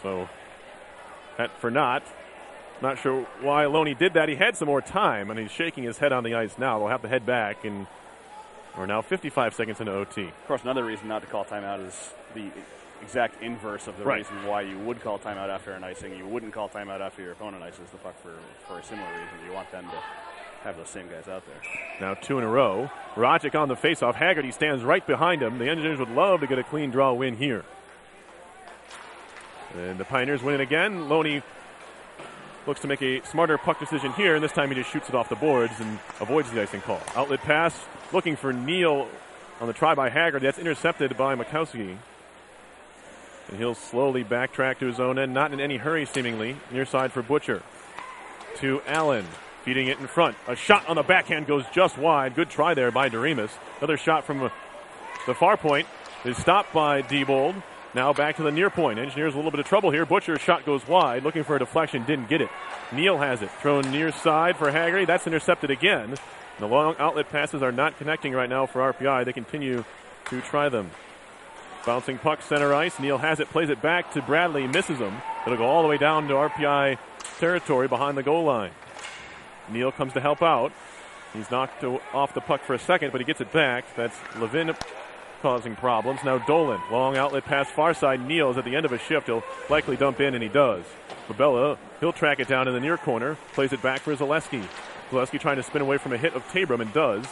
So that for not sure why Loney did that. He had some more time, and he's shaking his head on the ice now. They'll have to head back, and we're now 55 seconds into OT. Of course, another reason not to call timeout is the exact inverse of the reason why you would call timeout after an icing. You wouldn't call timeout after your opponent ices the puck for a similar reason. You want them to have those same guys out there. Now 2 in a row. Rajic on the faceoff. Haggerty stands right behind him. The Engineers would love to get a clean draw win here. And the Pioneers win it again. Loney looks to make a smarter puck decision here, and this time he just shoots it off the boards and avoids the icing call. Outlet pass, looking for Neal on the try by Haggerty. That's intercepted by Mikowski. And he'll slowly backtrack to his own end, not in any hurry seemingly. Near side for Butcher. To Allen, feeding it in front. A shot on the backhand goes just wide. Good try there by Doremus. Another shot from the far point is stopped by Diebold. Now back to the near point. Engineers a little bit of trouble here. Butcher's shot goes wide, looking for a deflection, didn't get it. Neal has it. Thrown near side for Haggerty. That's intercepted again. The long outlet passes are not connecting right now for RPI. They continue to try them. Bouncing puck center ice. Neal has it, plays it back to Bradley, misses him. It'll go all the way down to RPI territory behind the goal line. Neal comes to help out. He's knocked off the puck for a second, but he gets it back. That's Levin causing problems. Now Dolan, long outlet pass far side. Neal's at the end of a shift. He'll likely dump in, and he does. Babella, he'll track it down in the near corner, plays it back for Zaleski. Zaleski trying to spin away from a hit of Tabram, and does.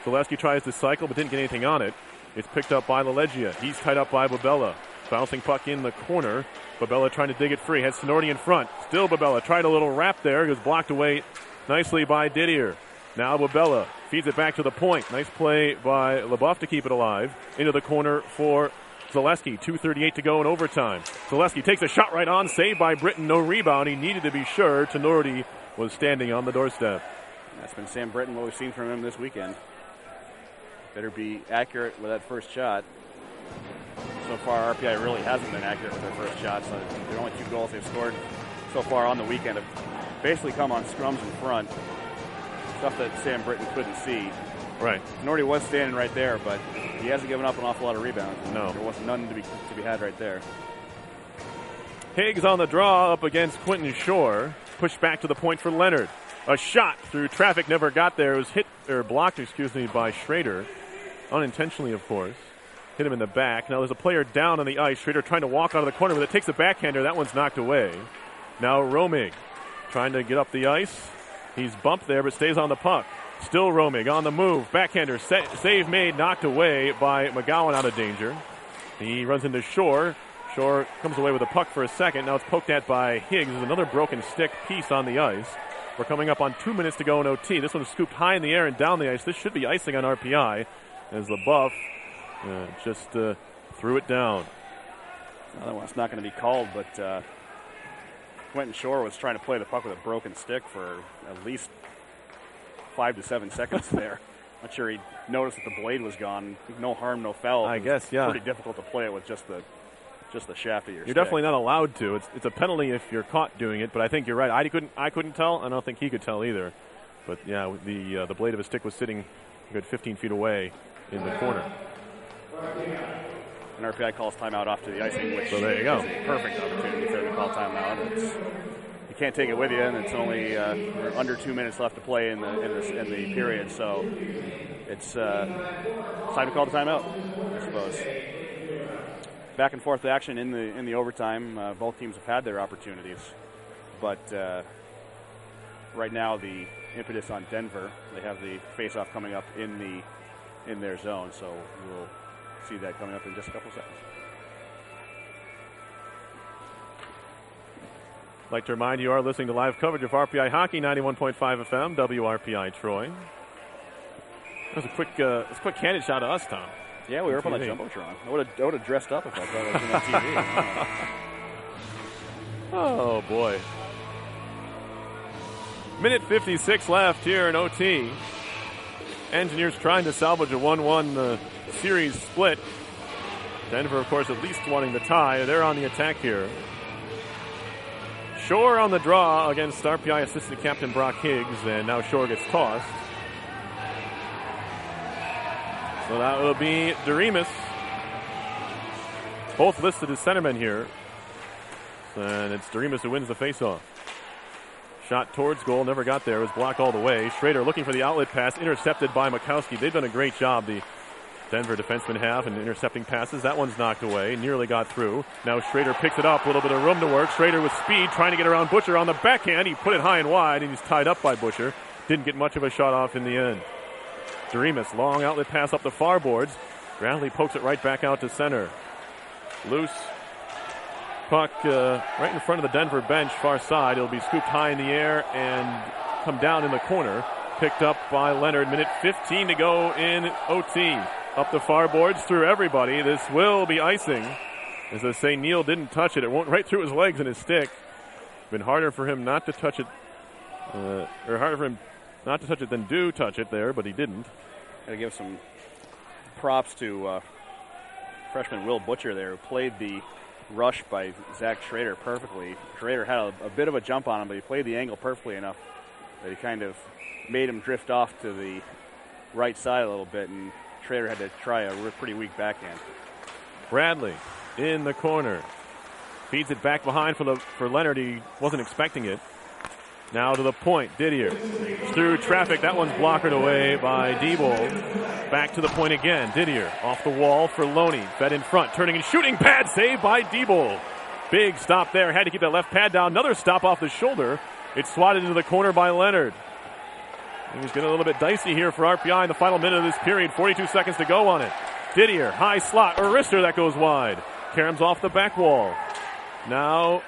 Zaleski tries to cycle, but didn't get anything on it. It's picked up by LaLeggia. He's tied up by Babella. Bouncing puck in the corner. Babella trying to dig it free. Has Sonorti in front. Still Babella. Tried a little wrap there. He was blocked away nicely by Didier. Now Babella feeds it back to the point. Nice play by LeBoeuf to keep it alive. Into the corner for Zaleski. 2:38 to go in overtime. Zaleski takes a shot right on. Saved by Britton. No rebound. He needed to be sure. Tenorti was standing on the doorstep. That's been Sam Britton, what we've seen from him this weekend. Better be accurate with that first shot. So far, RPI really hasn't been accurate with their first shots. So the only 2 goals they've scored so far on the weekend have basically come on scrums in front. Stuff that Sam Britton couldn't see. Right. Norty was standing right there, but he hasn't given up an awful lot of rebounds. No. There was none to be had right there. Higgs on the draw up against Quentin Shore. Pushed back to the point for Leonard. A shot through traffic never got there. It was blocked by Schrader. Unintentionally, of course. Hit him in the back. Now there's a player down on the ice. Schrader trying to walk out of the corner, but it takes a backhander. That one's knocked away. Now Romig trying to get up the ice. He's bumped there, but stays on the puck. Still Romig on the move. Backhander, save made, knocked away by McGowan out of danger. He runs into Shore. Shore comes away with the puck for a second. Now it's poked at by Higgs. There's another broken stick piece on the ice. We're coming up on 2 minutes to go in OT. This one's scooped high in the air and down the ice. This should be icing on RPI as LeBoeuf just threw it down. Another one's not going to be called, but Quentin Shore was trying to play the puck with a broken stick for at least 5 to 7 seconds there. Not sure he noticed that the blade was gone. No harm, no foul. I guess, yeah. Pretty difficult to play it with just the shaft of your stick. You're definitely not allowed to. It's a penalty if you're caught doing it, but I think you're right. I couldn't tell. I don't think he could tell either. But yeah, the blade of his stick was sitting a good 15 feet away in the corner. And RPI calls timeout off to the icing, which so there you go. is a perfect opportunity for them to call timeout. You can't take it with you, and it's only under 2 minutes left to play in the period, so it's time to call the timeout, I suppose. Back and forth action in the overtime. Both teams have had their opportunities, but right now the impetus on Denver. They have the face-off coming up in their zone, so we'll see that coming up in just a couple seconds. I'd like to remind you are listening to live coverage of RPI Hockey, 91.5 FM, WRPI Troy. That was a quick candid shot of us, Tom. Yeah, we were up on the Jumbotron. I would have dressed up if I thought I was on TV. Oh, boy. Minute 56 left here in OT. Engineers trying to salvage a 1-1 series split. Denver, of course, at least wanting the tie. They're on the attack here. Shore on the draw against RPI assistant captain Brock Higgs, and now Shore gets tossed. So that will be Doremus. Both listed as centermen here. And it's Doremus who wins the faceoff. Shot towards goal, never got there. It was blocked all the way. Schrader looking for the outlet pass, intercepted by Makowski. They've done a great job, the Denver defensemen have, in intercepting passes. That one's knocked away, nearly got through. Now Schrader picks it up, a little bit of room to work. Schrader with speed, trying to get around Butcher on the backhand. He put it high and wide, and he's tied up by Butcher. Didn't get much of a shot off in the end. Doremus, long outlet pass up the far boards. Bradley pokes it right back out to center. Loose puck right in front of the Denver bench, far side. It'll be scooped high in the air and come down in the corner. Picked up by Leonard. Minute 15 to go in OT. Up the far boards through everybody. This will be icing. As I say, Neal didn't touch it. It went right through his legs and his stick. Been harder for him not to touch it, or harder for him not to touch it than do touch it there, but he didn't. Got to give some props to freshman Will Butcher there, who played the rush by Zach Schrader perfectly. Schrader had a bit of a jump on him, but he played the angle perfectly enough that he kind of made him drift off to the right side a little bit, and Schrader had to try a pretty weak backhand. Bradley in the corner. Feeds it back behind for Leonard. He wasn't expecting it. Now to the point, Didier. Through traffic, that one's blockered away by Diebold. Back to the point again, Didier. Off the wall for Loney. Fed in front, turning and shooting. Pad save by Diebold. Big stop there. Had to keep that left pad down. Another stop off the shoulder. It's swatted into the corner by Leonard. It was getting a little bit dicey here for RPI in the final minute of this period. 42 seconds to go on it. Didier, high slot. A wrister that goes wide. Karam's off the back wall. Now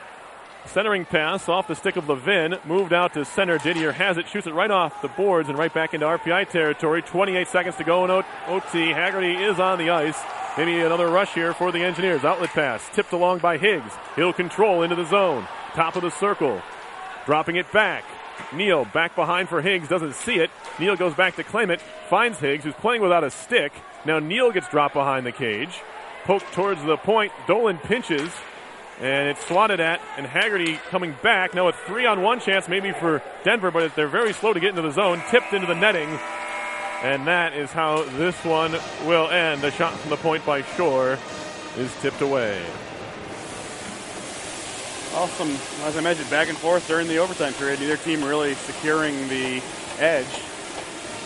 centering pass off the stick of Levin. Moved out to center. Didier has it. Shoots it right off the boards and right back into RPI territory. 28 seconds to go in OT. Haggerty is on the ice. Maybe another rush here for the Engineers. Outlet pass. Tipped along by Higgs. He'll control into the zone. Top of the circle. Dropping it back. Neal back behind for Higgs. Doesn't see it. Neal goes back to claim it. Finds Higgs, who's playing without a stick. Now Neal gets dropped behind the cage. Poked towards the point. Dolan pinches. And it's swatted at, and Haggerty coming back. Now a 3-on-1 chance maybe for Denver, but they're very slow to get into the zone. Tipped into the netting. And that is how this one will end. A shot from the point by Shore is tipped away. Awesome, as I mentioned, back and forth during the overtime period. Neither team really securing the edge.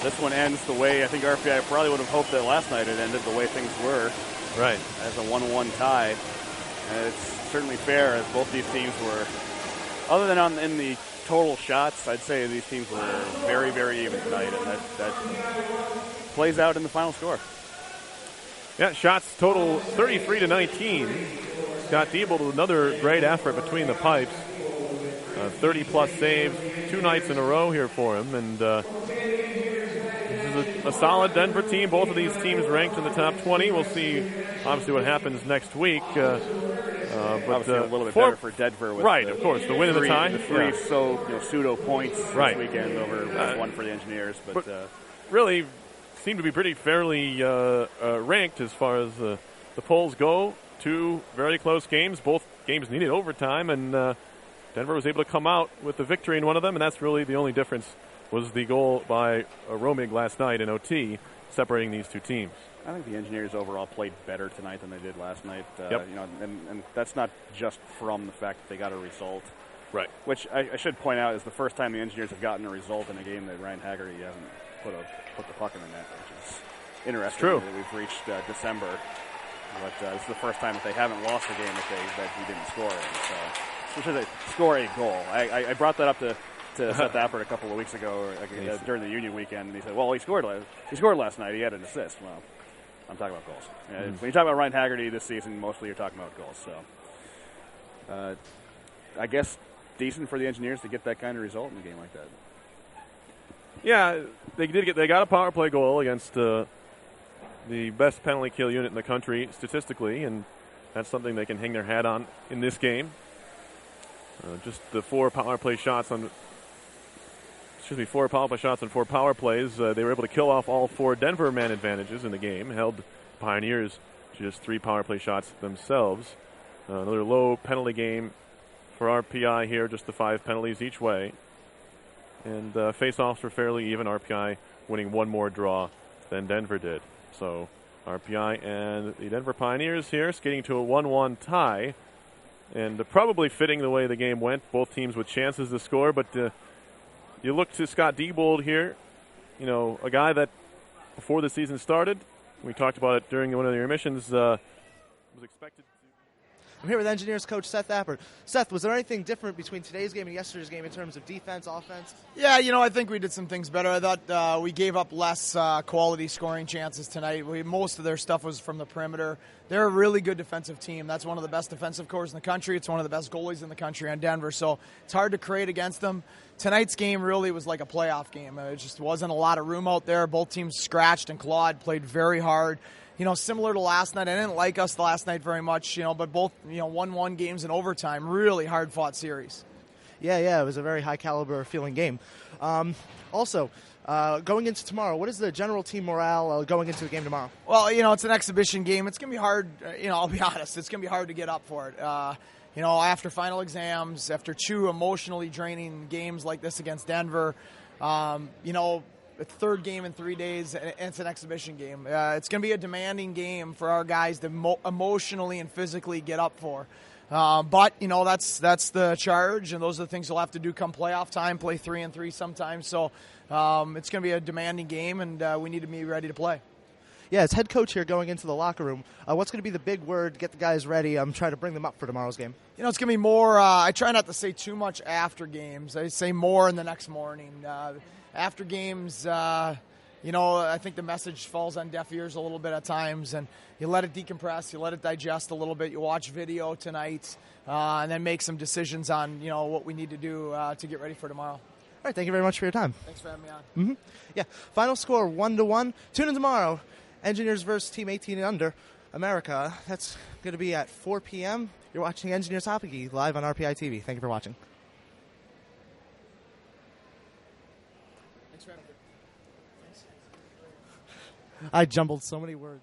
This one ends the way I think RPI probably would have hoped that last night it ended, the way things were. Right. As a 1-1 tie. And it's certainly fair, as both these teams were, other than in the total shots, I'd say these teams were very, very even tonight, and that plays out in the final score. Yeah, shots total 33-19. Scott Diebold with another great effort between the pipes. 30-plus saves 2 nights in a row here for him, and this is a solid Denver team. Both of these teams ranked in the top 20. We'll see, obviously, what happens next week. Obviously, a little bit better for Denver. With right, of course, the win of the tie. The three pseudo points this weekend over one for the Engineers. But really seem to be pretty fairly ranked as far as the polls go. 2 very close games. Both games needed overtime, and Denver was able to come out with the victory in one of them, and that's really the only difference was the goal by Romig last night in OT, separating these two teams. I think the Engineers overall played better tonight than they did last night. Yep. And that's not just from the fact that they got a result. Right. Which I should point out is the first time the Engineers have gotten a result in a game that Ryan Haggerty hasn't put the puck in the net, which is interesting. True. That we've reached December, but this is the first time that they haven't lost a game that he didn't score in. So, which is score a goal. I brought that up to Seth Appert a couple of weeks ago during the Union weekend, and he said, "Well, he scored last night. He had an assist." Well, I'm talking about goals. When you talk about Ryan Haggerty this season, mostly you're talking about goals. So, I guess decent for the Engineers to get that kind of result in a game like that. Yeah, they got a power play goal against the best penalty kill unit in the country statistically, and that's something they can hang their hat on in this game. Just the 4 power play shots on 4 power play shots and 4 power plays. They were able to kill off all 4 Denver man advantages in the game, held Pioneers to just 3 power play shots themselves. Another low penalty game for RPI here, just the 5 penalties each way. And face-offs were fairly even, RPI winning one more draw than Denver did. So RPI and the Denver Pioneers here skating to a 1-1 tie. And probably fitting the way the game went, both teams with chances to score. But you look to Scott Diebold here, you know, a guy that before the season started, we talked about it during one of the intermissions, was expected. I'm here with Engineers coach Seth Appert. Seth, was there anything different between today's game and yesterday's game in terms of defense, offense? Yeah, you know, I think we did some things better. I thought we gave up less quality scoring chances tonight. Most of their stuff was from the perimeter. They're a really good defensive team. That's one of the best defensive cores in the country. It's one of the best goalies in the country on Denver, so it's hard to create against them. Tonight's game really was like a playoff game. It just wasn't a lot of room out there. Both teams scratched and clawed, played very hard. You know, similar to last night. I didn't like us last night very much, you know, but both, you know, 1-1 games in overtime, really hard-fought series. Yeah, it was a very high-caliber feeling game. Also, going into tomorrow, what is the general team morale going into the game tomorrow? Well, you know, it's an exhibition game. It's going to be hard, you know, I'll be honest. It's going to be hard to get up for it. You know, after final exams, after 2 emotionally draining games like this against Denver, you know, a third game in 3 days, and it's an exhibition game. It's going to be a demanding game for our guys to emotionally and physically get up for. But, you know, that's the charge, and those are the things you'll have to do come playoff time, play 3-3 sometimes. So it's going to be a demanding game, and we need to be ready to play. Yeah, as head coach here going into the locker room, what's going to be the big word to get the guys ready? I'm trying to bring them up for tomorrow's game. You know, it's going to be more, I try not to say too much after games. I say more in the next morning. After games, you know, I think the message falls on deaf ears a little bit at times, and you let it decompress, you let it digest a little bit, you watch video tonight, and then make some decisions on, you know, what we need to do to get ready for tomorrow. All right, thank you very much for your time. Thanks for having me on. Mm-hmm. Yeah, final score 1-1. Tune in tomorrow. Engineers versus Team 18 and Under, America. That's going to be at 4 p.m. You're watching Engineers Hockey live on RPI TV. Thank you for watching. I jumbled so many words.